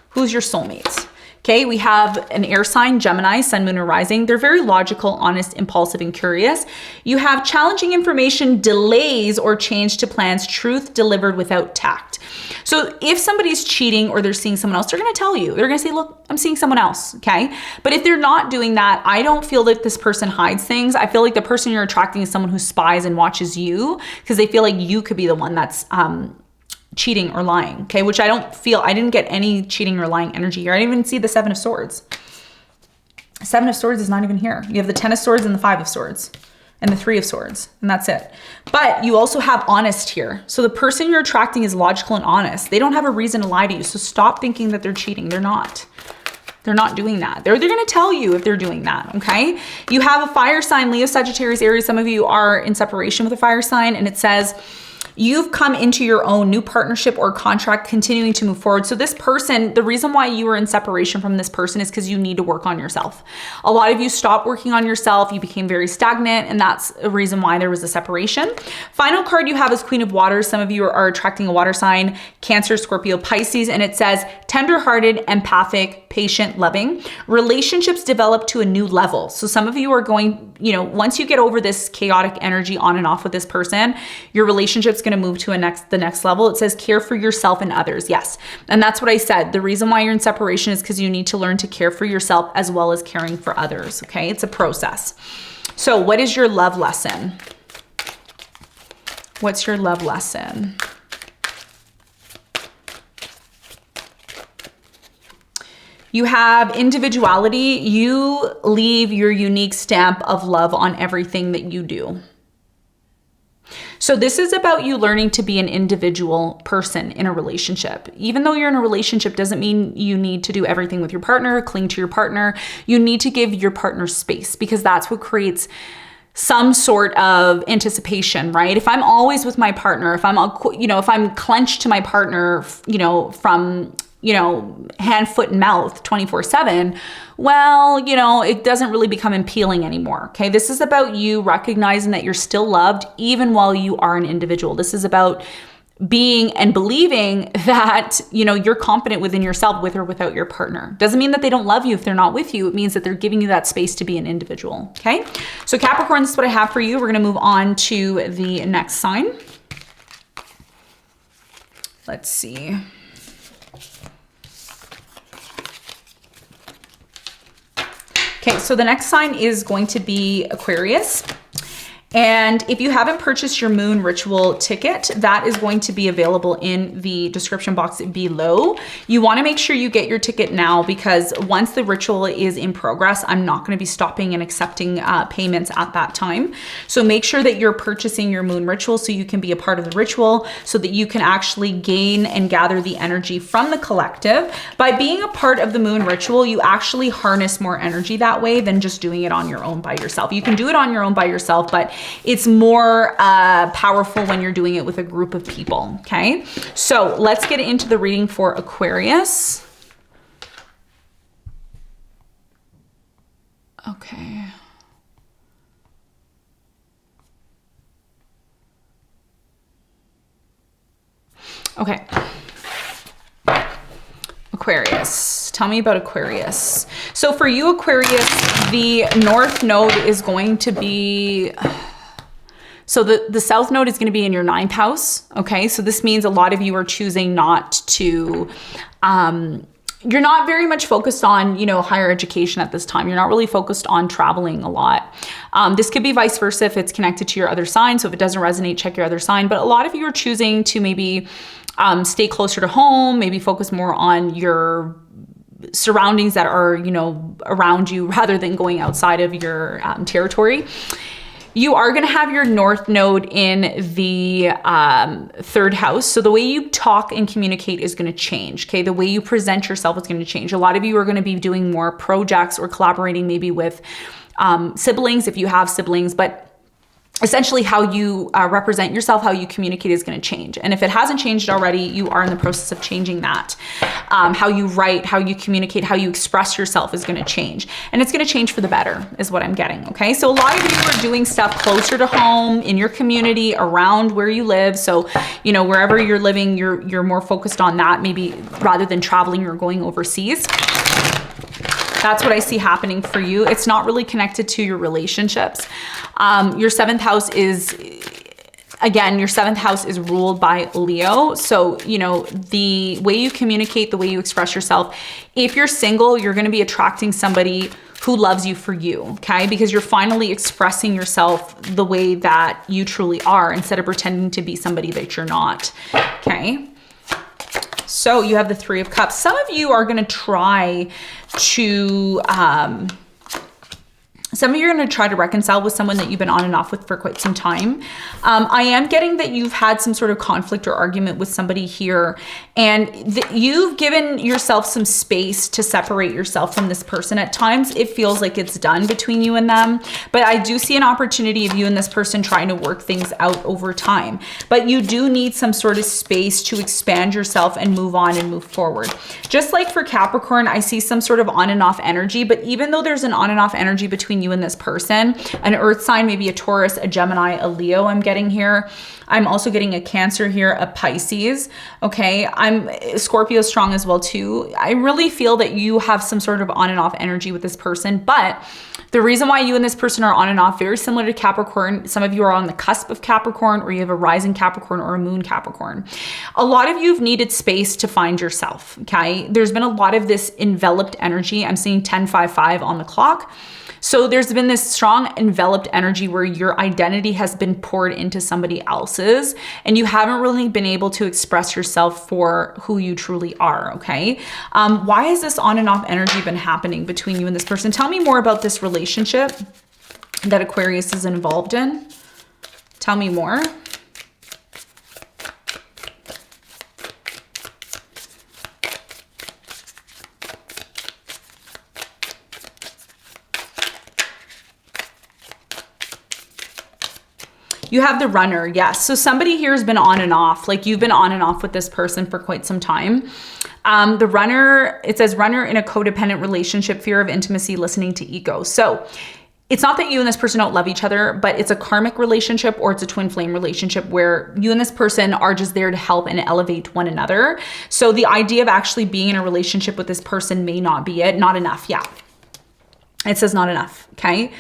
Who's your soulmate? Okay, we have an air sign, Gemini, sun, moon, or rising. They're very logical, honest, impulsive, and curious. You have challenging information, delays, or change to plans, truth delivered without tact. So if somebody's cheating or they're seeing someone else, they're going to tell you. They're going to say, look, I'm seeing someone else, okay? But if they're not doing that, I don't feel that this person hides things. I feel like the person you're attracting is someone who spies and watches you, because they feel like you could be the one that's cheating or lying, okay? Which I don't feel. I didn't get any cheating or lying energy here. I didn't even see the Seven of Swords. Seven of Swords is not even here. You have the Ten of Swords and the Five of Swords and the Three of Swords, and that's it. But you also have honest here. So the person you're attracting is logical and honest. They don't have a reason to lie to you. So stop thinking that they're cheating. They're not. They're not doing that. They're going to tell you if they're doing that, okay? You have a fire sign, Leo, Sagittarius, Aries. Some of you are in separation with a fire sign, and it says, you've come into your own new partnership or contract, continuing to move forward. So this person, the reason why you were in separation from this person is because you need to work on yourself. A lot of you stopped working on yourself. You became very stagnant, and that's a reason why there was a separation. Final card you have is Queen of Waters. Some of you are attracting a water sign, Cancer, Scorpio, Pisces, and it says tender-hearted, empathic, patient, loving. Relationships develop to a new level. So some of you are going, you know, once you get over this chaotic energy on and off with this person, your relationship's going to move to the next level. It says care for yourself and others. Yes. And that's what I said. The reason why you're in separation is because you need to learn to care for yourself as well as caring for others. Okay. It's a process. So what is your love lesson? What's your love lesson? You have individuality. You leave your unique stamp of love on everything that you do. So this is about you learning to be an individual person in a relationship. Even though you're in a relationship doesn't mean you need to do everything with your partner, cling to your partner. You need to give your partner space, because that's what creates some sort of anticipation, right? If I'm always with my partner, if I'm, you know, if I'm clenched to my partner, you know, from, you know, hand, foot, and mouth 24/7, well, you know, it doesn't really become appealing anymore. Okay. This is about you recognizing that you're still loved even while you are an individual. This is about being and believing that, you know, you're confident within yourself with or without your partner. Doesn't mean that they don't love you if they're not with you. It means that they're giving you that space to be an individual. Okay. So Capricorn, this is what I have for you. We're going to move on to the next sign. Let's see. Okay, so the next sign is going to be Aquarius. And if you haven't purchased your moon ritual ticket, that is going to be available in the description box below. You want to make sure you get your ticket now, because once the ritual is in progress, I'm not going to be stopping and accepting payments at that time. So make sure that you're purchasing your moon ritual so you can be a part of the ritual, so that you can actually gain and gather the energy from the collective. By being a part of the moon ritual, you actually harness more energy that way than just doing it on your own by yourself. You can do it on your own by yourself, but it's more powerful when you're doing it with a group of people, okay? So let's get into the reading for Aquarius. Okay. Okay. Aquarius. Tell me about Aquarius. So for you, Aquarius, the North Node is going to be... So the South Node is going to be in your 9th house. Okay. So this means a lot of you are choosing not to... you're not very much focused on, you know, higher education at this time. You're not really focused on traveling a lot. This could be vice versa if it's connected to your other sign. So if it doesn't resonate, check your other sign. But a lot of you are choosing to maybe stay closer to home, maybe focus more on your surroundings that are, you know, around you rather than going outside of your territory. You are going to have your North Node in the third house. So the way you talk and communicate is going to change. Okay. The way you present yourself is going to change. A lot of you are going to be doing more projects or collaborating maybe with siblings if you have siblings, but essentially how you represent yourself, how you communicate is going to change. And if it hasn't changed already, you are in the process of changing that. How you write, how you communicate, how you express yourself is going to change. And it's going to change for the better is what I'm getting. Okay. So a lot of you are doing stuff closer to home, in your community, around where you live. So, you know, wherever you're living, you're more focused on that, maybe rather than traveling or going overseas. That's what I see happening for you. It's not really connected to your relationships. Your seventh house is, again, your seventh house is ruled by Leo. So, you know, the way you communicate, the way you express yourself, if you're single, you're going to be attracting somebody who loves you for you, okay? Because you're finally expressing yourself the way that you truly are instead of pretending to be somebody that you're not, okay? So you have the Three of Cups. Some of you are going to try to, some of you are going to try to reconcile with someone that you've been on and off with for quite some time. I am getting that you've had some sort of conflict or argument with somebody here, and you've given yourself some space to separate yourself from this person. At times, it feels like it's done between you and them, but I do see an opportunity of you and this person trying to work things out over time. But you do need some sort of space to expand yourself and move on and move forward. Just like for Capricorn, I see some sort of on and off energy, but even though there's an on and off energy between you and this person, an earth sign, maybe a Taurus, a Gemini, a Leo, I'm getting here. I'm also getting a Cancer here, a Pisces. Okay. Scorpio strong as well too. I really feel that you have some sort of on and off energy with this person, but the reason why you and this person are on and off, very similar to Capricorn. Some of you are on the cusp of Capricorn, or you have a rising Capricorn or a moon Capricorn. A lot of you have needed space to find yourself. Okay. There's been a lot of this enveloped energy. I'm seeing 10-5-5 on the clock. So there's been this strong enveloped energy where your identity has been poured into somebody else's, and you haven't really been able to express yourself for who you truly are, okay? Why has this on and off energy been happening between you and this person? Tell me more about this relationship that Aquarius is involved in. Tell me more. You have the Runner, yes. So somebody here has been on and off, like you've been on and off with this person for quite some time. The Runner, it says Runner in a codependent relationship, fear of intimacy, listening to ego. So it's not that you and this person don't love each other, but it's a karmic relationship or it's a twin flame relationship where you and this person are just there to help and elevate one another. So the idea of actually being in a relationship with this person may not be it. Not enough, yeah. It says not enough, okay?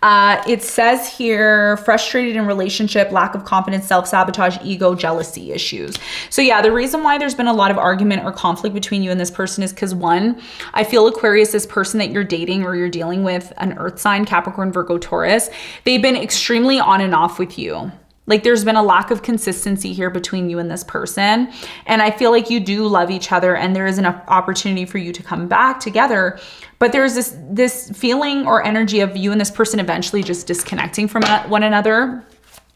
It says here, frustrated in relationship, lack of confidence, self-sabotage, ego, jealousy issues. So yeah, the reason why there's been a lot of argument or conflict between you and this person is because, one, I feel Aquarius, this person that you're dating or you're dealing with, an earth sign, Capricorn, Virgo, Taurus, they've been extremely on and off with you. Like there's been a lack of consistency here between you and this person. And I feel like you do love each other and there is an opportunity for you to come back together. But there's this feeling or energy of you and this person eventually just disconnecting from one another.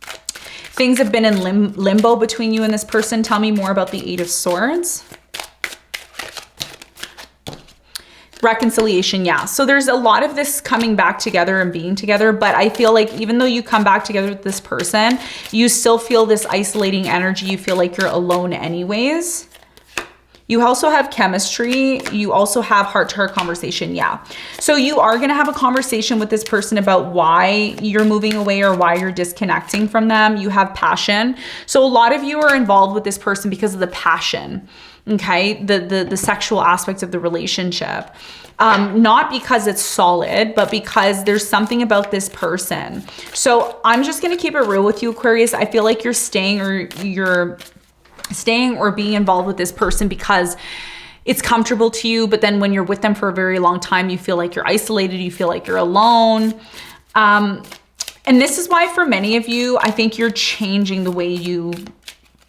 Things have been in limbo between you and this person. Tell me more about the Eight of Swords. Reconciliation, yeah. So there's a lot of this coming back together and being together, but I feel like even though you come back together with this person, you still feel this isolating energy. You feel like you're alone anyways. You also have chemistry. You also have heart-to-heart conversation, yeah. So you are going to have a conversation with this person about why you're moving away or why you're disconnecting from them. You have passion. So a lot of you are involved with this person because of the passion. Okay, the sexual aspects of the relationship, not because it's solid, but because there's something about this person. So I'm just gonna keep it real with you, Aquarius. I feel like you're staying or being involved with this person because it's comfortable to you, but then when you're with them for a very long time, you feel like you're isolated, you feel like you're alone. And this is why for many of you, I think you're changing the way you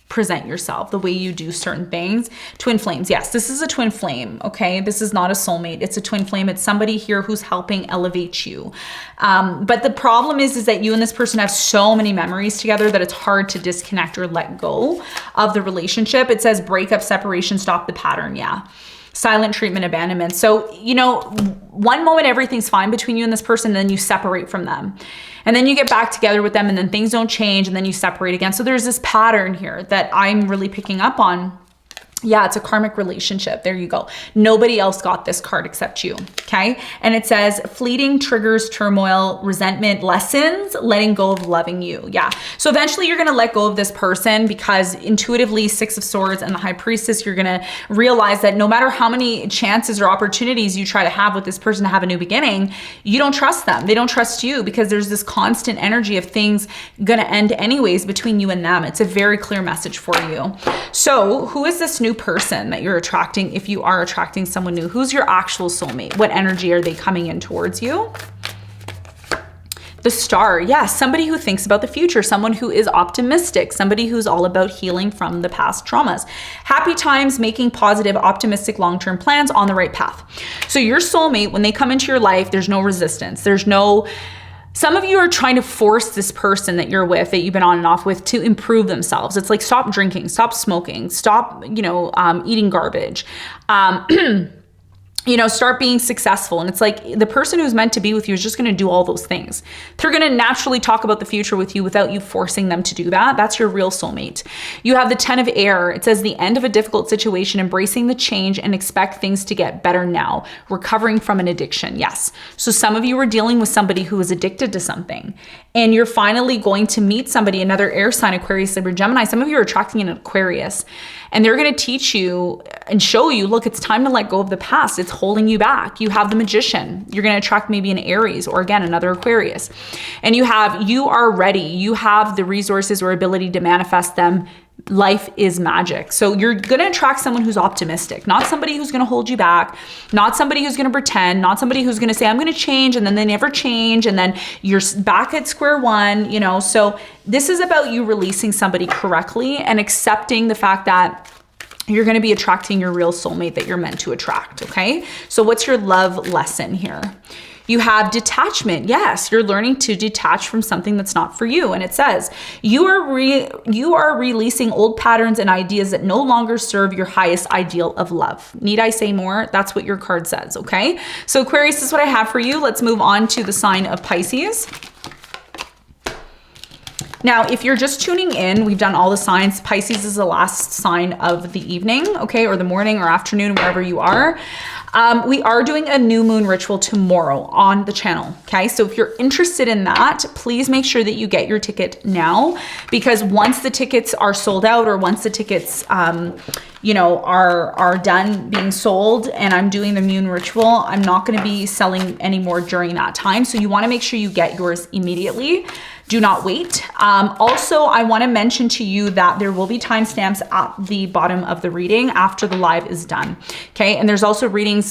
present yourself, the way you do certain things. Twin flames. Yes, this is a twin flame. Okay. This is not a soulmate. It's a twin flame. It's somebody here who's helping elevate you. But the problem is that you and this person have so many memories together that it's hard to disconnect or let go of the relationship. It says breakup, separation, stop the pattern. Yeah. Silent treatment, abandonment. So, you know, one moment everything's fine between you and this person, and then you separate from them. And then you get back together with them, and then things don't change, and then you separate again. So there's this pattern here that I'm really picking up on. Yeah, it's a karmic relationship. There you go. Nobody else got this card except you. Okay. And it says fleeting triggers, turmoil, resentment, lessons, letting go of loving you. Yeah. So eventually you're going to let go of this person because intuitively, Six of Swords and the High Priestess, you're going to realize that no matter how many chances or opportunities you try to have with this person to have a new beginning, you don't trust them. They don't trust you because there's this constant energy of things going to end anyways between you and them. It's a very clear message for you. So who is this new person that you're attracting? If you are attracting someone new, who's your actual soulmate? What energy are they coming in towards you? The Star. Yeah, somebody who thinks about the future, someone who is optimistic, somebody who's all about healing from the past traumas. Happy times, making positive, optimistic, long-term plans, on the right path. So your soulmate, when they come into your life, there's no resistance. There's no... Some of you are trying to force this person that you're with, that you've been on and off with, to improve themselves. It's like, stop drinking, stop smoking, stop, you know, eating garbage. You know, start being successful. And it's like the person who's meant to be with you is just going to do all those things. They're going to naturally talk about the future with you without you forcing them to do that. That's your real soulmate. You have the 10 of Air. It says the end of a difficult situation, embracing the change and expect things to get better now. Recovering from an addiction. Yes. So some of you are dealing with somebody who is addicted to something, and you're finally going to meet somebody, another air sign, Aquarius, Libra, Gemini. Some of you are attracting an Aquarius, and they're going to teach you and show you, look, it's time to let go of the past. It's holding you back. You have the Magician. You're going to attract maybe an Aries, or again, another Aquarius. And you are ready. You have the resources or ability to manifest them. Life is magic. So you're going to attract someone who's optimistic, not somebody who's going to hold you back, not somebody who's going to pretend, not somebody who's going to say, I'm going to change, and then they never change, and then you're back at square one, you know. So this is about you releasing somebody correctly and accepting the fact that you're going to be attracting your real soulmate that you're meant to attract. Okay. So what's your love lesson here? You have detachment. Yes, you're learning to detach from something that's not for you. And it says, you are releasing old patterns and ideas that no longer serve your highest ideal of love. Need I say more? That's what your card says, okay? So Aquarius is what I have for you. Let's move on to the sign of Pisces. Now, if you're just tuning in, we've done all the signs. Pisces is the last sign of the evening, okay, or the morning or afternoon, wherever you are. We are doing a new moon ritual tomorrow on the channel, okay? So if you're interested in that, please make sure that you get your ticket now, because once the tickets are sold out, or once the tickets, you know, are done being sold and I'm doing the moon ritual, I'm not going to be selling anymore during that time. So you want to make sure you get yours immediately. Do not wait. Also, I want to mention to you that there will be timestamps at the bottom of the reading after the live is done. Okay. And there's also readings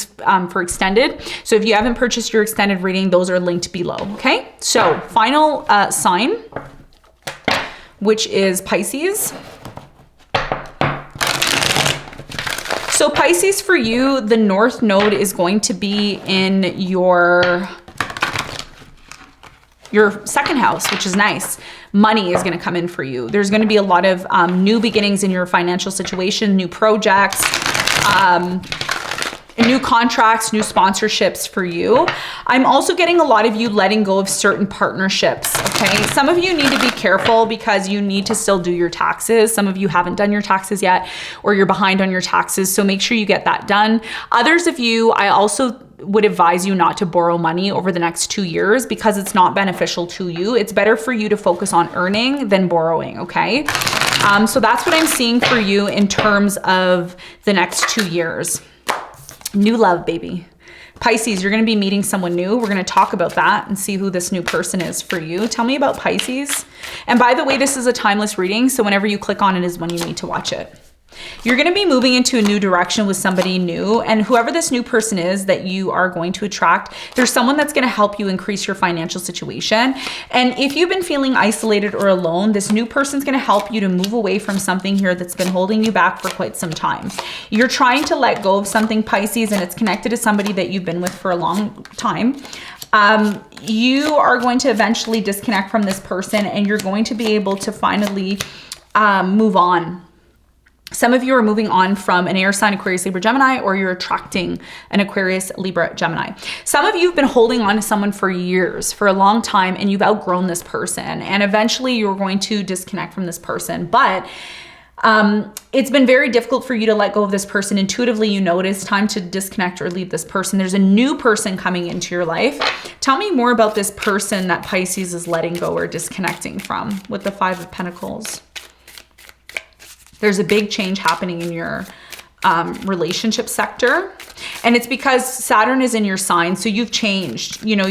for extended. So if you haven't purchased your extended reading, those are linked below. Okay. So final sign, which is Pisces. So Pisces, for you, the North Node is going to be in your second house, which is nice. Money is going to come in for you. There's going to be a lot of new beginnings in your financial situation, new projects, new contracts, new sponsorships for you. I'm also getting a lot of you letting go of certain partnerships, okay? Some of you need to be careful because you need to still do your taxes. Some of you haven't done your taxes yet, or you're behind on your taxes, so make sure you get that done. Others of you, I also would advise you not to borrow money over the next 2 years because it's not beneficial to you. It's better for you to focus on earning than borrowing, okay? So that's what I'm seeing for you in terms of the next 2 years. New love, baby. Pisces, you're going to be meeting someone new. We're going to talk about that and see who this new person is for you. Tell me about Pisces. And by the way, this is a timeless reading, so whenever you click on it is when you need to watch it. You're going to be moving into a new direction with somebody new, and whoever this new person is that you are going to attract, there's someone that's going to help you increase your financial situation. And if you've been feeling isolated or alone, this new person's going to help you to move away from something here that's been holding you back for quite some time. You're trying to let go of something, Pisces, and it's connected to somebody that you've been with for a long time. You are going to eventually disconnect from this person, and you're going to be able to finally move on. Some of you are moving on from an air sign, Aquarius, Libra, Gemini, or you're attracting an Aquarius, Libra, Gemini. Some of you have been holding on to someone for years, for a long time, and you've outgrown this person. And eventually you're going to disconnect from this person. But it's been very difficult for you to let go of this person. Intuitively, you know it is time to disconnect or leave this person. There's a new person coming into your life. Tell me more about this person that Pisces is letting go or disconnecting from with the Five of Pentacles. There's a big change happening in your relationship sector. And it's because Saturn is in your sign. So you've changed, you know,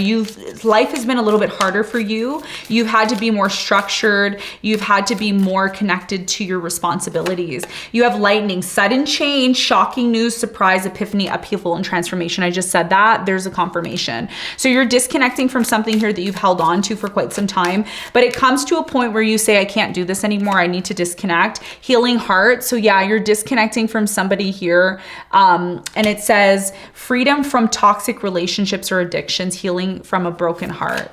life has been a little bit harder for you. You've had to be more structured. You've had to be more connected to your responsibilities. You have lightning, sudden change, shocking news, surprise, epiphany, upheaval, and transformation. I just said that. There's a confirmation. So you're disconnecting from something here that you've held on to for quite some time, but it comes to a point where you say, I can't do this anymore. I need to disconnect. Healing heart. So yeah, you're disconnecting from somebody here. And it says freedom from toxic relationships or addictions, healing from a broken heart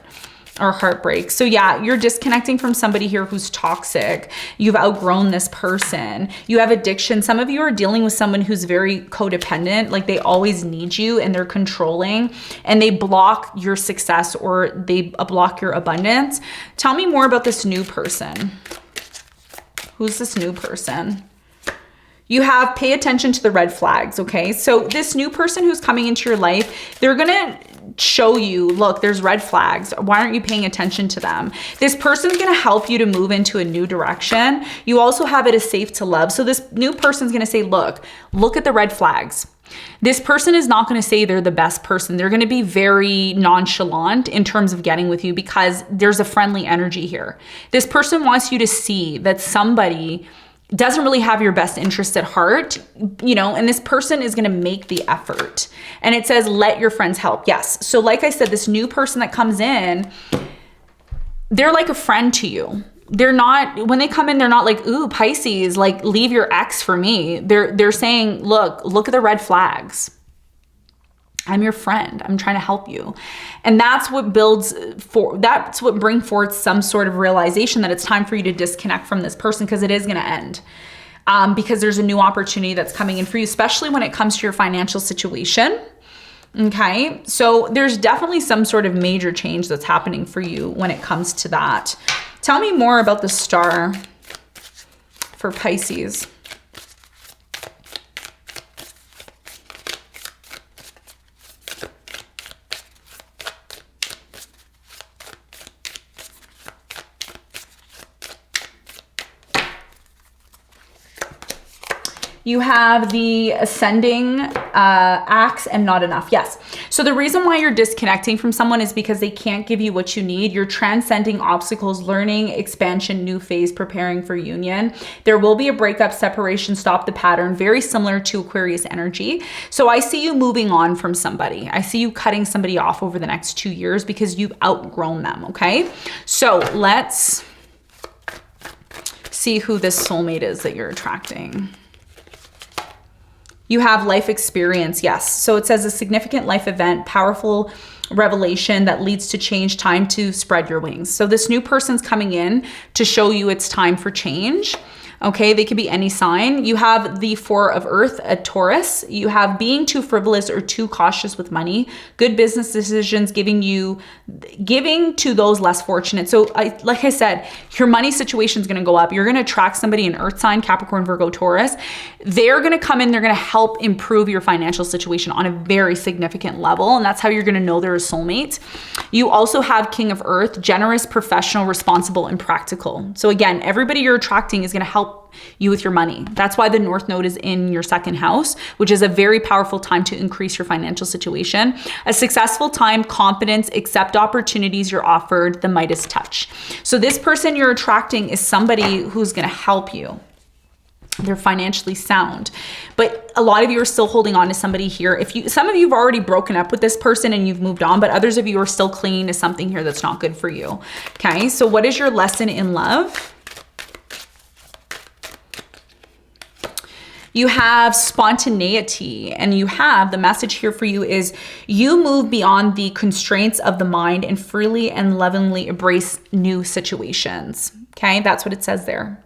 or heartbreak. So yeah, you're disconnecting from somebody here who's toxic. You've outgrown this person. You have addiction. Some of you are dealing with someone who's very codependent, like they always need you and they're controlling and they block your success or they block your abundance. Tell me more about this new person. Who's this new person? You have pay attention to the red flags, okay? So this new person who's coming into your life, they're gonna show you, look, there's red flags. Why aren't you paying attention to them? This person's gonna help you to move into a new direction. You also have it as safe to love. So this new person's gonna say, look at the red flags. This person is not going to say they're the best person. They're going to be very nonchalant in terms of getting with you because there's a friendly energy here. This person wants you to see that somebody doesn't really have your best interest at heart, you know, and this person is going to make the effort. And it says, let your friends help. Yes. So like I said, this new person that comes in, they're like a friend to you. They're not, when they come in, they're not like, ooh, Pisces, like leave your ex for me. They're saying, look at the red flags. I'm your friend. I'm trying to help you. And that's what brings forth some sort of realization that it's time for you to disconnect from this person because it is going to end. Because there's a new opportunity that's coming in for you, especially when it comes to your financial situation. Okay. So there's definitely some sort of major change that's happening for you when it comes to that. Tell me more about the star for Pisces. You have the ascending axe and not enough. Yes. So the reason why you're disconnecting from someone is because they can't give you what you need. You're transcending obstacles, learning, expansion, new phase, preparing for union. There will be a breakup, separation, stop the pattern, very similar to Aquarius energy. So I see you moving on from somebody. I see you cutting somebody off over the next 2 years because you've outgrown them. Okay. So let's see who this soulmate is that you're attracting. You have life experience, yes. So it says a significant life event, powerful revelation that leads to change, time to spread your wings. So this new person's coming in to show you it's time for change. Okay, they could be any sign. You have the Four of Earth, a Taurus. You have being too frivolous or too cautious with money. Good business decisions, giving to those less fortunate. So like I said, your money situation is going to go up. You're going to attract somebody, an Earth sign, Capricorn, Virgo, Taurus. They're going to come in. They're going to help improve your financial situation on a very significant level. And that's how you're going to know they're a soulmate. You also have King of Earth, generous, professional, responsible, and practical. So again, everybody you're attracting is going to help you with your money. That's why the North Node is in your second house, which is a very powerful time to increase your financial situation. A successful time, confidence, accept opportunities you're offered, the Midas touch. So this person you're attracting is somebody who's going to help you. They're financially sound. But a lot of you are still holding on to somebody here. Some of you have already broken up with this person and you've moved on, but others of you are still clinging to something here that's not good for you. Okay, so what is your lesson in love? You have spontaneity, and you have, the message here for you is you move beyond the constraints of the mind and freely and lovingly embrace new situations. Okay, that's what it says there.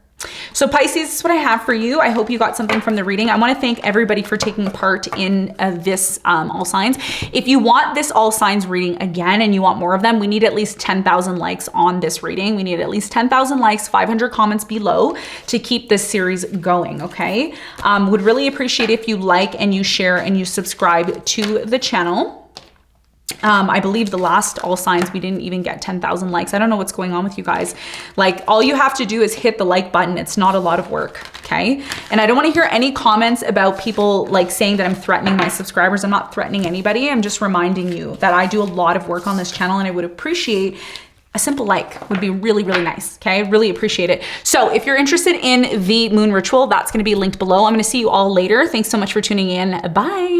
So Pisces, this is what I have for you. I hope you got something from the reading. I want to thank everybody for taking part in this all signs. If you want this all signs reading again and you want more of them, we need at least 10,000 likes on this reading. We need at least 10,000 likes, 500 comments below to keep this series going, okay? Would really appreciate if you like and you share and you subscribe to the channel. I believe the last all signs, we didn't even get 10,000 likes. I don't know what's going on with you guys. Like, all you have to do is hit the like button. It's not a lot of work, okay? And I don't want to hear any comments about people like saying that I'm threatening my subscribers. I'm not threatening anybody. I'm just reminding you that I do a lot of work on this channel, and I would appreciate a simple like would be really, really nice. Okay, really appreciate it. So if you're interested in the moon ritual, that's going to be linked below. I'm going to see you all later. Thanks so much for tuning in. Bye.